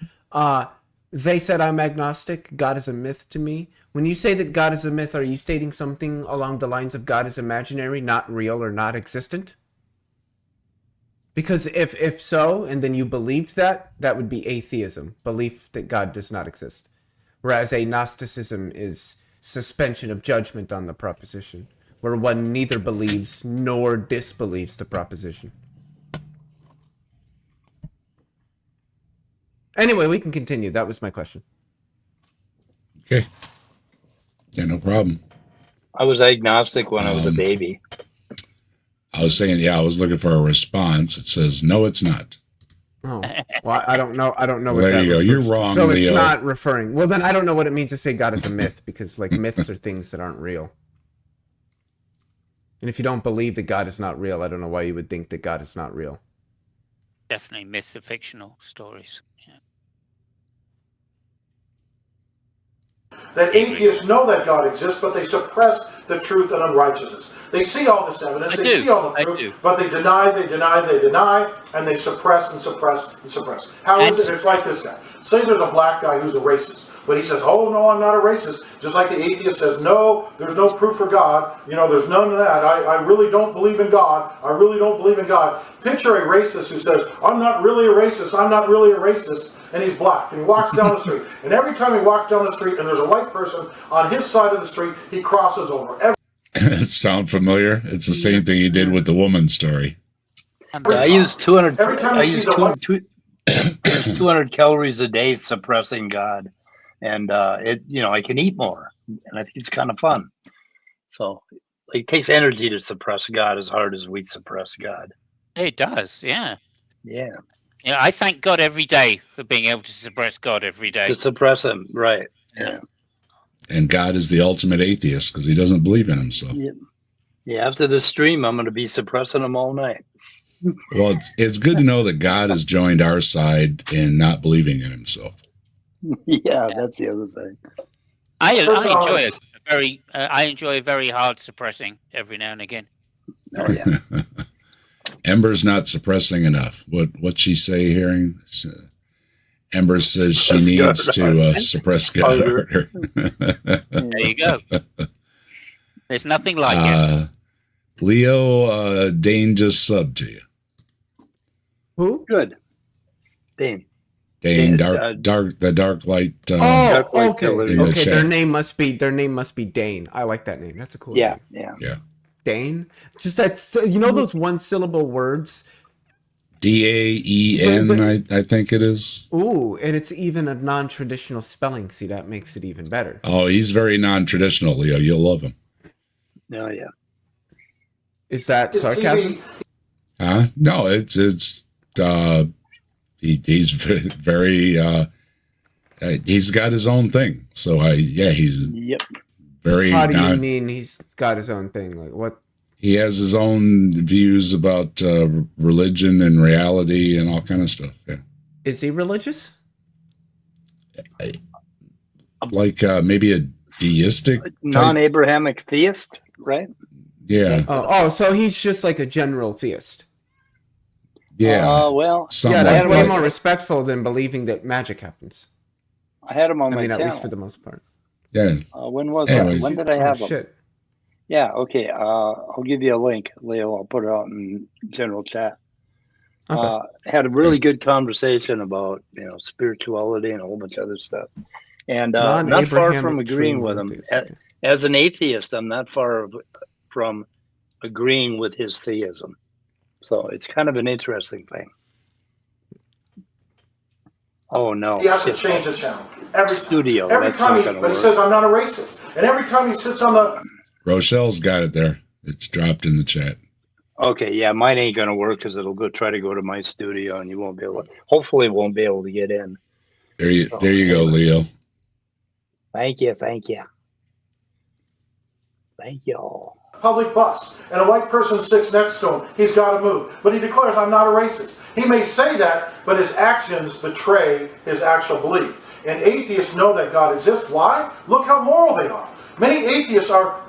They said I'm agnostic. God is a myth to me. When you say that God is a myth, are you stating something along the lines of God is imaginary, not real, or not existent? Because if so, and then you believed that, that would be atheism, belief that God does not exist. Whereas agnosticism is suspension of judgment on the proposition, where one neither believes nor disbelieves the proposition. Anyway, we can continue. That was my question. Okay. Yeah, no problem. I was agnostic when I was a baby. I was saying, I was looking for a response. It says, no, it's not. Oh, well, I don't know. I don't know. Well, what there that you go. You're refers to. wrong, So it's Leo. not referring. Well, then I don't know what it means to say God is a myth, because like myths are things that aren't real. And if you don't believe that God is not real, I don't know why you would think that God is not real. Definitely myths are fictional stories. Yeah. That atheists know that God exists, but they suppress the truth and unrighteousness. They see all this evidence, they see all the proof, but they deny, and they suppress and suppress and suppress. How is it? It's like this guy. Say there's a black guy who's a racist, but he says, oh, no, I'm not a racist. Just like the atheist says, no, there's no proof for God. You know, there's none of that. I really don't believe in God. I really don't believe in God. Picture a racist who says, I'm not really a racist. I'm not really a racist. And he's black, and he walks down the street. And every time he walks down the street and there's a white person on his side of the street, he crosses over. Sound familiar? It's the same thing he did with the woman story. I use 200. Every time I he use sees a 200 calories a day suppressing God, and I can eat more, and I think it's kind of fun. So it takes energy to suppress God as hard as we suppress God. It does, yeah. Yeah. Yeah, I thank God every day for being able to suppress God every day. To suppress him, right? Yeah. And God is the ultimate atheist because he doesn't believe in himself. Yeah. After this stream, I'm going to be suppressing him all night. Well, it's good to know that God has joined our side in not believing in himself. Yeah, that's the other thing. I enjoy it. I enjoy very hard suppressing every now and again. Oh yeah. Ember's not suppressing enough. What's she say here? Ember says she needs to suppress God harder. There you go. There's nothing like it. Leo, Dane just subbed to you. Who? Good. Dane. Dane, the dark light. Okay. Okay. Their name must be Dane. I like that name. That's a cool name. Yeah. Dane. Just that's those one syllable words. Daen, I think it is. Ooh, and it's even a non-traditional spelling. See, that makes it even better. Oh, he's very non-traditional, Leo. You'll love him. Oh yeah. Is that sarcasm? No, it's he's very he's got his own thing. So he's very. How do you mean he's got his own thing? Like what? He has his own views about religion and reality and all kind of stuff. Yeah. Is he religious? Like maybe a deistic, non-Abrahamic theist, right? Yeah. Oh, so he's just like a general theist. Yeah. Well, that's way more respectful than believing that magic happens. I had him on my channel. At least for the most part. Yeah. When was that? When did I have him? Shit. Yeah, okay. I'll give you a link, Leo. I'll put it out in general chat. Okay. Had a really good conversation about spirituality and a whole bunch of other stuff, and not far from agreeing with him. As an atheist, I'm not far from agreeing with his theism. So it's kind of an interesting thing. Oh no! He has to change the channel every studio. Every time he says I'm not a racist, and every time he sits on the. Rochelle's got it there. It's dropped in the chat. Okay, yeah, mine ain't gonna work because it'll try to go to my studio, and you won't be able. Hopefully, won't be able to get in. There you go, Leo. Thank you. Thank you all. Public bus, and a white person sits next to him. He's got to move, but he declares, "I'm not a racist." He may say that, but his actions betray his actual belief. And atheists know that God exists. Why? Look how moral they are. Many atheists are.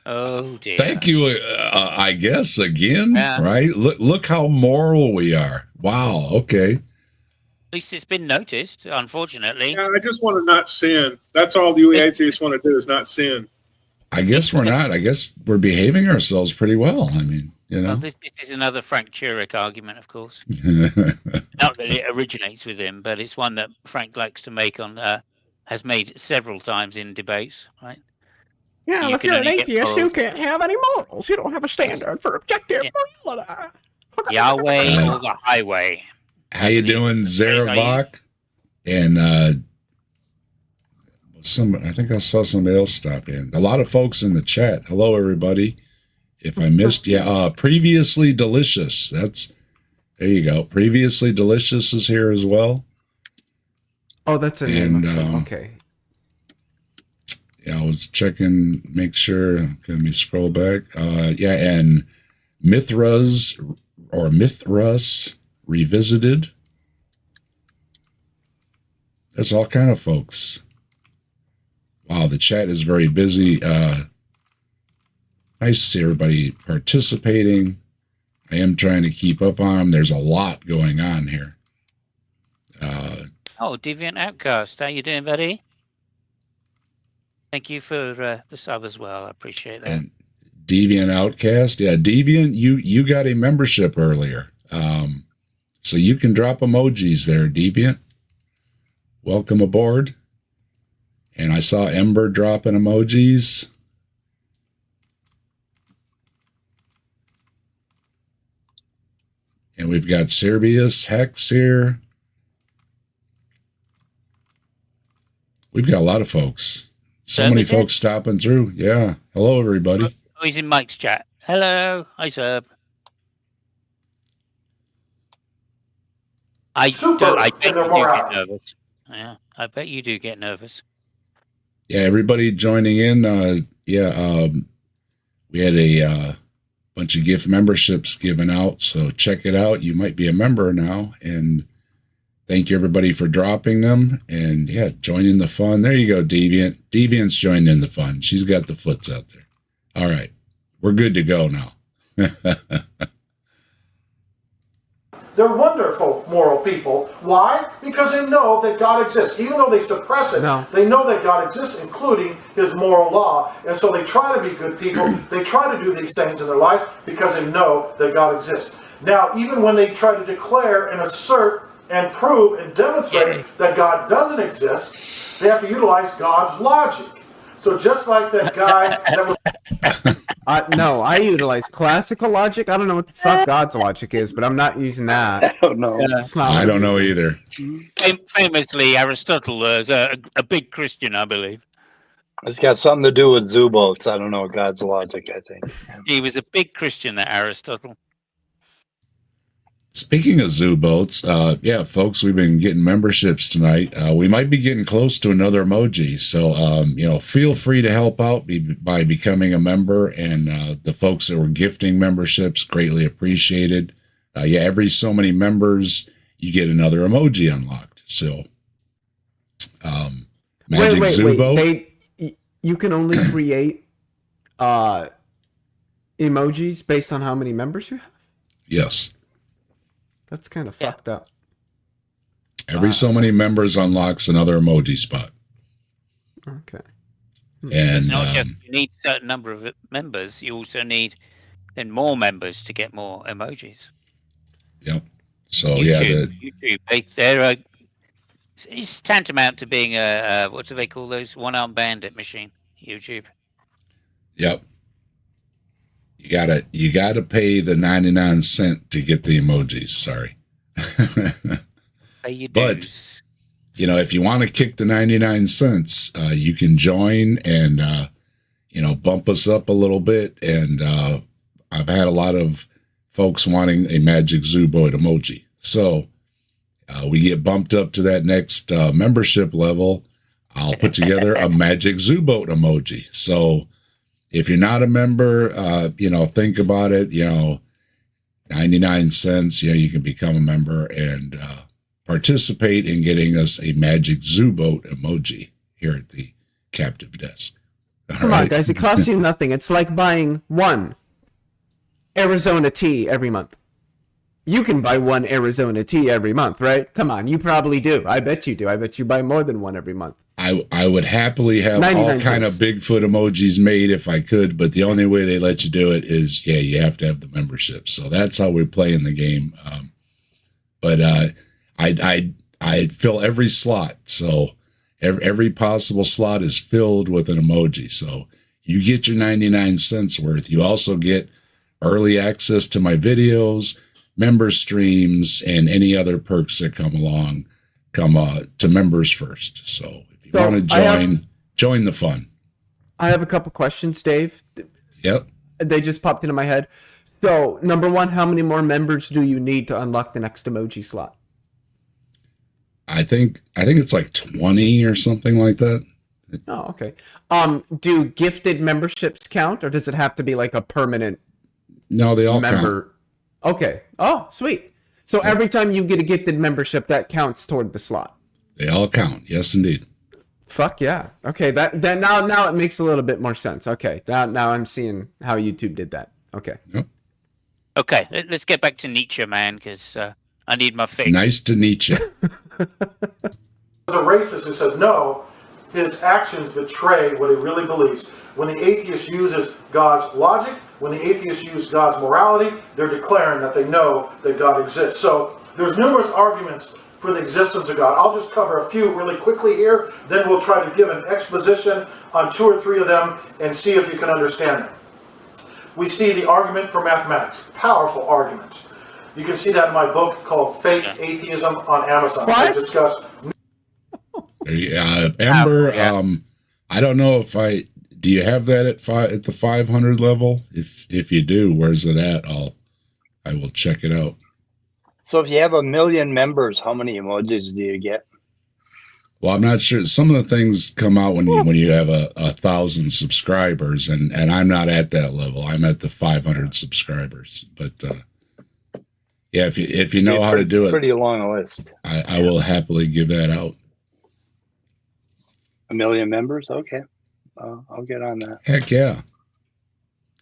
Oh dear. Thank you. I guess again, right? Look how moral we are. Wow. Okay. At least it's been noticed, unfortunately. Yeah, I just want to not sin. That's all you atheists want to do is not sin. I guess we're not. I guess we're behaving ourselves pretty well. I mean, Well, this is another Frank Turek argument, of course. Not that it originates with him, but it's one that Frank likes to make has made several times in debates, right? Yeah, if you're an atheist, you can't have any morals. You don't have a standard for objective morality. Yahweh or the highway. How you doing, Zaravok? And I think I saw somebody else stop in. A lot of folks in the chat. Hello, everybody. If I missed, Previously Delicious. There you go. Previously Delicious is here as well. Oh, that's a name. Okay. Yeah, I was checking, make sure. Okay, let me scroll back. And Mithras Revisited. There's all kind of folks. Wow, the chat is very busy. Nice to see everybody participating. I am trying to keep up on them. There's a lot going on here. Deviant Outcast, how you doing, buddy? Thank you for the sub as well. I appreciate that. And Deviant Outcast, Deviant, you got a membership earlier, so you can drop emojis there, Deviant. Welcome aboard. And I saw Ember dropping emojis. And we've got Serbius Hex here. We've got a lot of folks. So many folks stopping through. Yeah. Hello, everybody. Oh, he's in Mike's chat. Hello. Hi, Serb. I bet you do get nervous. Yeah, I bet you do get nervous. Yeah, everybody joining in. We had a bunch of gift memberships given out, so check it out. You might be a member now, and thank you everybody for dropping them, and joining the fun. There you go, Deviant. Deviant's joined in the fun. She's got the foots out there. All right, we're good to go now. They're wonderful moral people. Why? Because they know that God exists. Even though they suppress it, they know that God exists, including his moral law. And so they try to be good people. They try to do these things in their life because they know that God exists. Now, even when they try to declare and assert and prove and demonstrate that God doesn't exist, they have to utilize God's logic. So just like that guy that was... No, I utilize classical logic. I don't know what the fuck God's logic is, but I'm not using that. I don't know. I don't know either. Famously, Aristotle was a big Christian, I believe. It's got something to do with zoo boats. I don't know God's logic, I think. He was a big Christian, that Aristotle. Speaking of zoo boats, folks, we've been getting memberships tonight. We might be getting close to another emoji. So, feel free to help out by becoming a member, and the folks that were gifting memberships, greatly appreciated. Every so many members, you get another emoji unlocked. So, Magic Zoo Boat. You can only create emojis based on how many members you have? Yes. That's kind of fucked up. Every so many members unlocks another emoji spot. Okay. And it's not just you need a certain number of members, you also need then more members to get more emojis. Yep. So YouTube, it's tantamount to being a what do they call those one-armed bandit machine? YouTube. Yep. You gotta pay the 99 cent to get the emojis. Sorry. Pay your But dues. if you want to kick the 99 cents, you can join and bump us up a little bit. And I've had a lot of folks wanting a Magic Zoo Boat emoji. So we get bumped up to that next membership level. I'll put together a Magic Zoo Boat emoji. So if you're not a member, think about it, 99 cents, you can become a member and participate in getting us a Magic Zoo Boat emoji here at the captive desk. Come on, guys, it costs you nothing. It's like buying one Arizona tea every month. You can buy one Arizona tea every month, right? Come on, you probably do. I bet you do. I bet you buy more than one every month. I would happily have all kind of Bigfoot emojis made if I could, but the only way they let you do it is, you have to have the membership. So that's how we're playing the game. But I fill every slot. So every possible slot is filled with an emoji. So you get your 99 cents worth. You also get early access to my videos, member streams and any other perks that come along come to members first. So if you want to join the fun. I have a couple questions, Dave. Yep. They just popped into my head. So, number one, how many more members do you need to unlock the next emoji slot? I think it's like 20 or something like that. Oh, okay. Do gifted memberships count, or does it have to be like a permanent? No, they all member? Count. Okay. Oh, sweet. So every time you get a gifted membership, that counts toward the slot. They all count. Yes, indeed. Fuck yeah. Okay. That now it makes a little bit more sense. Okay. Now I'm seeing how YouTube did that. Okay. Yep. Okay. Let's get back to Nietzsche, man, because I need my fix. Nice to Nietzsche. A racist who said no, his actions betray what he really believes. When the atheist uses God's logic, when the atheists use God's morality, they're declaring that they know that God exists. So there's numerous arguments for the existence of God. I'll just cover a few really quickly here, then we'll try to give an exposition on 2 or 3 of them and see if you can understand them. We see the argument for mathematics, powerful argument. You can see that in my book called Fake Atheism on Amazon. What? I discuss. Amber, I don't know if do you have that at the 500 level? If you do, where's it at? I will check it out. So if you have 1 million members, how many emojis do you get? Well, I'm not sure. Some of the things come out when you have 1,000 subscribers, and I'm not at that level. I'm at the 500 subscribers. But yeah, if you know how to do it, pretty long list. I will happily give that out. 1 million members? Okay. I'll get on that. Heck yeah.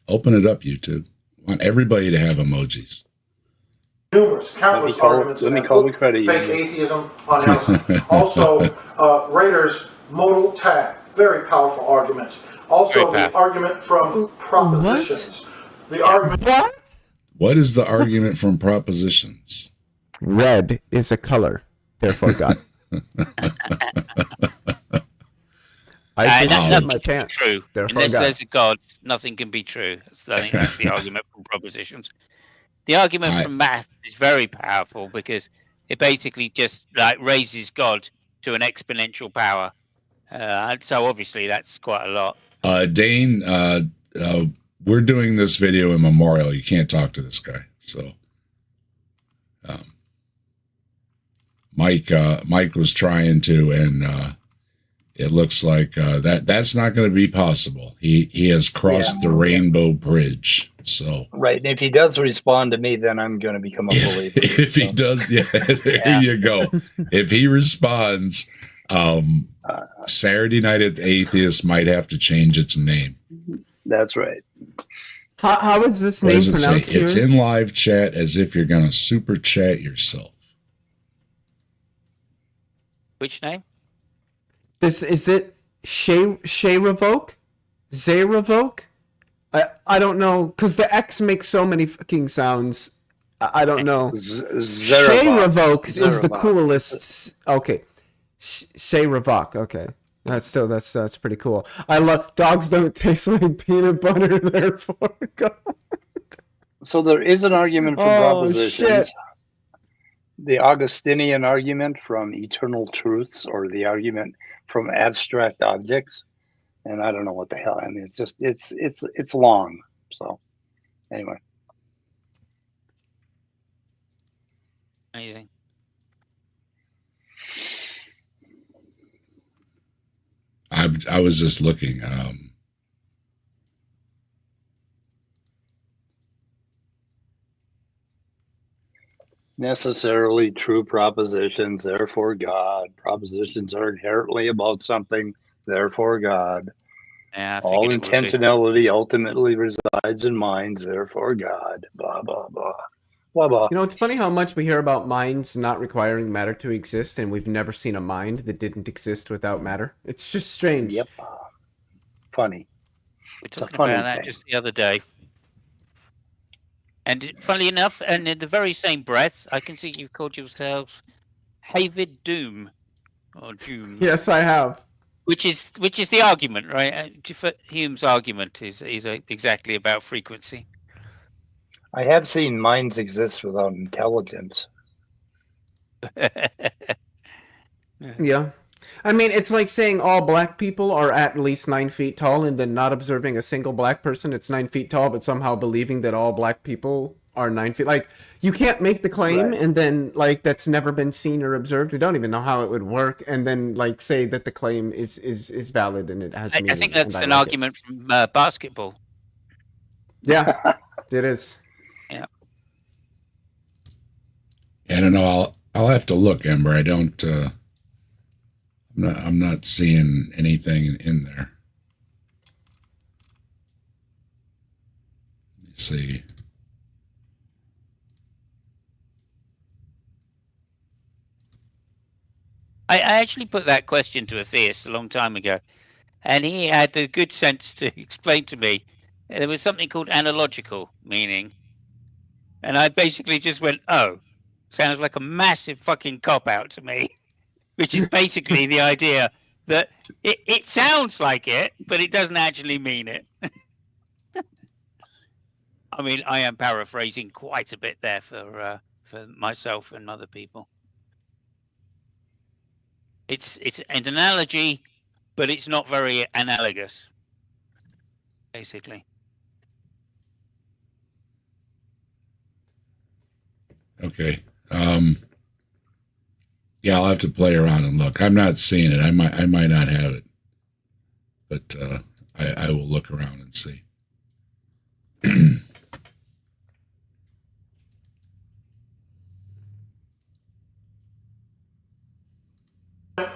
Open it up, YouTube. I want everybody to have emojis. Numerous, countless arguments. Let me call the credit. Fake atheism on Amazon. Also, Rader's modal tag. Very powerful argument. Also, the argument from propositions. What? The argument. What? What is the argument from propositions? Red is a color, therefore God. I just shit my pants. True. Unless there's a God, nothing can be true. I think that's the argument from propositions. The argument from math is very powerful because it basically just like raises God to an exponential power. So obviously that's quite a lot. Dane, we're doing this video in memorial. You can't talk to this guy. So Mike was trying to, and it looks like that's not going to be possible. He has crossed the rainbow bridge. So right, if he does respond to me, then I'm going to become a believer. If he does, there you go. If he responds, Saturday Night at the Atheist might have to change its name. That's right. How is this name pronounced? It's in live chat as if you're going to super chat yourself. Which name? Is it Shay Revoke? Zay Revoke? I don't know, because the X makes so many fucking sounds. I don't know. Shay Revoke is the coolest. Okay. Shay Revoke. Okay. That's pretty cool. I love dogs don't taste like peanut butter, therefore God. So there is an argument for propositions. Shit. The Augustinian argument from eternal truths, or the argument from abstract objects. And I don't know what the hell. I mean, it's just it's long. So anyway. Amazing. I was just looking. Necessarily true propositions, therefore God. Propositions are inherently about something, therefore God. Yeah, all intentionality ultimately resides in minds, therefore God. Blah, blah, blah. Blah, blah. You know, it's funny how much we hear about minds not requiring matter to exist, and we've never seen a mind that didn't exist without matter. It's just strange. Yep. Funny. We talked about that just the other day. And funnily enough, and in the very same breath, I can see you've called yourselves Havid Doom. Or Doom. Yes, I have. Which is the argument, right? Hume's argument is exactly about frequency. I have seen minds exist without intelligence. Yeah. I mean, it's like saying all black people are at least 9 feet tall and then not observing a single black person that's 9 feet tall, but somehow believing that all black people are 9 feet. Like, you can't make the claim and then, like, that's never been seen or observed. We don't even know how it would work. And then, like, say that the claim is valid and it has meaning. I think that's an argument from basketball. Yeah, it is. Yeah. I don't know. I'll have to look, Ember. I don't. I'm not seeing anything in there. Let me see. I actually put that question to a theist a long time ago, and he had the good sense to explain to me there was something called analogical meaning. And I basically just went, oh, sounds like a massive fucking cop-out to me, which is basically the idea that it sounds like it, but it doesn't actually mean it. I mean, I am paraphrasing quite a bit there for myself and other people. It's an analogy, but it's not very analogous, basically. Okay. Yeah, I'll have to play around and look. I'm not seeing it. I might not have it, but I will look around and see.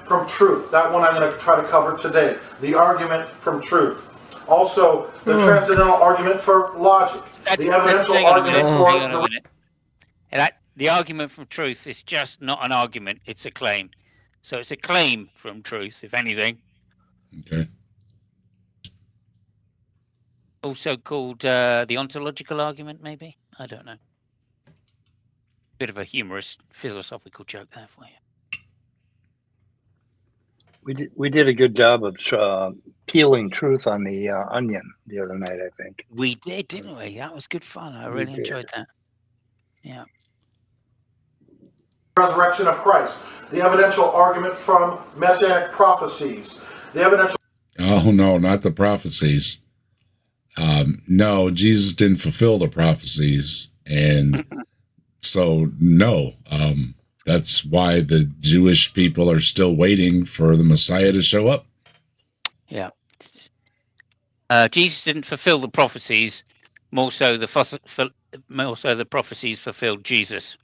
From truth. That one I'm going to try to cover today. The argument from truth. Also, the transcendental argument for logic. The evidential argument for the argument from truth is just not an argument, it's a claim. So it's a claim from truth, if anything. Okay. Also called the ontological argument, maybe? I don't know. Bit of a humorous philosophical joke there for you. We did a good job of peeling truth on the onion the other night, I think. We did, didn't we? That was good fun. I really enjoyed that. Yeah. resurrection of Christ. The evidential argument from messianic prophecies. The evidential. Oh, no, not the prophecies. No, Jesus didn't fulfill the prophecies. And so, no. That's why the Jewish people are still waiting for the Messiah to show up. Yeah. Jesus didn't fulfill the prophecies. More so the prophecies fulfilled Jesus.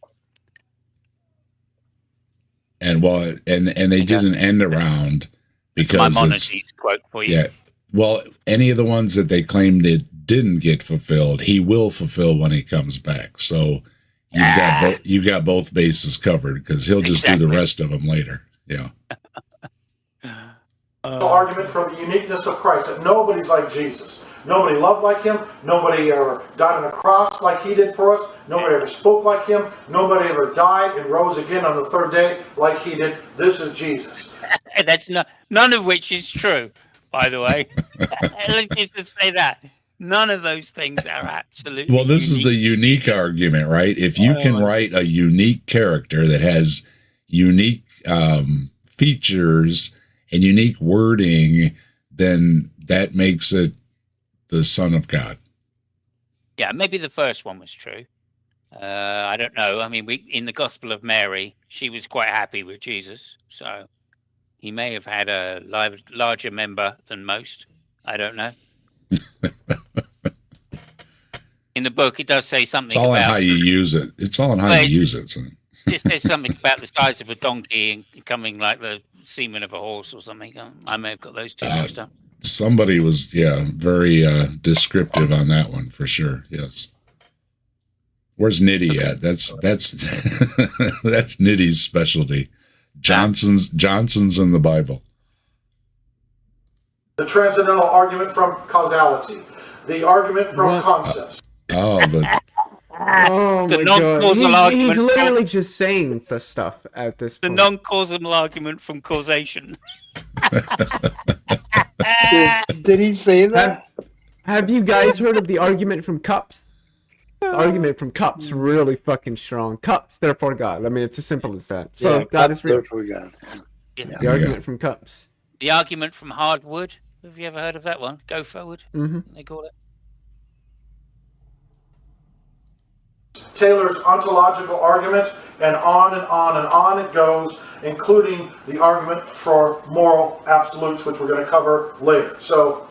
And they didn't end around because Maimonides quote for you. Yeah. Well, any of the ones that they claimed it didn't get fulfilled, he will fulfill when he comes back. So you got both bases covered because he'll just do the rest of them later. Yeah. Argument from the uniqueness of Christ, that nobody's like Jesus. Nobody loved like him. Nobody ever died on the cross like he did for us. Nobody ever spoke like him. Nobody ever died and rose again on the third day like he did. This is Jesus. That's none of which is true, by the way. Let's just say that. None of those things are absolutely Well, this is the unique argument, right? If you can write a unique character that has unique features and unique wording, then that makes it the Son of God. Yeah, maybe the first one was true. I don't know. I mean, in the Gospel of Mary, she was quite happy with Jesus, so he may have had a larger member than most. I don't know. In the book, it does say something. It's all about how you use it. It's all on how you use it. So. It says something about the size of a donkey and coming like the semen of a horse or something. I may have got those two mixed up. Somebody was, very descriptive on that one for sure. Yes. Where's Nitty at? That's that's Nitty's specialty. Johnson's in the Bible. The transcendental argument from causality. The argument from concepts. Oh my God. He's literally just saying the stuff at this point. The non-causal argument from causation. Did he say that? Have you guys heard of the argument from cups? The argument from Cup's really fucking strong. Cup's, therefore God. I mean, it's as simple as that. So God is real. Therefore God. The argument from Cups. The argument from Hardwood. Have you ever heard of that one? Go forward. They call it. Taylor's ontological argument, and on and on and on it goes, including the argument for moral absolutes, which we're going to cover later. So,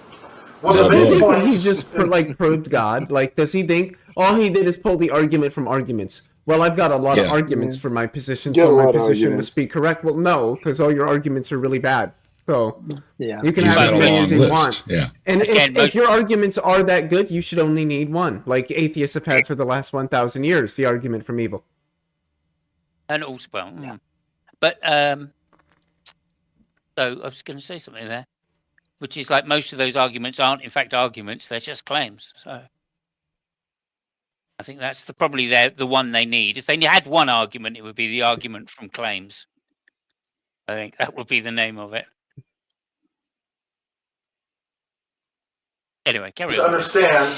one of the main points... He just proved God. Like, does he think all he did is pull the argument from arguments? Well, I've got a lot of arguments for my position, so my position must be correct. Well, no, because all your arguments are really bad. So you can have as many as you want. Yeah. And if your arguments are that good, you should only need one, like atheists have had for the last 1,000 years, the argument from evil. And also, but so I was going to say something there, which is like most of those arguments aren't in fact arguments; they're just claims. So I think that's probably the one they need. If they had one argument, it would be the argument from claims. I think that would be the name of it. Anyway, carry on. Understand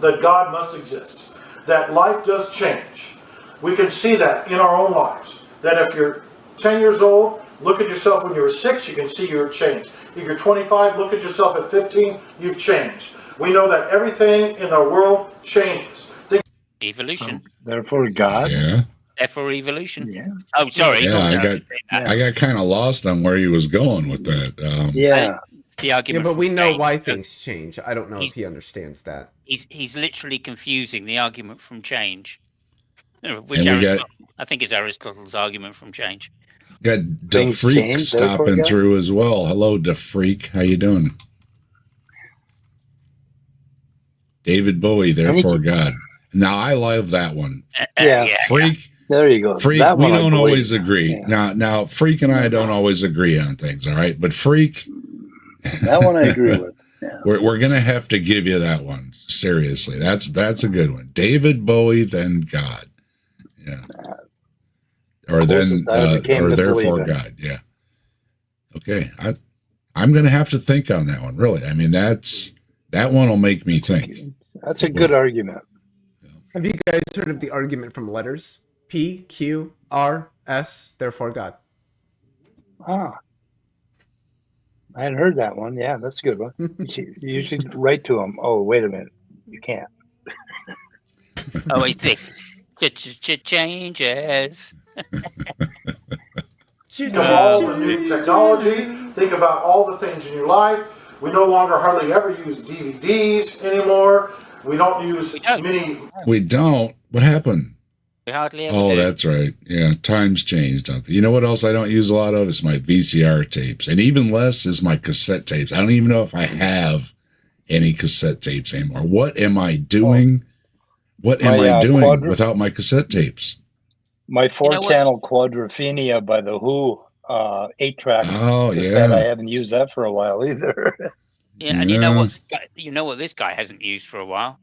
that God must exist, that life does change. We can see that in our own lives, that if you're 10 years old, look at yourself when you were 6, you can see you're changed. If you're 25, look at yourself at 15, you've changed. We know that everything in our world changes. Evolution. Therefore God. Yeah. Therefore evolution. Yeah. Oh, sorry. Yeah, I got kind of lost on where he was going with that. The argument. Yeah, but we know why things change. I don't know if he understands that. He's literally confusing the argument from change, which I think is Aristotle's argument from change. Got DeFreak stopping through as well. Hello, DeFreak. How you doing? David Bowie, therefore God. Now I love that one. Freak. There you go. Freak. We don't always agree. Yeah. Now, Freak and I don't always agree on things. All right, but Freak. That one I agree with. Yeah. We're gonna have to give you that one. Seriously, that's a good one. David Bowie, then God. Yeah. Or then or therefore God. Yeah. Okay. I'm gonna have to think on that one. Really. I mean, that one will make me think. That's a good argument. Have you guys heard of the argument from letters? P, Q, R, S, therefore God. Ah. I hadn't heard that one. Yeah, that's a good one. You should write to him. Oh, wait a minute. You can't. Oh, I see. Changes. Think of all the new technology. Think about all the things in your life. We no longer hardly ever use DVDs anymore. We don't use many. We don't. What happened? We hardly ever do. That's right. Yeah, times changed. You know what else I don't use a lot of? It's my VCR tapes. And even less is my cassette tapes. I don't even know if I have any cassette tapes anymore. What am I doing? What am I doing without my cassette tapes? My 4-channel Quadrophenia by the Who 8-track cassette. I haven't used that for a while either. Yeah, and you know what this guy hasn't used for a while?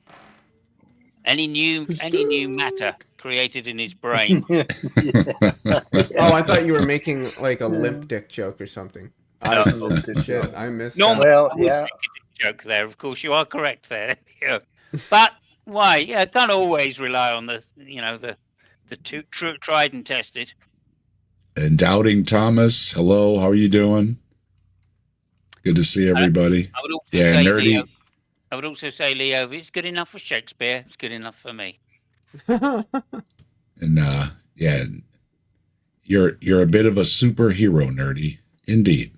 Any new matter created in his brain. Oh, I thought you were making like a limp dick joke or something. I missed that. Well, yeah. Joke there. Of course, you are correct there. Yeah. But why? Yeah, I can't always rely on the tried and tested. And Doubting Thomas, hello, how are you doing? Good to see everybody. Nerdy. Leo, I would also say, Leo, if it's good enough for Shakespeare, it's good enough for me. And you're a bit of a superhero, Nerdy. Indeed.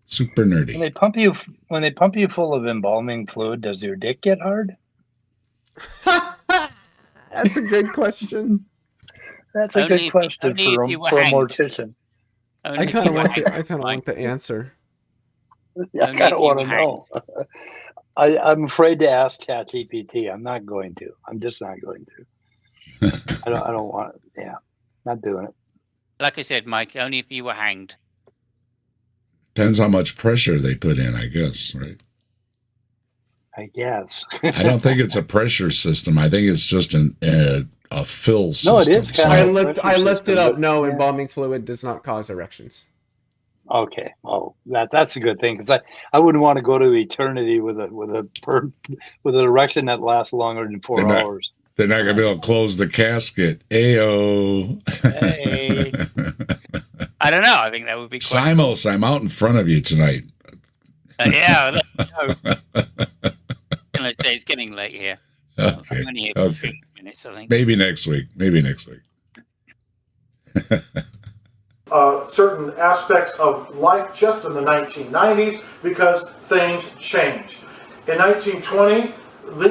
Super nerdy. When they pump you full of embalming fluid, does your dick get hard? That's a good question. That's a good question for a mortician. I kind of want the answer. I kind of want to know. I'm afraid to ask ChatGPT. I'm not going to. I'm just not going to. I don't want it. Yeah, not doing it. Like I said, Mike, only if you were hanged. Depends how much pressure they put in, I guess, right? I guess. I don't think it's a pressure system. I think it's just a fill system. No, it is. I looked it up. No, embalming fluid does not cause erections. Okay, well, that's a good thing, because I wouldn't want to go to eternity with an erection that lasts longer than 4 hours. They're not gonna be able to close the casket. Ayo. Hey. I don't know. I think that would be quite Simos, I'm out in front of you tonight. yeah. I'm gonna say it's getting late here. Okay. I'm only here for 15 minutes, I think. Maybe next week. Certain aspects of life just in the 1990s because things changed. In 1920,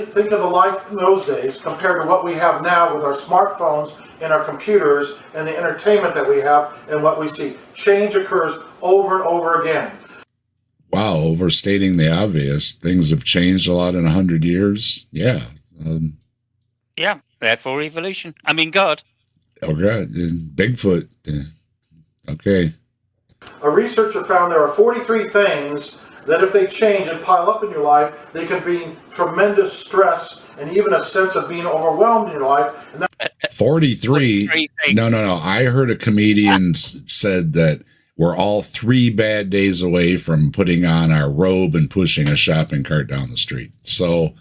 think of the life in those days compared to what we have now with our smartphones and our computers and the entertainment that we have and what we see. Change occurs over and over again. Wow, overstating the obvious. Things have changed a lot in 100 years. Yeah. Yeah, therefore evolution. I mean, God. Oh, God. Bigfoot. Okay. A researcher found there are 43 things that if they change and pile up in your life, they can bring tremendous stress and even a sense of being overwhelmed in your life. And 43? No. I heard a comedian said that we're all 3 bad days away from putting on our robe and pushing a shopping cart down the street. So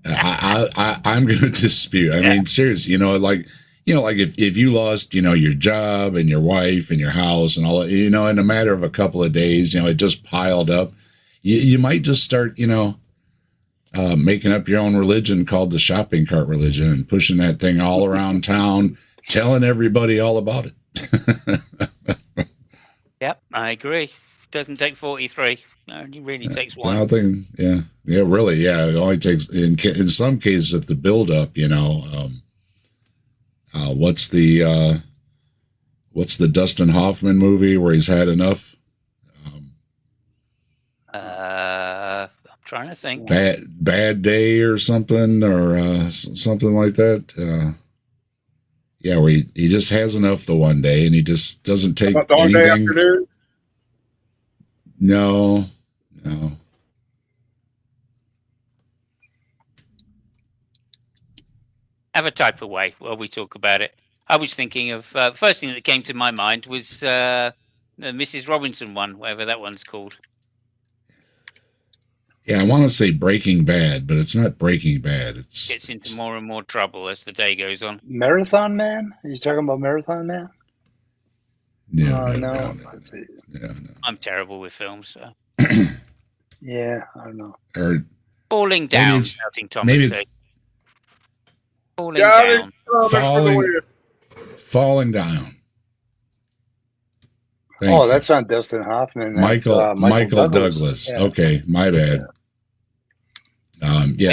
I'm going to dispute. I mean, seriously, like if you lost, your job and your wife and your house and all, in a matter of a couple of days, it just piled up. You might just start, making up your own religion called the shopping cart religion and pushing that thing all around town, telling everybody all about it. Yep, I agree. Doesn't take 43. No, it really takes one. I think, really, yeah. It only takes in some cases if the build up, what's the Dustin Hoffman movie where he's had enough? I'm trying to think. Bad Day or something, or something like that. Yeah, where he just has enough the one day and he just doesn't take anything. Day Afternoon? No. Have a type of way while we talk about it. I was thinking of the first thing that came to my mind was the Mrs. Robinson one, whatever that one's called. Yeah, I want to say Breaking Bad, but it's not Breaking Bad. It gets into more and more trouble as the day goes on. Marathon Man? Are you talking about Marathon Man? No. I'm terrible with films. So. Yeah, I don't know. Or Falling Down, shouting Thomas. Falling Down. Falling Down. That's not Dustin Hoffman. That's, Michael Douglas. Yeah. Okay, my bad.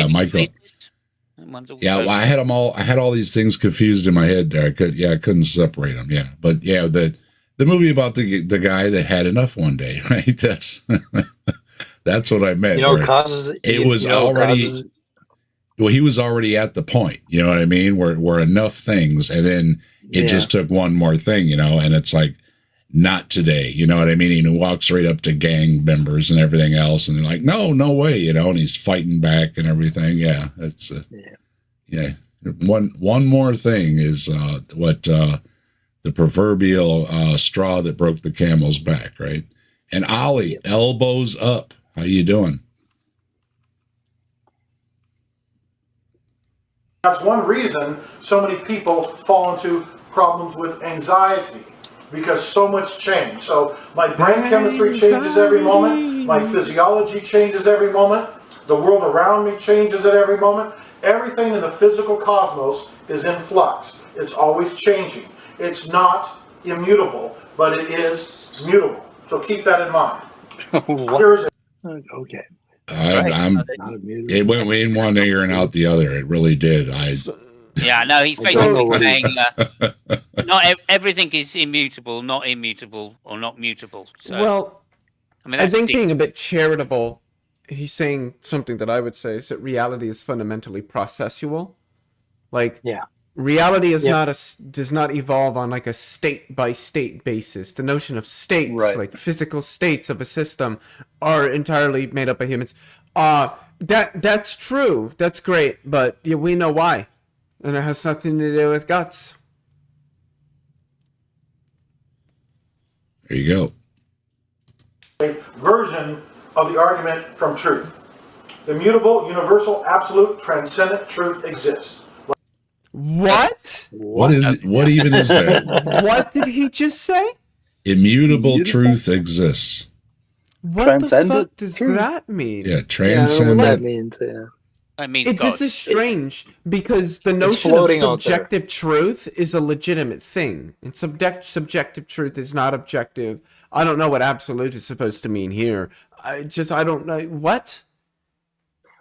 Michael. Yeah, well, I had them all. I had all these things confused in my head there. I couldn't separate them. Yeah, but yeah, the movie about the guy that had enough one day, right? That's what I meant. Well, he was already at the point. You know what I mean? Where enough things, and then it just took one more thing. And it's like, not today. You know what I mean? And he walks right up to gang members and everything else, and they're like, no way. And he's fighting back and everything. Yeah, that's One more thing is what the proverbial straw that broke the camel's back, right? And Ollie, elbows up. How you doing? That's one reason so many people fall into problems with anxiety, because so much change. So my brain chemistry changes every moment. My physiology changes every moment. The world around me changes at every moment. Everything in the physical cosmos is in flux. It's always changing. It's not immutable, but it is mutable. So keep that in mind. Okay. It went in one ear and out the other. It really did. He's basically saying not everything is immutable, not immutable, or not mutable. So, well, I think being a bit charitable, he's saying something that I would say is that reality is fundamentally processual. Reality is does not evolve on like a state by state basis. The notion of states, like physical states of a system, are entirely made up by humans. That's true. That's great, but we know why, and it has nothing to do with guts. There you go. version of the argument from truth. Immutable, universal, absolute, transcendent truth exists. What? What even is that? What did he just say? Immutable truth exists. What the fuck does that mean? Yeah, transcendent. That means, yeah. I mean, This is strange because the notion of floating out there. subjective truth is a legitimate thing, and subjective truth is not objective. I don't know what absolute is supposed to mean here. I don't know what.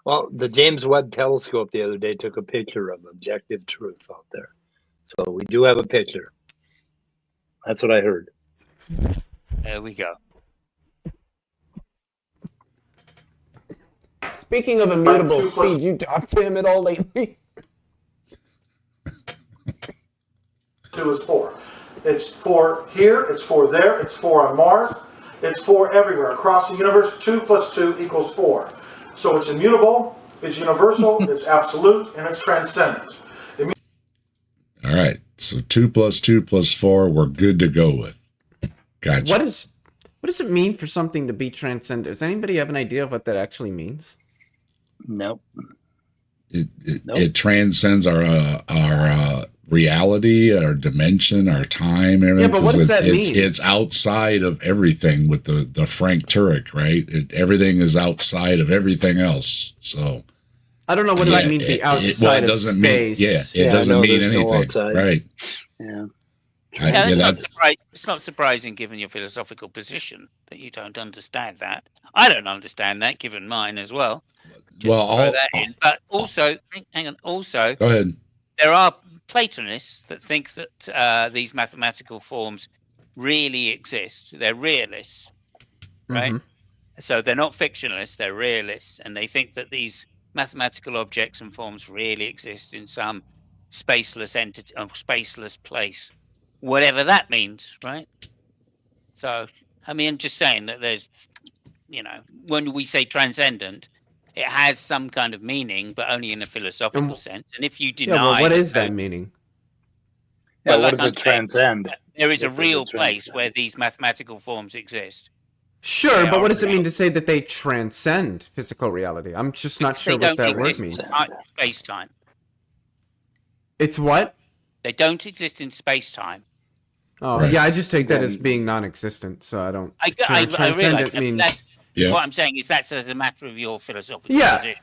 Well, the James Webb Telescope the other day took a picture of objective truth out there. So we do have a picture. That's what I heard. There we go. Speaking of immutable speed, you talked to him at all lately? 2 is 4. It's 4 here, it's 4 there, it's 4 on Mars, it's 4 everywhere. Across the universe, 2 plus 2 equals 4. So it's immutable, it's universal, it's absolute, and it's transcendent. All right. So 2 plus 2 plus 4, we're good to go with. Gotcha. What does it mean for something to be transcendent? Does anybody have an idea of what that actually means? Nope. It transcends our reality, our dimension, our time, everything. Yeah, but what does that mean? It's outside of everything with the Frank Turek, right? Everything is outside of everything else. So I don't know what does it mean to be outside of space. It doesn't mean anything, right? Yeah. It's not surprising given your philosophical position that you don't understand that. I don't understand that given mine as well. But also, hang on. Also, go ahead. There are Platonists that think that these mathematical forms really exist. They're realists, right? Mm-hmm. So they're not fictionalists, they're realists, and they think that these mathematical objects and forms really exist in some spaceless entity, spaceless place, whatever that means, right? So, I mean, I'm just saying that there's, when we say transcendent, it has some kind of meaning, but only in a philosophical sense. And if you deny, what is that meaning? Yeah, what does it transcend? There is a real place where these mathematical forms exist. Sure, but what does it mean to say that they transcend physical reality? I'm just not sure what that word means. Space-time. It's what? They don't exist in space-time. Oh, right. Yeah, I just take that as being non-existent, so I don't... Transcendent means... Yeah. What I'm saying is that's as a matter of your philosophical position.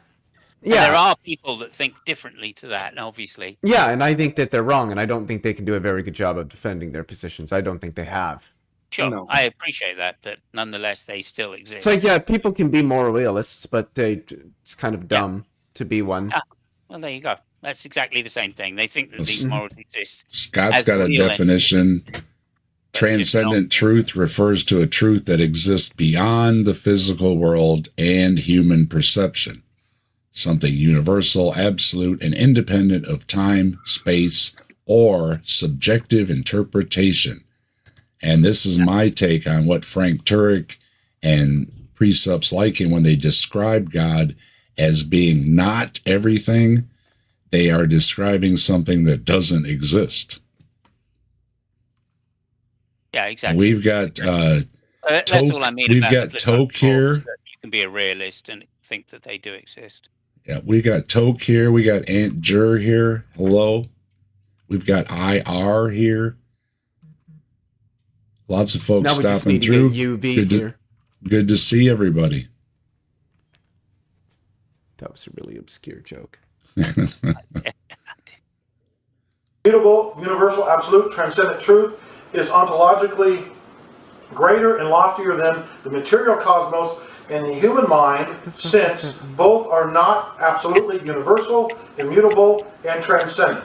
And yeah. There are people that think differently to that, obviously. Yeah, and I think that they're wrong, and I don't think they can do a very good job of defending their positions. I don't think they have. Sure, No. I appreciate that, but nonetheless, they still exist. It's like, yeah, people can be moral realists, but it's kind of dumb to be one. Well, there you go. That's exactly the same thing. They think that these morals exist. Scott's got a definition. Transcendent truth refers to a truth that exists beyond the physical world and human perception. Something universal, absolute, and independent of time, space, or subjective interpretation. And this is my take on what Frank Turek and precepts like him, when they describe God as being not everything, they are describing something that doesn't exist. Yeah, exactly. And we've got that's all I mean. We've got Toke here. You can be a realist and think that they do exist. Yeah, we got Toke here. We got Aunt Jur here. Hello. We've got IR here. Lots of folks stopping through. Good to see everybody. That was a really obscure joke. Immutable, universal, absolute, transcendent truth is ontologically greater and loftier than the material cosmos and the human mind, since both are not absolutely universal, immutable, and transcendent.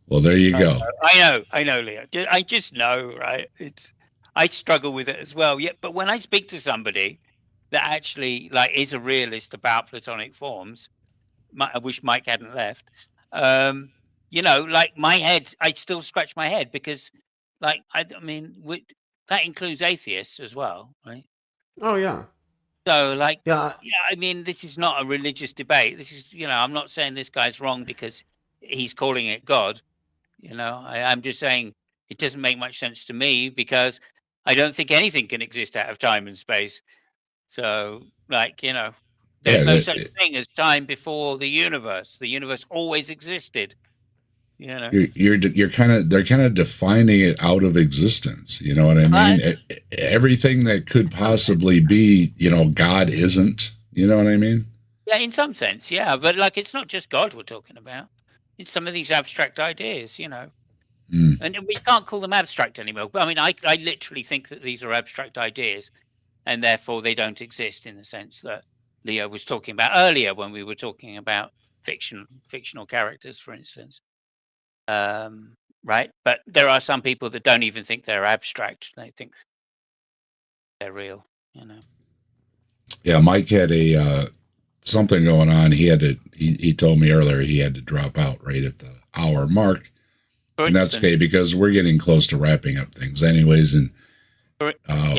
Well, there you go. I know, Leo. I just know, right? I struggle with it as well. Yeah, but when I speak to somebody that actually is a realist about Platonic forms, I wish Mike hadn't left. My head, I still scratch my head because, that includes atheists as well, right? Oh yeah. So, this is not a religious debate. This is, I'm not saying this guy's wrong because he's calling it God. I'm just saying it doesn't make much sense to me because I don't think anything can exist out of time and space. So, like, you know, there's no such thing as time before the universe. The universe always existed. You know, they're kind of defining it out of existence. You know what I mean? Everything that could possibly be, you know, God isn't. You know what I mean? Yeah, in some sense, yeah. But like, it's not just God we're talking about. It's some of these abstract ideas, you know. And we can't call them abstract anymore. But I mean, I literally think that these are abstract ideas, and therefore they don't exist in the sense that Leo was talking about earlier when we were talking about fictional characters, for instance. Right? But there are some people that don't even think they're abstract. They think they're real, you know. Yeah, Mike had a something going on. He told me earlier he had to drop out right at the hour mark. And that's okay because we're getting close to wrapping up things anyways. And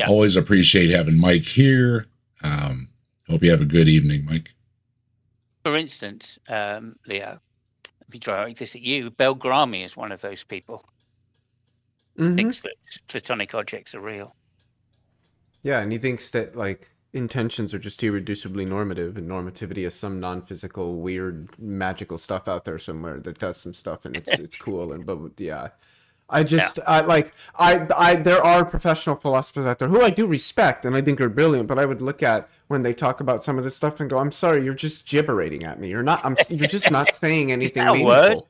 always appreciate having Mike here. Hope you have a good evening, Mike. For instance, Leo, let me try this at you. Belgrami is one of those people. Thinks that Platonic objects are real. Yeah, and he thinks that, like, intentions are just irreducibly normative, and normativity is some non-physical, weird, magical stuff out there somewhere that does some stuff, and it's cool. And but yeah, there are professional philosophers out there who I do respect and I think are brilliant, but I would look at when they talk about some of this stuff and go, "I'm sorry, you're just gibberating at me. You're just not saying anything meaningful."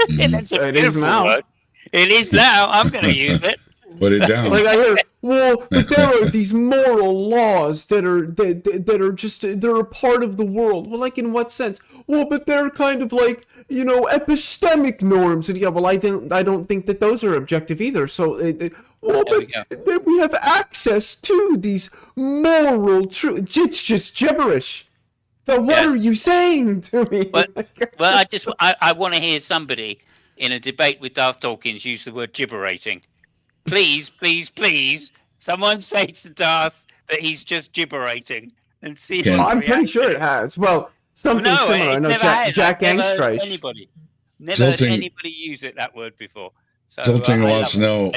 It is now. Word. It is now. I'm going to use it. Put it down. Like I hear, well, but there are these moral laws that are just they're a part of the world. Well, like in what sense? Well, but they're kind of like, you know, epistemic norms. And yeah, well, I don't think that those are objective either. So, but we have access to these moral truths. It's just gibberish. So what are you saying to me? Well, I want to hear somebody in a debate with Darth Dawkins use the word gibberating. Please, please, please, someone say to Darth that he's just gibberating and see. I'm pretty sure it has. Well, something similar. I know Jack Angstreich. Never heard anybody use that word before. So, Tilting wants to know,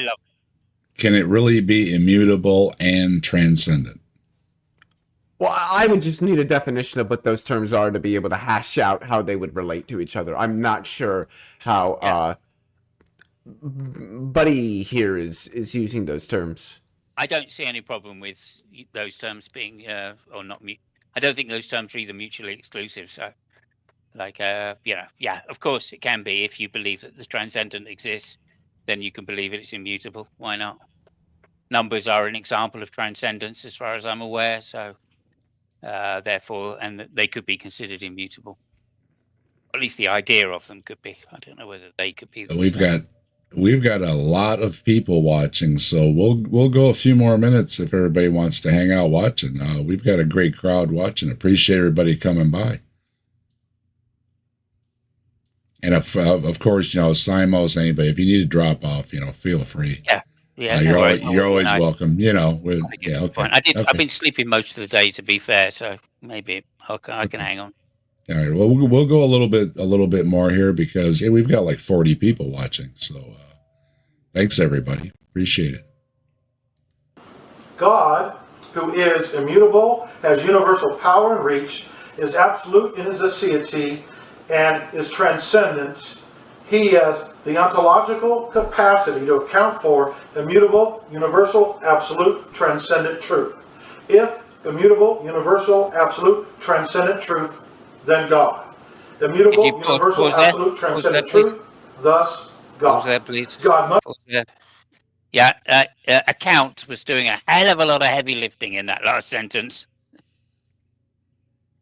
can it really be immutable and transcendent? Well, I would just need a definition of what those terms are to be able to hash out how they would relate to each other. I'm not sure how Buddy here is using those terms. I don't see any problem with those terms being or not. I don't think those terms are either mutually exclusive. So, like, of course it can be. If you believe that the transcendent exists, then you can believe it's immutable. Why not? Numbers are an example of transcendence, as far as I'm aware. So, therefore, and they could be considered immutable. At least the idea of them could be. I don't know whether they could be. We've got a lot of people watching, so we'll go a few more minutes if everybody wants to hang out watching. We've got a great crowd watching. Appreciate everybody coming by. And of course, you know, Simos, anybody, if you need to drop off, you know, feel free. Yeah. You're always welcome. You know, okay. I've been sleeping most of the day, to be fair, so maybe I can hang on. All right. Well, we'll go a little bit more here because we've got like 40 people watching. So thanks everybody. Appreciate it. God, who is immutable, has universal power and reach, is absolute in his aseity, and is transcendent. He has the ontological capacity to account for immutable, universal, absolute, transcendent truth. If immutable, universal, absolute, transcendent truth, then God. Immutable, universal, absolute, transcendent truth, thus God. There, please. God must. Yeah, account was doing a hell of a lot of heavy lifting in that last sentence.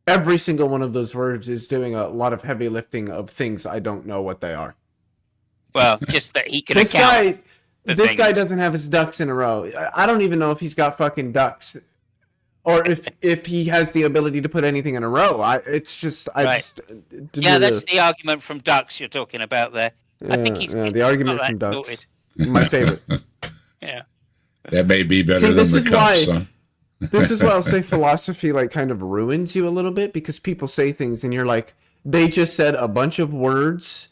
Every single one of those words is doing a lot of heavy lifting of things I don't know what they are. Well, just that he can This account. guy doesn't have his ducks in a row. I don't even know if he's got fucking ducks, or if he has the ability to put anything in a row. That's the argument from ducks you're talking about there. I think he's the argument from ducks. My favorite. Yeah. That may be better than the cups, huh? This is why I'll say philosophy like kind of ruins you a little bit, because people say things and you're like, they just said a bunch of words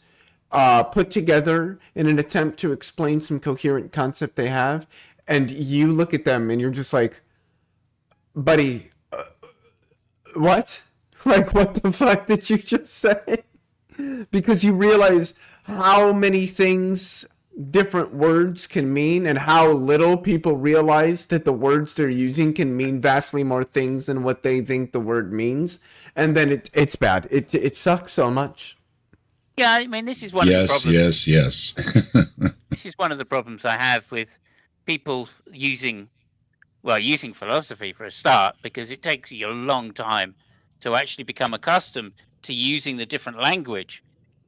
put together in an attempt to explain some coherent concept they have, and you look at them and you're just like, buddy, what? Like, what the fuck did you just say? Because you realize how many things different words can mean, and how little people realize that the words they're using can mean vastly more things than what they think the word means. And then it's bad. It sucks so much. Yeah, I mean, this is one of the problems. Yes. This is one of the problems I have with people using philosophy for a start, because it takes you a long time to actually become accustomed to using the different language.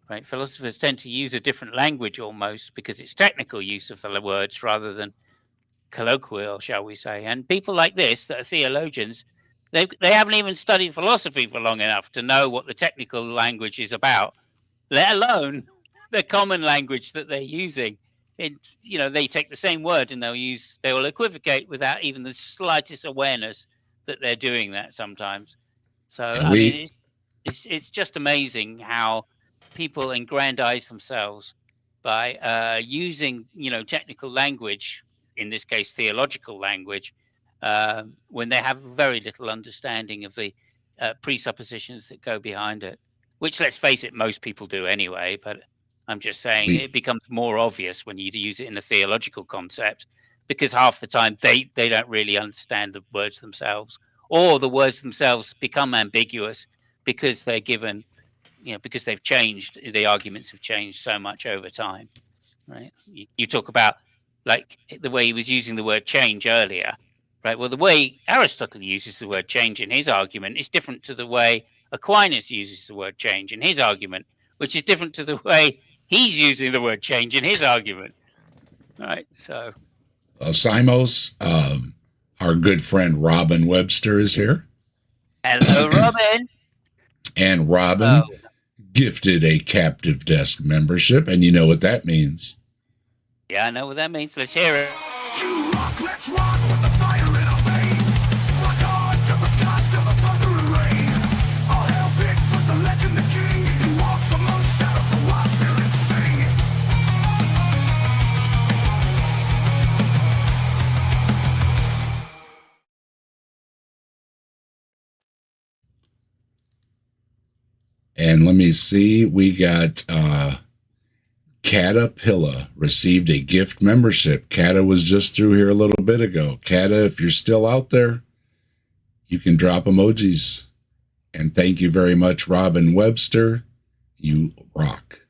Right? Philosophers tend to use a different language almost because it's technical use of the words rather than colloquial, shall we say. And people like this that are theologians, they haven't even studied philosophy for long enough to know what the technical language is about, let alone the common language that they're using. They take the same word and they will equivocate without even the slightest awareness that they're doing that sometimes. So I mean, it's just amazing how people aggrandize themselves by using technical language, in this case theological language, when they have very little understanding of the presuppositions that go behind it, which, let's face it, most people do anyway. But I'm just saying it becomes more obvious when you use it in a theological concept, because half the time they don't really understand the words themselves, or the words themselves become ambiguous because they're given, because they've changed, the arguments have changed so much over time, right? You talk about, like, the way he was using the word change earlier, right? Well, the way Aristotle uses the word change in his argument is different to the way Aquinas uses the word change in his argument, which is different to the way he's using the word change in his argument, right? So, Simos, our good friend Robin Webster is here. Hello, Robin. And Robin gifted a captive desk membership, and you know what that means. Yeah, I know what that means. Let's hear it. You rock, let's rock with the fire in our veins. Rock on to the skies, to the thunder and rain. All hail Bigfoot, the legend, the king. He walks among shadows, the wild spirits sing. And let me see, we got Caterpillar received a gift membership. Cata was just through here a little bit ago. Cata, if you're still out there, you can drop emojis. And thank you very much, Robin Webster. You rock.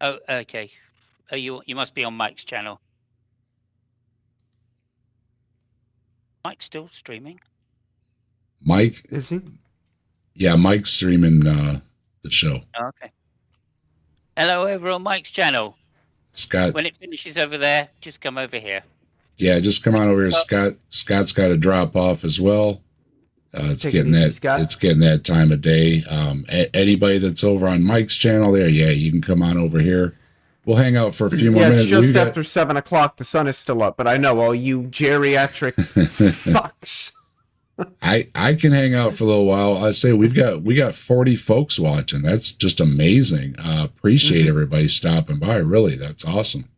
Oh, okay. Oh, you must be on Mike's channel. Mike's still streaming? Mike? Is he? Yeah, Mike's streaming the show. Oh, okay. Hello, over on Mike's channel. Scott. When it finishes over there, just come over here. Yeah, just come on over here, Scott. Scott's got to drop off as well. It's getting that time of day. Anybody that's over on Mike's channel there, yeah, you can come on over here. We'll hang out for a few more minutes. It's just after 7 o'clock. The sun is still up, but I know all you geriatric fucks. I can hang out for a little while. I say we got 40 folks watching. That's just amazing. Appreciate everybody stopping by. Really, that's awesome.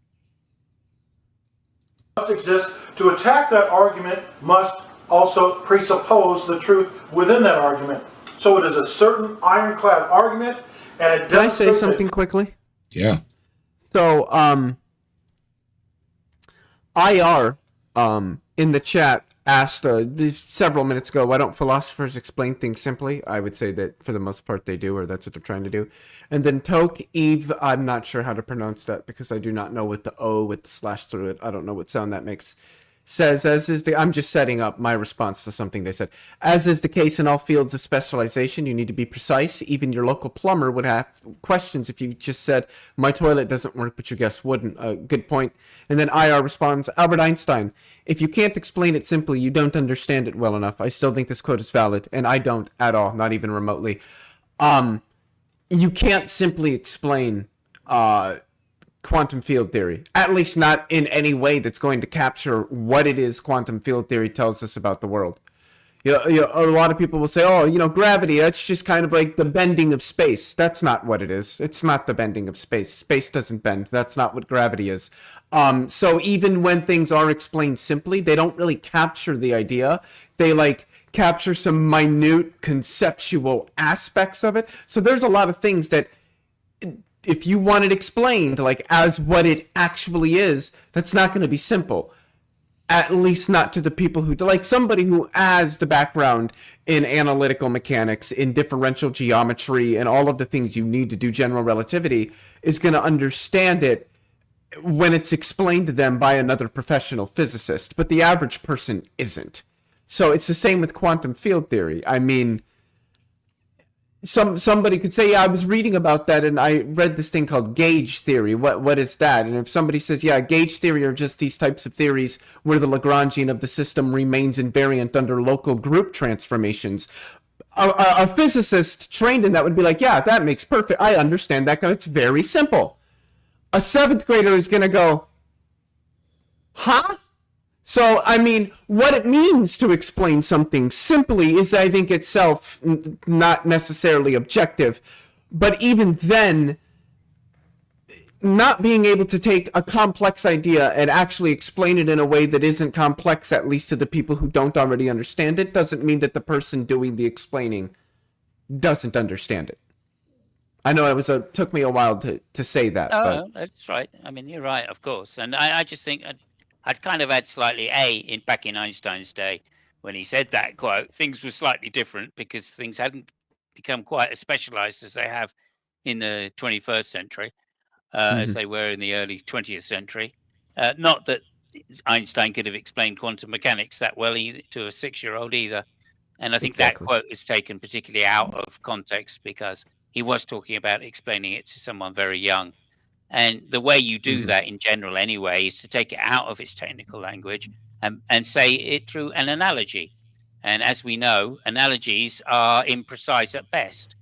Must exist to attack that argument must also presuppose the truth within that argument. So it is a certain ironclad argument, and it. Can I say something quickly? Yeah. So, IR in the chat asked several minutes ago, why don't philosophers explain things simply? I would say that for the most part they do, or that's what they're trying to do. And then Toke Eve, I'm not sure how to pronounce that because I do not know what the O with the slash through it, I don't know what sound that makes, says, I'm just setting up my response to something they said. As is the case in all fields of specialization, you need to be precise. Even your local plumber would have questions if you just said, my toilet doesn't work, but your guest wouldn't. Good point. And then IR responds, Albert Einstein, if you can't explain it simply, you don't understand it well enough. I still think this quote is valid, and I don't at all, not even remotely. You can't simply explain quantum field theory, at least not in any way that's going to capture what it is quantum field theory tells us about the world. A lot of people will say, oh, gravity, that's just kind of like the bending of space. That's not what it is. It's not the bending of space. Space doesn't bend. That's not what gravity is. So even when things are explained simply, they don't really capture the idea. They capture some minute conceptual aspects of it. So there's a lot of things that if you want it explained as what it actually is, that's not going to be simple. At least not to the people who, somebody who has the background in analytical mechanics, in differential geometry, and all of the things you need to do general relativity is going to understand it when it's explained to them by another professional physicist. But the average person isn't. So it's the same with quantum field theory. I mean, somebody could say, yeah, I was reading about that and I read this thing called gauge theory. What is that? And if somebody says, yeah, gauge theory are just these types of theories where the Lagrangian of the system remains invariant under local group transformations, a physicist trained in that would be like, yeah, that makes perfect. I understand that. It's very simple. A 7th grader is going to go, huh? So, I mean, what it means to explain something simply is, I think, itself not necessarily objective. But even then, not being able to take a complex idea and actually explain it in a way that isn't complex, at least to the people who don't already understand it, doesn't mean that the person doing the explaining doesn't understand it. I know took me a while to say that. Oh, that's right. I mean, you're right, of course. And I just think I'd kind of add slightly back in Einstein's day when he said that quote, things were slightly different because things hadn't become quite as specialized as they have in the 21st century, as they were in the early 20th century. Not that Einstein could have explained quantum mechanics that well to a 6-year-old either. And I think that quote is taken particularly out of context because he was talking about explaining it to someone very young. And the way you do that in general anyway is to take it out of its technical language and say it through an analogy. And as we know, analogies are imprecise at best,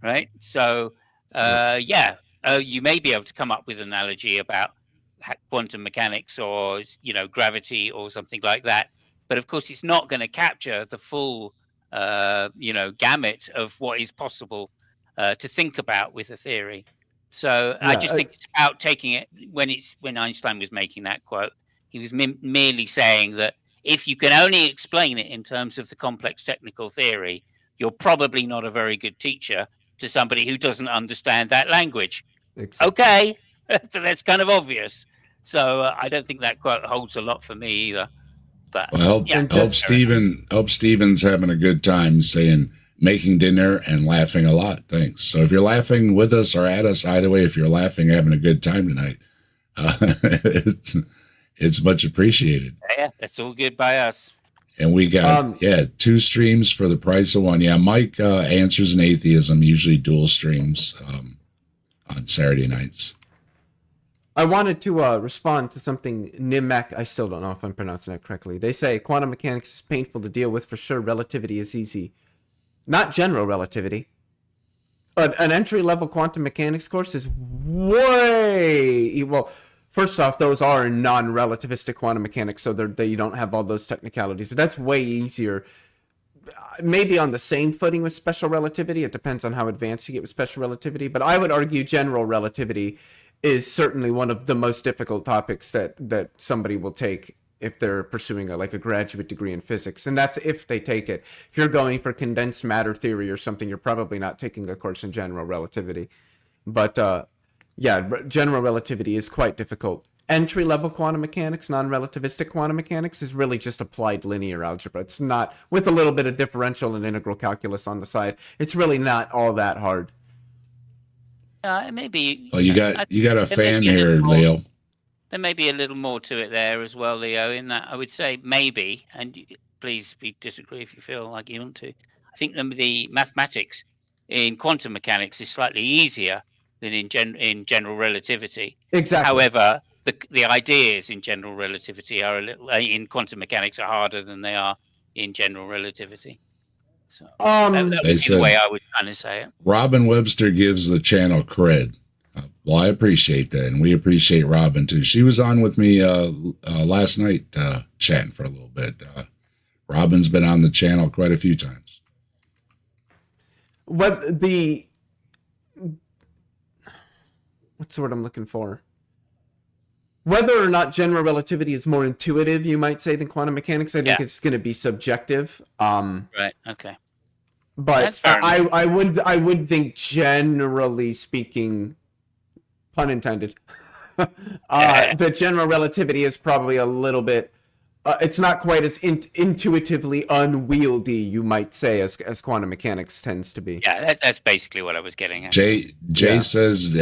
right? So, you may be able to come up with an analogy about quantum mechanics or, gravity or something like that. But of course, it's not going to capture the full, gamut of what is possible to think about with a theory. So I just think it's about taking it when Einstein was making that quote, he was merely saying that if you can only explain it in terms of the complex technical theory, you're probably not a very good teacher to somebody who doesn't understand that language. Exactly. Okay, but that's kind of obvious. So I don't think that quote holds a lot for me either. But hope Steven's having a good time saying making dinner and laughing a lot. Thanks. So if you're laughing with us or at us, either way, if you're laughing, having a good time tonight, it's much appreciated. Yeah, that's all good by us. And we got 2 streams for the price of 1. Yeah, Mike Answers in Atheism, usually dual streams on Saturday nights. I wanted to respond to something Nimek, I still don't know if I'm pronouncing that correctly. They say quantum mechanics is painful to deal with for sure. Relativity is easy. Not general relativity. An entry-level quantum mechanics course is way... Well, first off, those are non-relativistic quantum mechanics, so you don't have all those technicalities. But that's way easier. Maybe on the same footing with special relativity. It depends on how advanced you get with special relativity. But I would argue general relativity is certainly one of the most difficult topics that somebody will take if they're pursuing a graduate degree in physics. And that's if they take it. If you're going for condensed matter theory or something, you're probably not taking a course in general relativity. But general relativity is quite difficult. Entry-level quantum mechanics, non-relativistic quantum mechanics, is really just applied linear algebra. It's not, with a little bit of differential and integral calculus on the side, it's really not all that hard. Maybe. Well, you got a fan here, Leo. There may be a little more to it there as well, Leo, in that I would say maybe, and please disagree if you feel like you want to. I think the mathematics in quantum mechanics is slightly easier than in general relativity. Exactly. However, the ideas in general relativity are in quantum mechanics are harder than they are in general relativity. So that would be the way I would kind of say it. Robin Webster gives the channel cred. Well, I appreciate that, and we appreciate Robin too. She was on with me last night, chatting for a little bit. Robin's been on the channel quite a few times. What's the word I'm looking for? Whether or not general relativity is more intuitive, you might say, than quantum mechanics, I think it's going to be subjective. Right. Okay. But I would think, generally speaking, pun intended, that general relativity is probably a little bit. It's not quite as intuitively unwieldy, you might say, as quantum mechanics tends to be. Yeah, that's basically what I was getting at. Jay says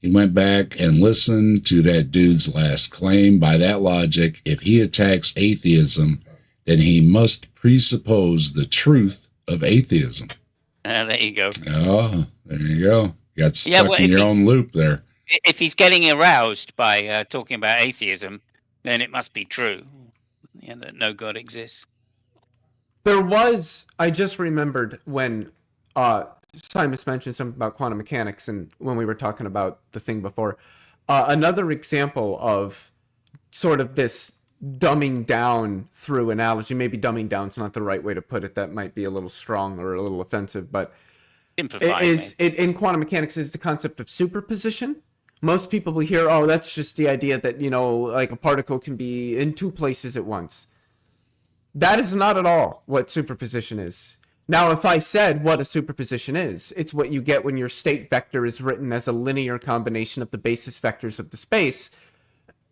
he went back and listened to that dude's last claim. By that logic, if he attacks atheism, then he must presuppose the truth of atheism. There you go. Oh, there you go. You got stuck in your own loop there. If he's getting aroused by talking about atheism, then it must be true, that no God exists. I just remembered when Simus mentioned something about quantum mechanics, and when we were talking about the thing before, another example of sort of this dumbing down through analogy. Maybe dumbing down is not the right way to put it. That might be a little strong or a little offensive, but in quantum mechanics is the concept of superposition. Most people will hear, oh, that's just the idea that, like a particle can be in two places at once. That is not at all what superposition is. Now, if I said what a superposition is, it's what you get when your state vector is written as a linear combination of the basis vectors of the space.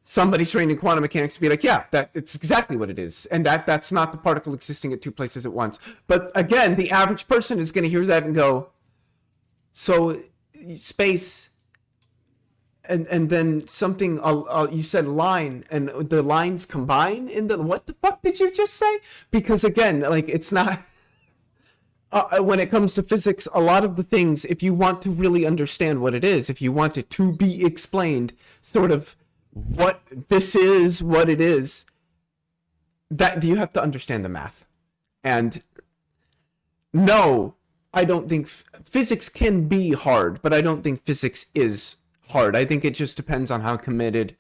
Somebody trained in quantum mechanics would be like, yeah, it's exactly what it is. And that's not the particle existing at two places at once. But again, the average person is going to hear that and go, so space, and then something, you said line, and the lines combine in the, what the fuck did you just say? Because again, like, it's not, when it comes to physics, a lot of the things, if you want to really understand what it is, if you want it to be explained, sort of what this is, what it is, that you have to understand the math. And no, I don't think physics can be hard, but I don't think physics is hard. I think it just depends on how committed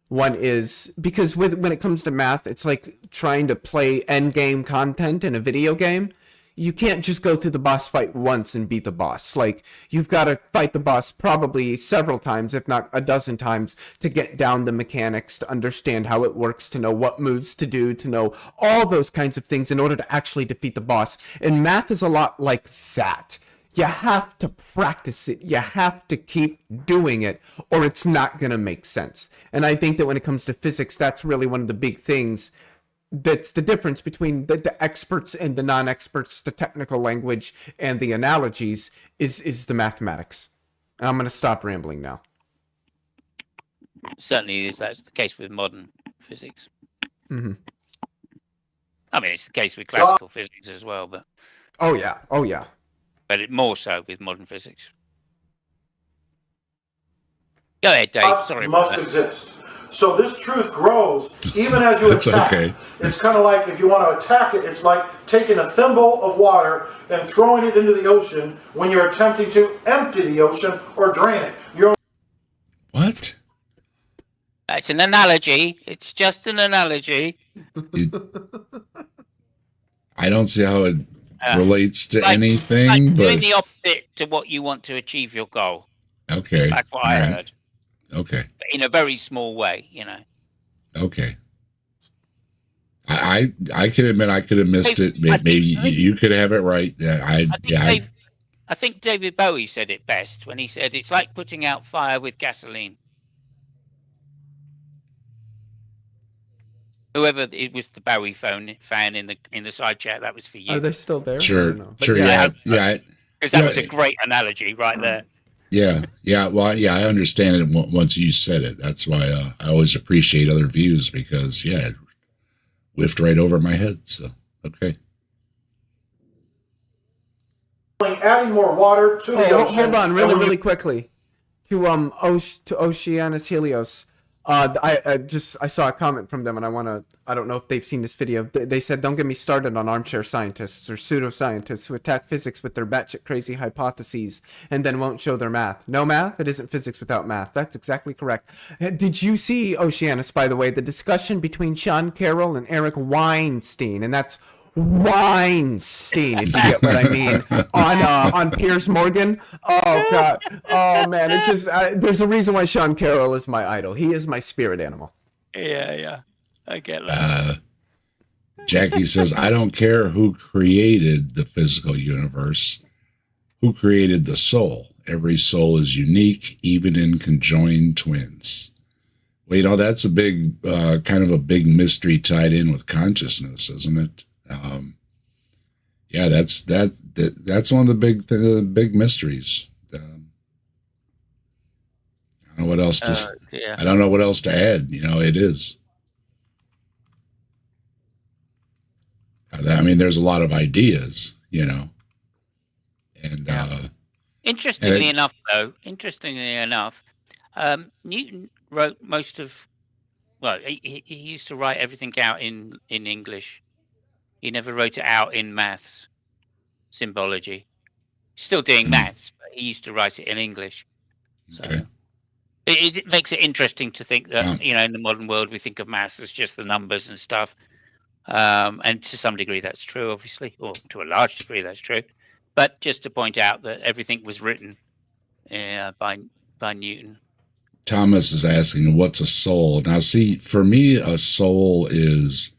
one is, because when it comes to math, it's like trying to play endgame content in a video game. You can't just go through the boss fight once and beat the boss. Like, you've got to fight the boss probably several times, if not a dozen times, to get down the mechanics, to understand how it works, to know what moves to do, to know all those kinds of things in order to actually defeat the boss. And math is a lot like that. You have to practice it. You have to keep doing it, or it's not going to make sense. And I think that when it comes to physics, that's really one of the big things. That's the difference between the experts and the non-experts, the technical language and the analogies is the mathematics. And I'm going to stop rambling now. Certainly, that's the case with modern physics. Mm-hmm. I mean, it's the case with classical physics as well, but oh yeah. But it more so with modern physics. Go ahead, Dave. Sorry. Must exist. So this truth grows even as you attack. Okay. It's kind of like, if you want to attack it, it's like taking a thimble of water and throwing it into the ocean when you're attempting to empty the ocean or drain it. What? It's an analogy. It's just an analogy. I don't see how it relates to like anything, but doing the opposite to what you want to achieve your goal. Okay. That's what I heard. Okay. But in a very small way, Okay. I can admit I could have missed it. Maybe you could have it right. I think David Bowie said it best when he said it's like putting out fire with gasoline. Whoever it was, the Bowie fan in the side chat, that was for you. Are they still there? Sure. Yeah. Because that was a great analogy right there. Yeah. Well, I understand it once you said it. That's why I always appreciate other views, because it whiffed right over my head. So okay. Adding more water to the ocean. Hold on, really quickly. To Oceanus Helios. I saw a comment from them, and I don't know if they've seen this video. They said, "Don't get me started on armchair scientists or pseudoscientists who attack physics with their batshit crazy hypotheses and then won't show their math. No math? It isn't physics without math." That's exactly correct. Did you see, Oceanus, by the way, the discussion between Sean Carroll and Eric Weinstein? And that's Weinstein, if you get what I mean, on Piers Morgan. Oh God, oh man, it's just there's a reason why Sean Carroll is my idol. He is my spirit animal. Yeah, I get that. Jackie says, "I don't care who created the physical universe, who created the soul. Every soul is unique, even in conjoined twins." Well, you know, that's a big kind of a big mystery tied in with consciousness, isn't it? Yeah, that's one of the big mysteries. I don't know what else to. I don't know what else to add. You know, it is. I mean, there's a lot of ideas. You know, and interestingly enough, Newton wrote most of. Well, he used to write everything out in English. He never wrote it out in maths, symbology. Still doing maths, but he used to write it in English. So it makes it interesting to think that, you know, in the modern world, we think of maths as just the numbers and stuff. And to some degree, that's true, obviously, or to a large degree, that's true. But just to point out that everything was written by Newton. Thomas is asking, what's a soul? Now, see, for me, a soul is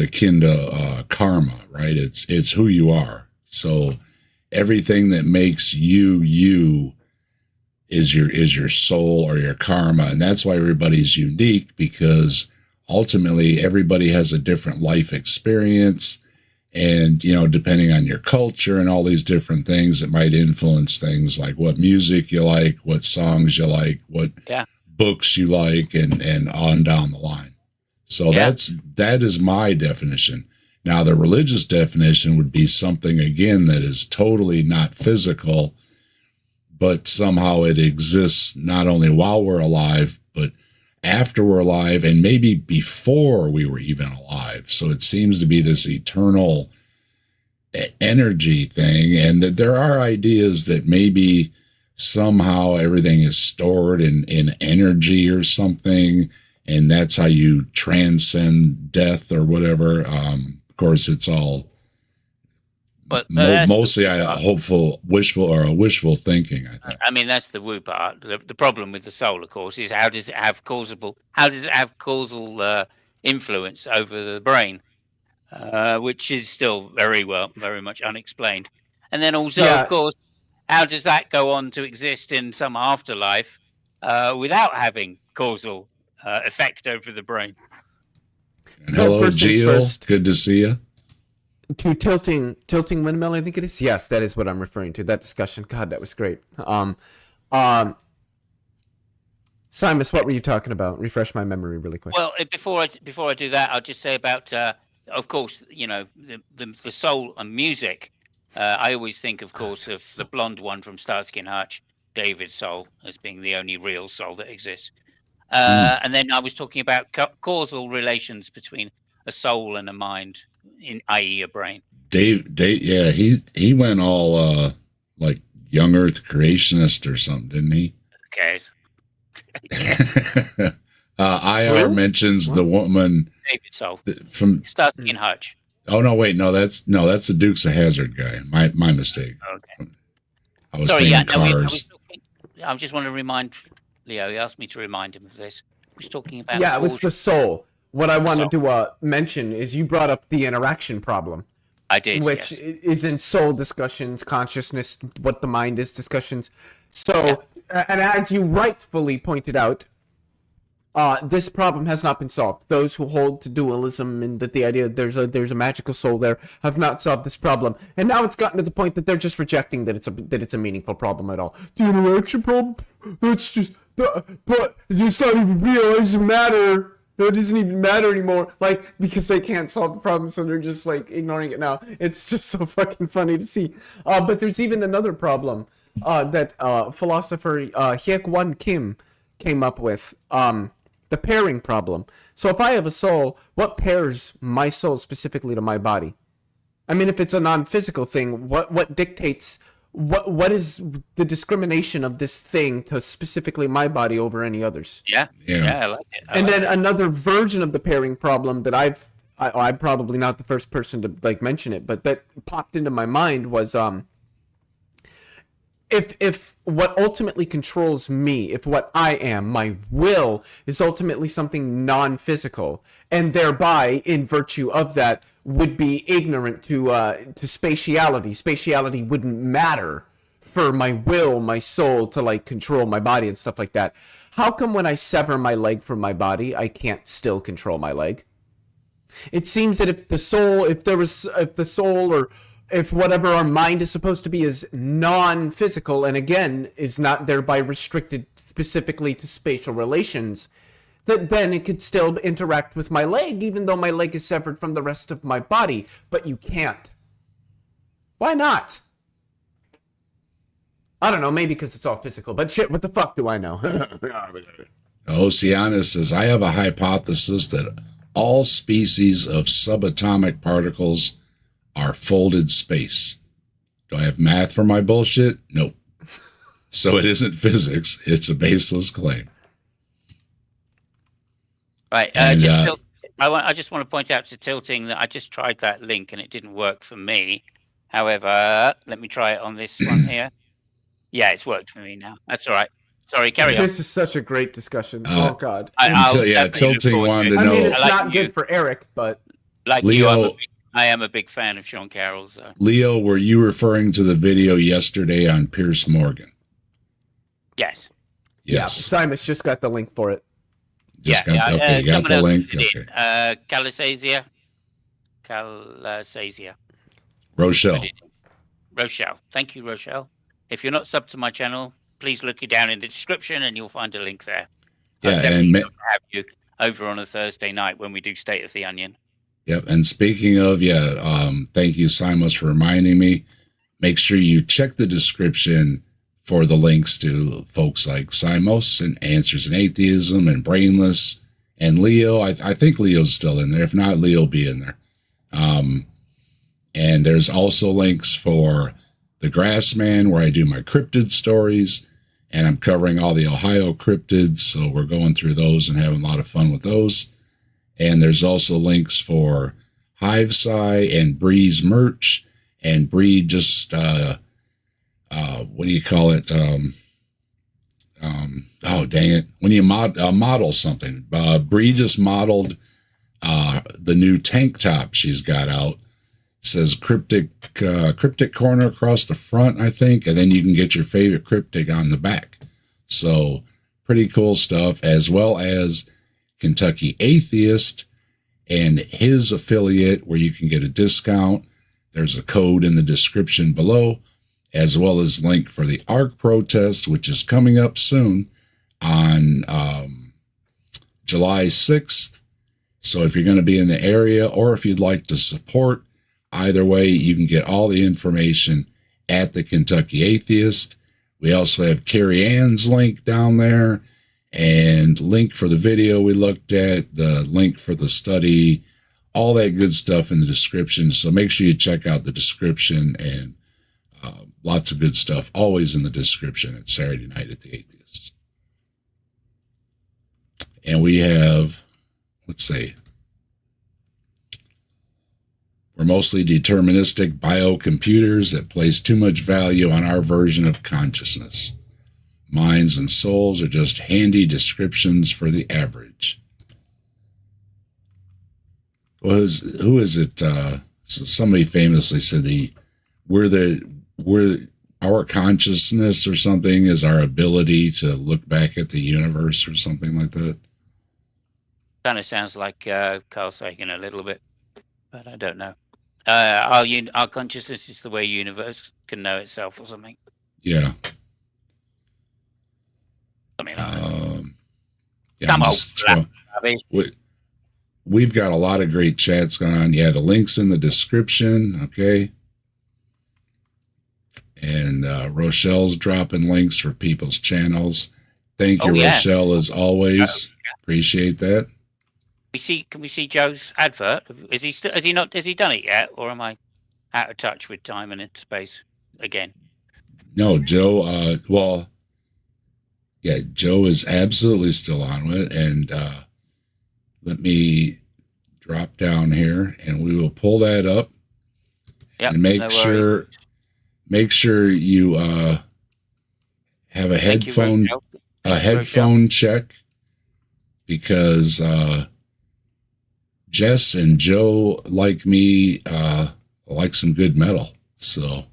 akin to karma, right? It's who you are. So everything that makes you is your soul or your karma, and that's why everybody's unique, because ultimately everybody has a different life experience, and you know, depending on your culture and all these different things, it might influence things like what music you like, what songs you like, what books you like, and on down the line. So that is my definition. Now, the religious definition would be something, again, that is totally not physical, but somehow it exists not only while we're alive, but after we're alive, and maybe before we were even alive. So it seems to be this eternal energy thing, and that there are ideas that maybe somehow everything is stored in energy or something, and that's how you transcend death or whatever. Of course, it's all mostly wishful thinking, I think. I mean, that's the woo part. The problem with the soul, of course, is how does it have causal influence over the brain, which is still very much unexplained. And then also, of course, how does that go on to exist in some afterlife without having causal effect over the brain? And hello, Jill. Good to see you. To tilting windmill, I think it is. Yes, that is what I'm referring to. That discussion. God, that was great. Simus, what were you talking about? Refresh my memory really quick. Well, before I do that, I'll just say about, of course, you know, the soul and music. I always think, of course, of the blonde one from Starsky and Hutch, David's soul, as being the only real soul that exists. And then I was talking about causal relations between a soul and a mind, i.e. a brain. Dave, yeah, he went all like young Earth creationist or something, didn't he? Who cares? IR mentions the woman David Soul from Starsky and Hutch. Oh no, wait, that's the Dukes of Hazzard guy. My mistake. Okay. I was thinking Cars. I just want to remind Leo. He asked me to remind him of this. He was talking about. Yeah, it was the soul. What I wanted to mention is you brought up the interaction problem. I did, which is in soul discussions, consciousness, what the mind is discussions. So, and as you rightfully pointed out, this problem has not been solved. Those who hold to dualism and that the idea there's a magical soul there have not solved this problem. And now it's gotten to the point that they're just rejecting that it's a meaningful problem at all. The interaction problem? That's just, but it's not even real. It doesn't matter. It doesn't even matter anymore, like, because they can't solve the problem, so they're just, like, ignoring it now. It's just so fucking funny to see. But there's even another problem that philosopher Hyek-Won Kim came up with. The pairing problem. So if I have a soul, what pairs my soul specifically to my body? I mean, if it's a non-physical thing, what dictates, what is the discrimination of this thing to specifically my body over any others? Yeah, I like it. And then another version of the pairing problem that I'm probably not the first person to like mention it, but that popped into my mind was if what ultimately controls me, if what I am, my will, is ultimately something non-physical, and thereby, in virtue of that, would be ignorant to spatiality. Spatiality wouldn't matter for my will, my soul, to like control my body and stuff like that. How come when I sever my leg from my body, I can't still control my leg? It seems that if the soul or if whatever our mind is supposed to be is non-physical, and again is not thereby restricted specifically to spatial relations, that then it could still interact with my leg, even though my leg is severed from the rest of my body. But you can't. Why not? I don't know, maybe because it's all physical, but shit, what the fuck do I know? Oceanus says, I have a hypothesis that all species of subatomic particles are folded space. Do I have math for my bullshit? Nope. So it isn't physics. It's a baseless claim. Right. And, I just want to point out to Tilting that I just tried that link and it didn't work for me. However, let me try it on this one here. Yeah, it's worked for me now. That's all right. Sorry, carry on. This is such a great discussion. Oh, God. Tilting wanted to know. I mean, it's not good for Eric, but... Like Leo, I am a big fan of Sean Carroll. So. Leo, were you referring to the video yesterday on Pierce Morgan? Yes. Yeah, Simus just got the link for it. You got the link. Okay. Calasasia. Rochelle. Thank you, Rochelle. If you're not subbed to my channel, please look you down in the description and you'll find a link there. Yeah, and have you over on a Thursday night when we do State of the Onion. Yep. And speaking of, thank you, Simos, for reminding me. Make sure you check the description for the links to folks like Simos and Answers in Atheism and Brainless and Leo. I think Leo's still in there. If not, Leo will be in there. And there's also links for The Grassman, where I do my cryptid stories, and I'm covering all the Ohio cryptids. So we're going through those and having a lot of fun with those. And there's also links for Hivesci and Bree's merch, and Bree just, what do you call it? Oh, dang it. When you model something, Bree just modeled the new tank top she's got out. It says cryptic corner across the front, I think, and then you can get your favorite cryptic on the back. So pretty cool stuff, as well as Kentucky Atheist and his affiliate, where you can get a discount. There's a code in the description below, as well as link for the ARC protest, which is coming up soon on July 6th. So if you're going to be in the area, or if you'd like to support, either way, you can get all the information at the Kentucky Atheist. We also have Carrie Ann's link down there, and link for the video we looked at, the link for the study, all that good stuff in the description. So make sure you check out the description, and lots of good stuff always in the description at Saturday Night at the Atheists. And we have, let's see, we're mostly deterministic biocomputers that place too much value on our version of consciousness. Minds and souls are just handy descriptions for the average. Who is it? Somebody famously said our consciousness or something is our ability to look back at the universe or something like that. Kind of sounds like Carl Sagan a little bit, but I don't know. Our consciousness is the way universe can know itself or something. Yeah. Come on. We've got a lot of great chats going on. Yeah, the link's in the description. Okay. And Rochelle's dropping links for people's channels. Thank you, yeah. Rochelle, as always. Appreciate that. Can we see Joe's advert? Has he done it yet, or am I out of touch with time and space again? No, Joe, well, yeah, Joe is absolutely still on with it. And let me drop down here and we will pull that up. Yep, and make sure you have a headphone check, because Jess and Joe, like me, like some good metal. So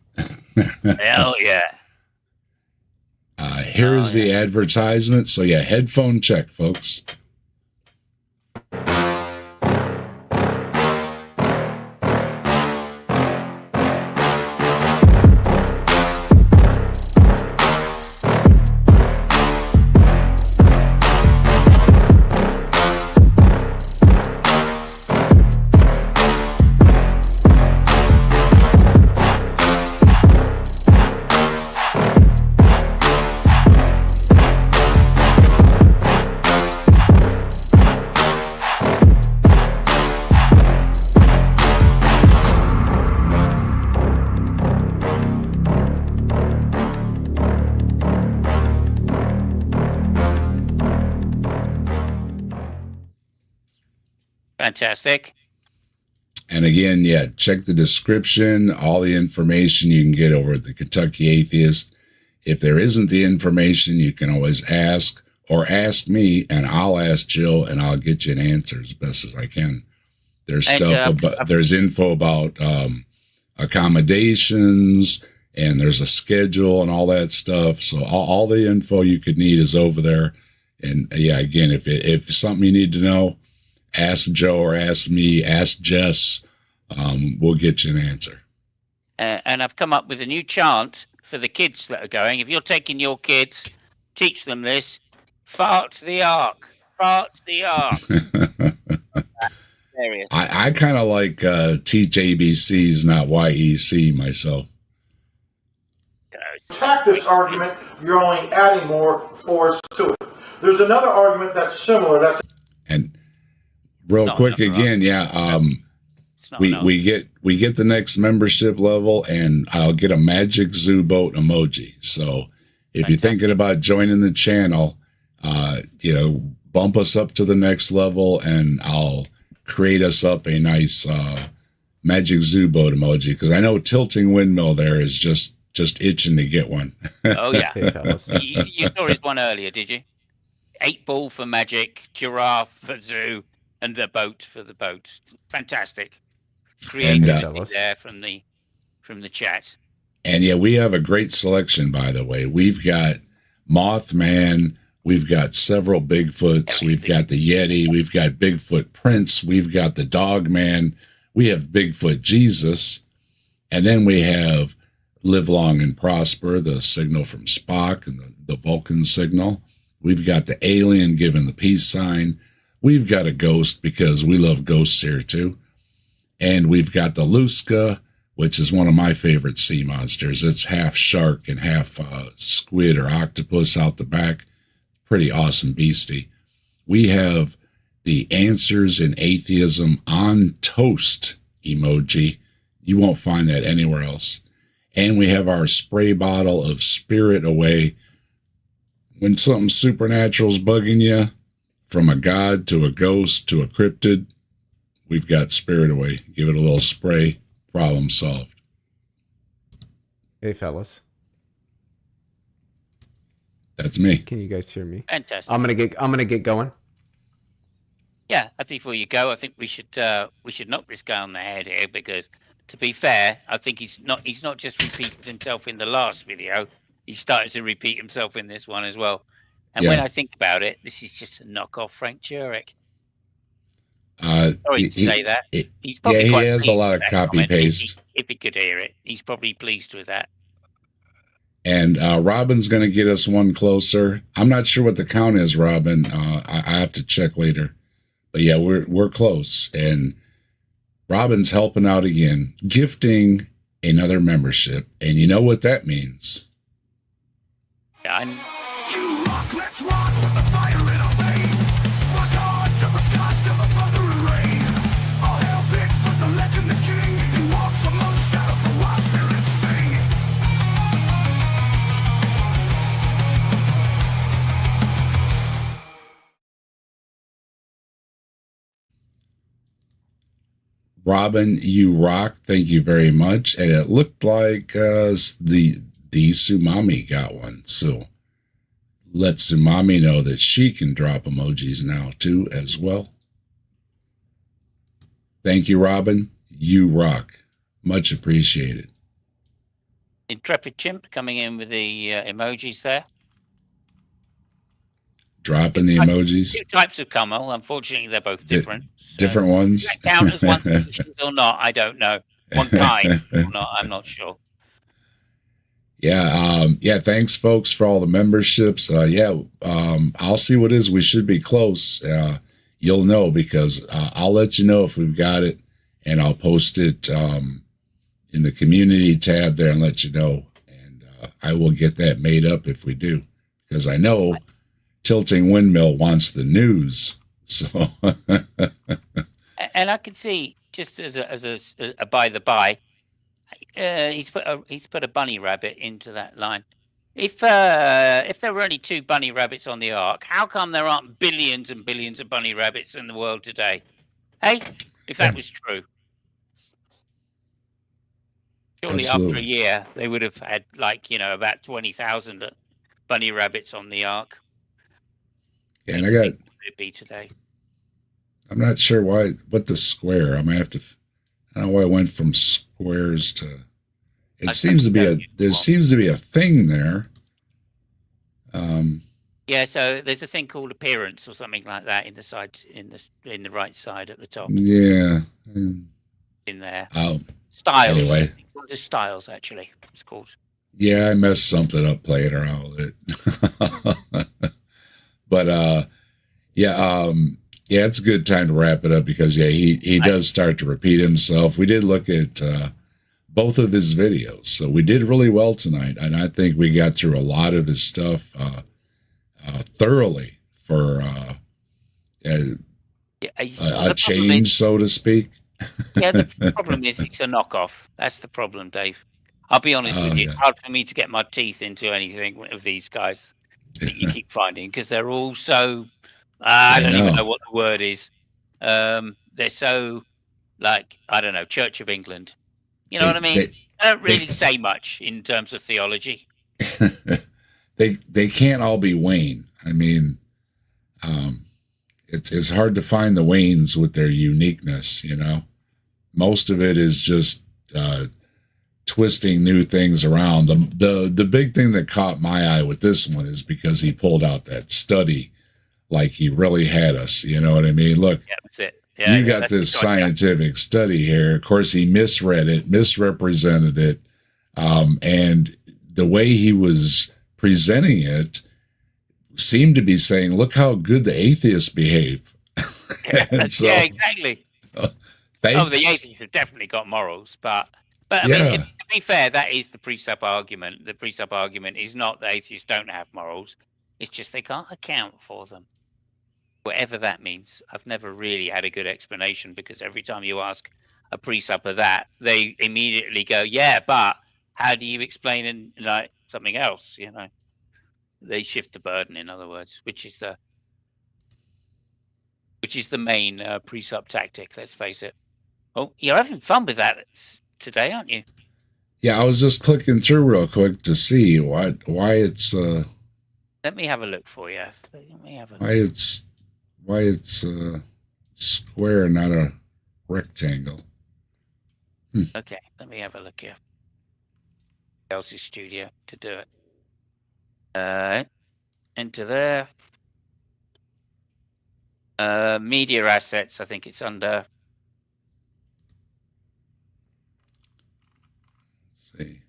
hell yeah. Here's the advertisement. So yeah, headphone check, folks. Fantastic. And again, yeah, check the description, all the information you can get over at the Kentucky Atheist. If there isn't the information, you can always ask, or ask me, and I'll ask Jill, and I'll get you an answer as best as I can. There's there's info about accommodations, and there's a schedule and all that stuff. So all the info you could need is over there. And yeah, again, if something you need to know, ask Joe or ask me, ask Jess. We'll get you an answer. And I've come up with a new chant for the kids that are going. If you're taking your kids, teach them this. Fart the ark. Fart the ark. I kind of like teach ABCs, not YEC myself. Attack this argument, you're only adding more force to it. There's another argument that's similar. And real quick again, yeah. We get the next membership level, and I'll get a Magic Zoo boat emoji. So if you're thinking about joining the channel, bump us up to the next level, and I'll create us up a nice Magic Zoo boat emoji, because I know Tilting Windmill there is just itching to get one. Oh yeah, you saw his one earlier, did you? 8-ball for Magic, giraffe for zoo, and the boat for the boat. Fantastic. Creativity there from the chat. And yeah, we have a great selection, by the way. We've got Mothman, we've got several Bigfoots, we've got the Yeti, we've got Bigfoot Prince, we've got the Dogman, we have Bigfoot Jesus, and then we have Live Long and Prosper, the signal from Spock, and the Vulcan signal. We've got the alien giving the peace sign. We've got a ghost, because we love ghosts here too. And we've got the Luska, which is one of my favorite sea monsters. It's half shark and half squid or octopus out the back. Pretty awesome beastie. We have the Answers in Atheism on Toast emoji. You won't find that anywhere else. And we have our spray bottle of Spirit Away. When something supernatural is bugging you, from a god to a ghost to a cryptid, we've got Spirit Away. Give it a little spray, problem solved. Hey, fellas. That's me. Can you guys hear me? Fantastic. I'm gonna get going. Yeah, before you go, I think we should knock this guy on the head here, because to be fair, I think he's not just repeated himself in the last video. He started to repeat himself in this one as well. And when I think about it, this is just a knockoff Frank Jurek. Sorry to say that. He's probably he has a lot of copy paste. If he could hear it, he's probably pleased with that. And Robin's going to get us one closer. I'm not sure what the count is, Robin. I have to check later. But yeah, we're close. And Robin's helping out again, gifting another membership. And you know what that means. Yeah, Robin, you rock. Thank you very much. And it looked like the Sumami got one. So let Sumami know that she can drop emojis now too as well. Thank you, Robin. You rock. Much appreciated. Intrepid Chimp coming in with the emojis there. Dropping the emojis. Two types of Kamal. Unfortunately, they're both different. Different ones. Does that count as one species or not? I don't know. One kind or not? I'm not sure. Yeah. Thanks, folks, for all the memberships. I'll see what it is. We should be close. You'll know because I'll let you know if we've got it, and I'll post it in the community tab there and let you know. And I will get that made up if we do, because I know Tilting Windmill wants the news. So, and I can see, just as a by the by, he's put a bunny rabbit into that line. If there were only 2 bunny rabbits on the ark, how come there aren't billions and billions of bunny rabbits in the world today? Hey, if that was true, surely Absolutely. after a year they would have had about 20,000 bunny rabbits on the ark. Yeah, and I got. Would it be today? I'm not sure what the square. I'm gonna have to. I don't know why I went from squares to. There seems to be a thing there. Yeah, so there's a thing called appearance or something like that in the side, in the right side at the top. Yeah. In there. Oh. Styles. Anyway. It's styles, actually. It's called. Yeah, I messed something up playing around with it. But it's a good time to wrap it up because he does start to repeat himself. We did look at both of his videos, so we did really well tonight, and I think we got through a lot of his stuff thoroughly for a change, so to speak. Yeah, the problem is it's a knockoff. That's the problem, Dave. I'll be honest with you. It's hard for me to get my teeth into anything of these guys that you keep finding because they're all so. I don't even know what the word is. They're so I don't know, Church of England. You know what I mean? They don't really say much in terms of theology. They can't all be Wayne. I mean, it's hard to find the Waynes with their uniqueness. Most of it is just twisting new things around. The big thing that caught my eye with this one is because he pulled out that study like he really had us. You know what I mean? Look, yeah, that's it. Yeah, you got this scientific study here. Of course, he misread it, misrepresented it, and the way he was presenting it seemed to be saying, "Look how good the atheists behave." Yeah, exactly. Thanks. The atheists have definitely got morals, but I mean, to be fair, that is the precept argument. The precept argument is not that atheists don't have morals; it's just they can't account for them. Whatever that means. I've never really had a good explanation because every time you ask a precept of that, they immediately go, "Yeah, but how do you explain something else?" They shift the burden, in other words, which is the main precept tactic. Let's face it. Oh, you're having fun with that today, aren't you? Yeah, I was just clicking through real quick to see why it's. Let me have a look for you. Why it's square, not a rectangle. Okay, let me have a look here. Elsie Studio to do it. Enter there. Media assets. I think it's under. Let's see.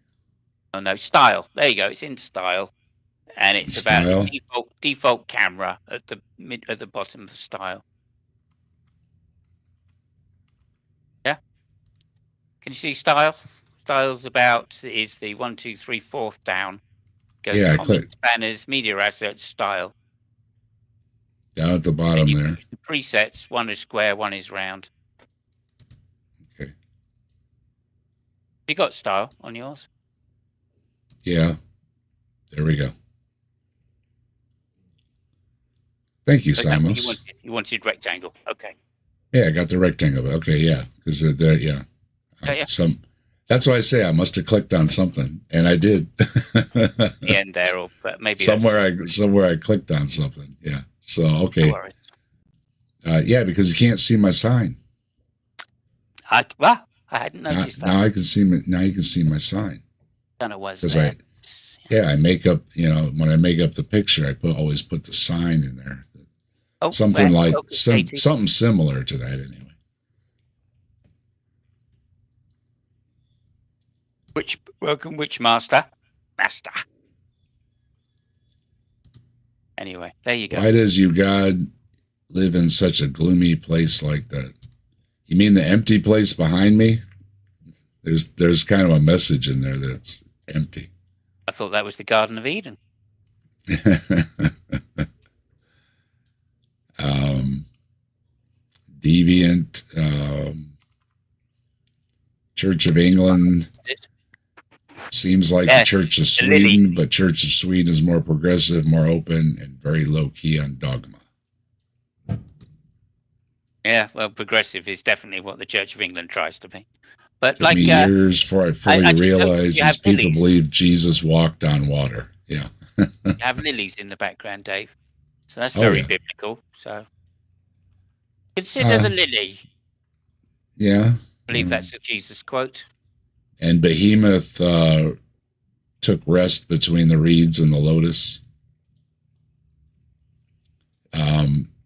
Oh no, style. There you go. It's in style. And it's about the default camera at the bottom of style. Yeah. Can you see style? Style's is the 1, 2, 3, 4th down. Goes comments, banners, media assets, style. Down at the bottom there. The presets, one is square, one is round. Okay. You got style on yours? Yeah. There we go. Thank you, Simos. You wanted rectangle. Okay. Yeah, I got the rectangle. Okay, yeah. Because yeah. That's why I say I must have clicked on something, and I did. The end there, or but maybe somewhere I clicked on something. Yeah. So okay. Yeah, because you can't see my sign. I hadn't noticed that. Now I can see. Now you can see my sign. Don't know what's there. I make up. When I make up the picture, I always put the sign in there. Something like something similar to that, anyway. Which master? Anyway, there you go. Why does you, God, live in such a gloomy place like that? You mean the empty place behind me? There's kind of a message in there that's empty. I thought that was the Garden of Eden. Deviant, Church of England. Seems like the Church of Sweden, but Church of Sweden is more progressive, more open, and very low-key on dogma. Yeah, well, progressive is definitely what the Church of England tries to be. But it took me years before I fully realized these people believe Jesus walked on water. Yeah. You have lilies in the background, Dave. So that's very biblical. So consider the lily. Yeah. I believe that's a Jesus quote. And Behemoth took rest between the reeds and the lotus.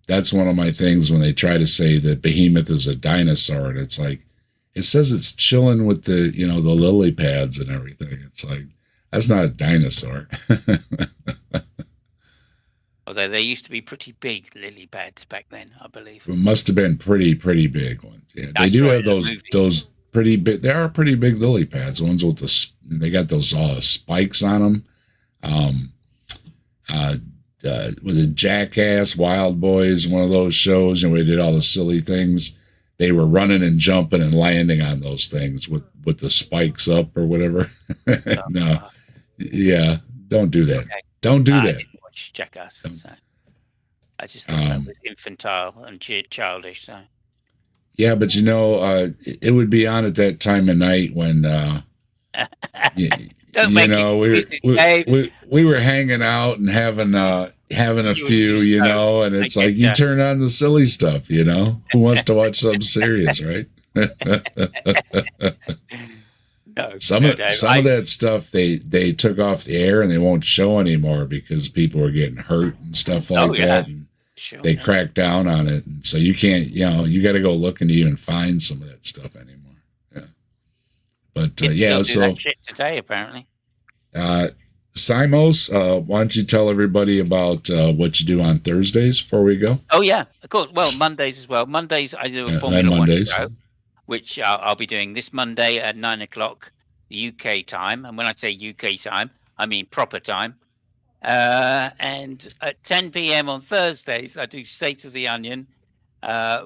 That's one of my things when they try to say that Behemoth is a dinosaur. And it's like, it says it's chilling with the, the lily pads and everything. It's like, that's not a dinosaur. Although they used to be pretty big lily pads back then, I believe. It must have been pretty big ones. Yeah, they do have those pretty big. They are pretty big lily pads. The ones with they got those spikes on them. Was it Jackass, Wild Boys, one of those shows, and we did all the silly things. They were running and jumping and landing on those things with the spikes up or whatever. No, yeah, don't do that. Okay. Don't do that. I didn't watch Jackass, so I just thought that was infantile and childish. So. Yeah, but it would be on at that time of night when we were hanging out and having a few, and it's like you turn on the silly stuff, Who wants to watch something serious, right? Some of that stuff they took off the air and they won't show anymore because people are getting hurt and stuff like that. And they cracked down on it, and so you can't, you got to go looking to even find some of that stuff anymore. Yeah, but so that shit today apparently. Simos, why don't you tell everybody about what you do on Thursdays before we go? Oh yeah, of course. Well, Mondays as well. Mondays I do a Formula One show, which I'll be doing this Monday at 9:00 UK time. And when I say UK time, I mean proper time. And at 10 p.m. on Thursdays, I do State of the Onion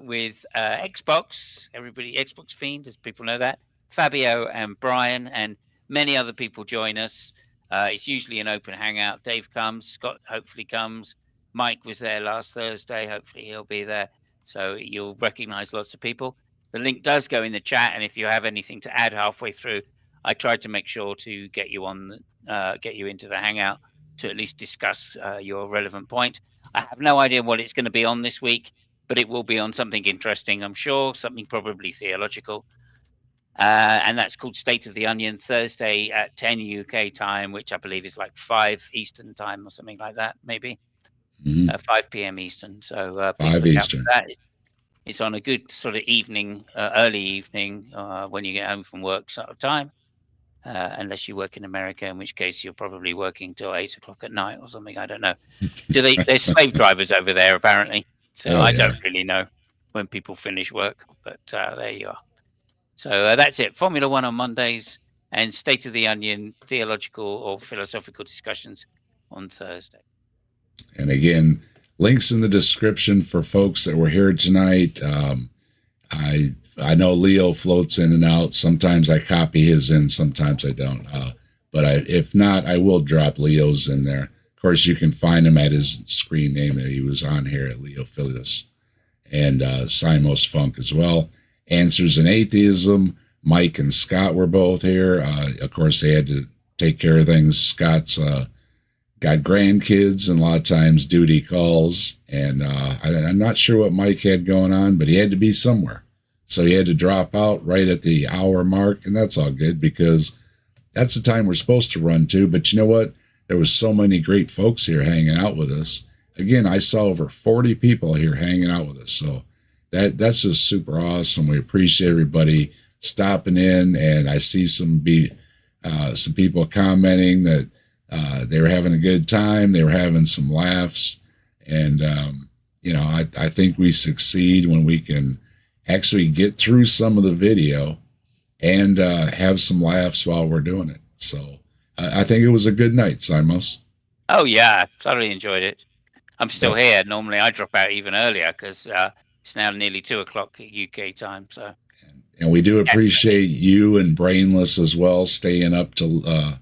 with Xbox, everybody, Xbox Fiend, as people know that, Fabio and Brian, and many other people join us. It's usually an open hangout. Dave comes, Scott hopefully comes, Mike was there last Thursday, hopefully he'll be there. So you'll recognize lots of people. The link does go in the chat, and if you have anything to add halfway through, I tried to make sure to get you into the hangout to at least discuss your relevant point. I have no idea what it's going to be on this week, but it will be on something interesting, I'm sure, something probably theological. And that's called State of the Onion, Thursday at 10 UK time, which I believe is like 5 Eastern time or something like that, maybe. 5 p.m. Eastern. So 5 Eastern. That. It's on a good sort of evening, early evening, when you get home from work sort of time. Unless you work in America, in which case you're probably working till 8 o'clock at night or something. I don't know. There's slave drivers over there apparently, so I don't really know when people finish work. But there you are. So that's it. Formula One on Mondays and State of the Onion theological or philosophical discussions on Thursday. And again, links in the description for folks that were here tonight. I know Leo floats in and out. Sometimes I copy his in, sometimes I don't. But if not, I will drop Leo's in there. Of course, you can find him at his screen name that he was on here at Leo Philius, and Simos Funk as well. Answers in Atheism. Mike and Scott were both here. Of course, they had to take care of things. Scott's got grandkids, and a lot of times duty calls. And I'm not sure what Mike had going on, but he had to be somewhere. So he had to drop out right at the hour mark, and that's all good because that's the time we're supposed to run to. But you know what? There was so many great folks here hanging out with us. Again, I saw over 40 people here hanging out with us. So that's just super awesome. We appreciate everybody stopping in, and I see some people commenting that they were having a good time. They were having some laughs. And, I think we succeed when we can actually get through some of the video and have some laughs while we're doing it. So I think it was a good night, Simos. Oh, yeah. Thoroughly enjoyed it. I'm still here. Normally I drop out even earlier because it's now nearly 2 o'clock UK time. So, and we do appreciate you and Brainless as well, staying up to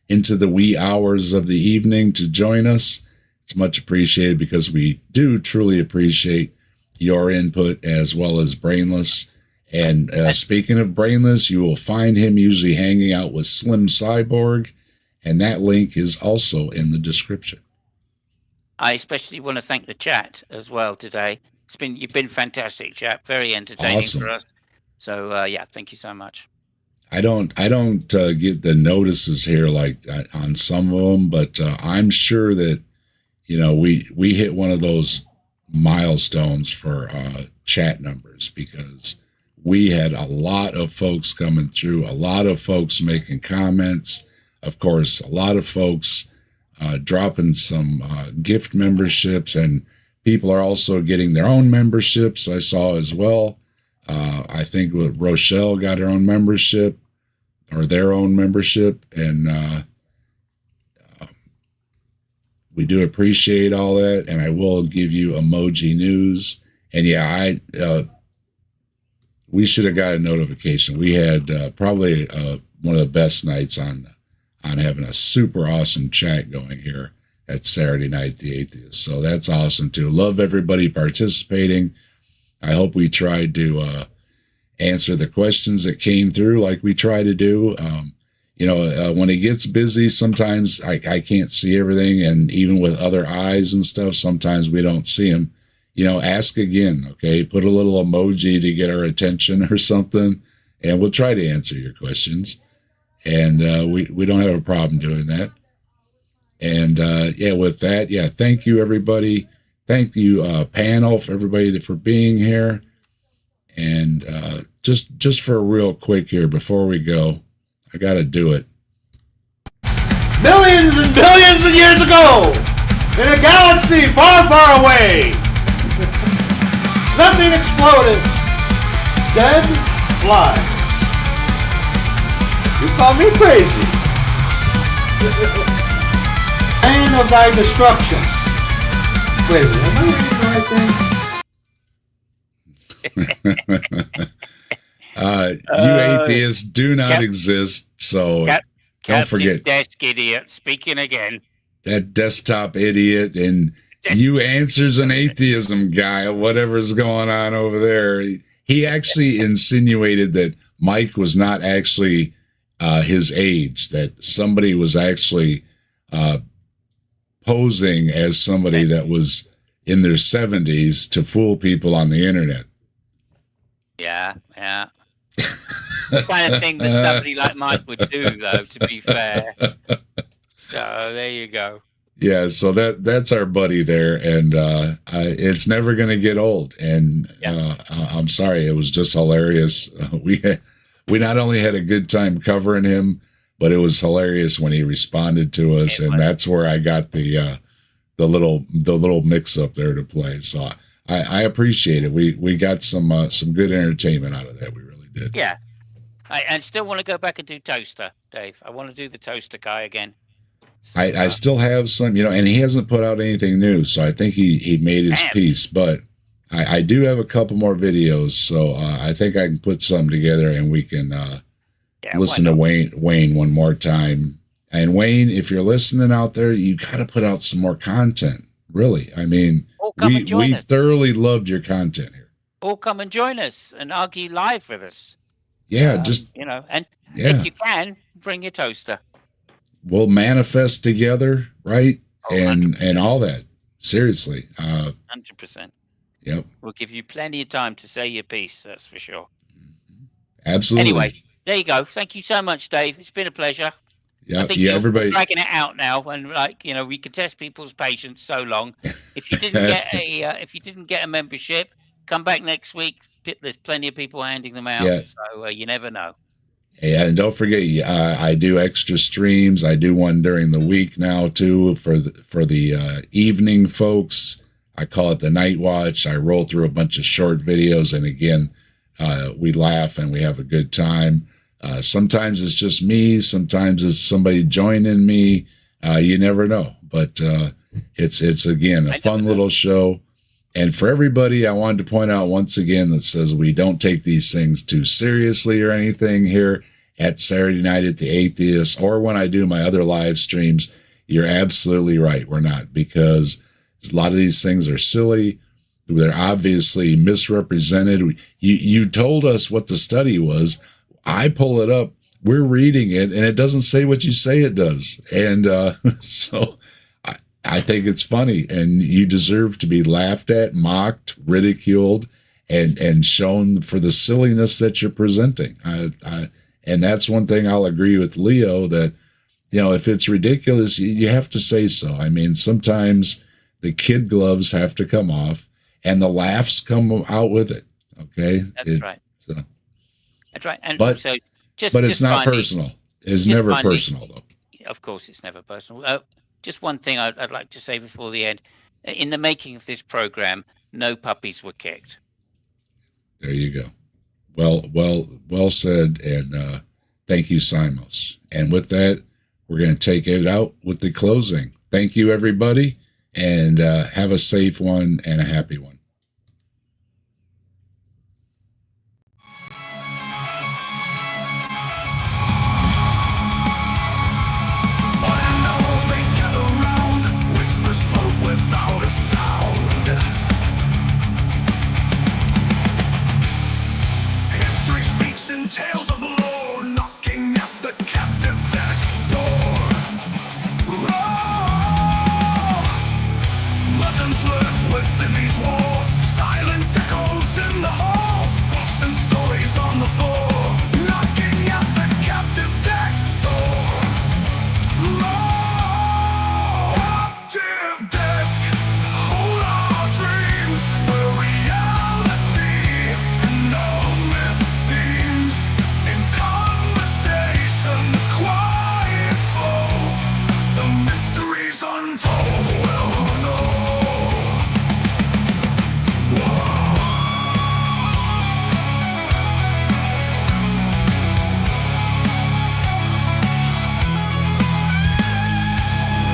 into the wee hours of the evening to join us. It's much appreciated because we do truly appreciate your input as well as Brainless. And speaking of Brainless, you will find him usually hanging out with Slim Cyborg, and that link is also in the description. I especially want to thank the chat as well today. You've been fantastic, chat. Very entertaining for us. So thank you so much. I don't get the notices here like on some of them, but I'm sure that we hit one of those milestones for chat numbers because we had a lot of folks coming through, a lot of folks making comments, of course, a lot of folks dropping some gift memberships, and people are also getting their own memberships. I saw as well. I think Rochelle got her own membership or their own membership, and we do appreciate all that. And I will give you emoji news. And we should have got a notification. We had probably one of the best nights on having a super awesome chat going here at Saturday Night the Atheist. So that's awesome too. Love everybody participating. I hope we tried to answer the questions that came through like we try to do. When it gets busy, sometimes I can't see everything. And even with other eyes and stuff, sometimes we don't see them. Ask again, okay? Put a little emoji to get our attention or something, and we'll try to answer your questions. And we don't have a problem doing that. And with that, thank you, everybody. Thank you, panel, for everybody for being here. And just for real quick here before we go, I got to do it. Millions and billions of years ago, in a galaxy far, far away, nothing exploded. Dead fly. You call me crazy. Plan of thy destruction. Wait, am I reading the right thing? You atheists do not exist, so don't forget. Desk idiot speaking again. That desktop idiot and you answers an atheism guy, whatever's going on over there. He actually insinuated that Mike was not actually his age, that somebody was actually posing as somebody that was in their 70s to fool people on the internet. Yeah. The kind of thing that somebody like Mike would do, though, to be fair. So there you go. Yeah, so that's our buddy there, and it's never going to get old. And I'm sorry, it was just hilarious. We not only had a good time covering him, but it was hilarious when he responded to us, and that's where I got the little mix up there to play. So I appreciate it. We got some good entertainment out of that. We really did. Yeah, I still want to go back and do Toaster, Dave. I want to do the Toaster guy again. I still have some, and he hasn't put out anything new, so I think he made his peace. But I do have a couple more videos, so I think I can put some together and we can listen to Wayne one more time. And Wayne, if you're listening out there, you got to put out some more content. Really, I mean, we thoroughly loved your content here. All come and join us and argue live with us. Yeah, and if you can, bring your toaster. We'll manifest together, right? And all that. Seriously. 100%. Yep. We'll give you plenty of time to say your piece, that's for sure. Absolutely. Anyway, there you go. Thank you so much, Dave. It's been a pleasure. Yeah, everybody dragging it out now, and we could test people's patience so long. If you didn't get a membership, come back next week. There's plenty of people handing them out, so you never know. Yeah, and don't forget, I do extra streams. I do one during the week now too for the evening folks. I call it the Night Watch. I roll through a bunch of short videos, and again, we laugh and we have a good time. Sometimes it's just me. Sometimes it's somebody joining me. You never know, but it's again a fun little show. And for everybody, I wanted to point out once again that says we don't take these things too seriously or anything here at Saturday Night at the Atheist, or when I do my other live streams. You're absolutely right. We're not, because a lot of these things are silly. They're obviously misrepresented. You told us what the study was. I pull it up. We're reading it, and it doesn't say what you say it does. And so I think it's funny, and you deserve to be laughed at, mocked, ridiculed, and shown for the silliness that you're presenting. And that's one thing I'll agree with Leo, that, if it's ridiculous, you have to say so. I mean, sometimes the kid gloves have to come off, and the laughs come out with it. Okay? That's right. So. That's right. And but, so but it's not personal. It's never personal, though. Of course, it's never personal. Just one thing I'd like to say before the end. In the making of this program, no puppies were kicked. There you go. Well said. And thank you, Simos. And with that, we're going to take it out with the closing. Thank you, everybody. And have a safe one and a happy one. Tales of the Lord knocking at the captive dad's door. Legends live within these walls, silent echoes in the halls, books and stories on the floor, knocking at the captive dad's door. Captive desk, hold our dreams, where reality and no myth seems. Quiet flow, the mysteries untold will know.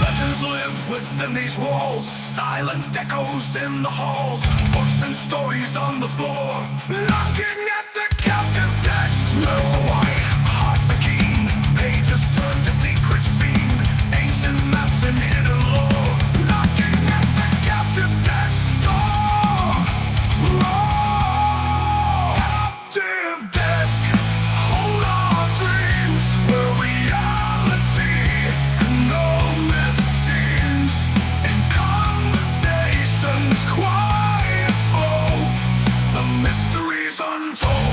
Legends live within these walls, silent echoes in the halls, books and stories on the floor, knocking at the captive text. Nerves are wide, hearts are keen, pages turn to secret scene, ancient maps and hidden lore, knocking at the captive text door. Captive desk, hold our dreams, where reality and no myth seems. In conversations quiet flow, the mysteries untold.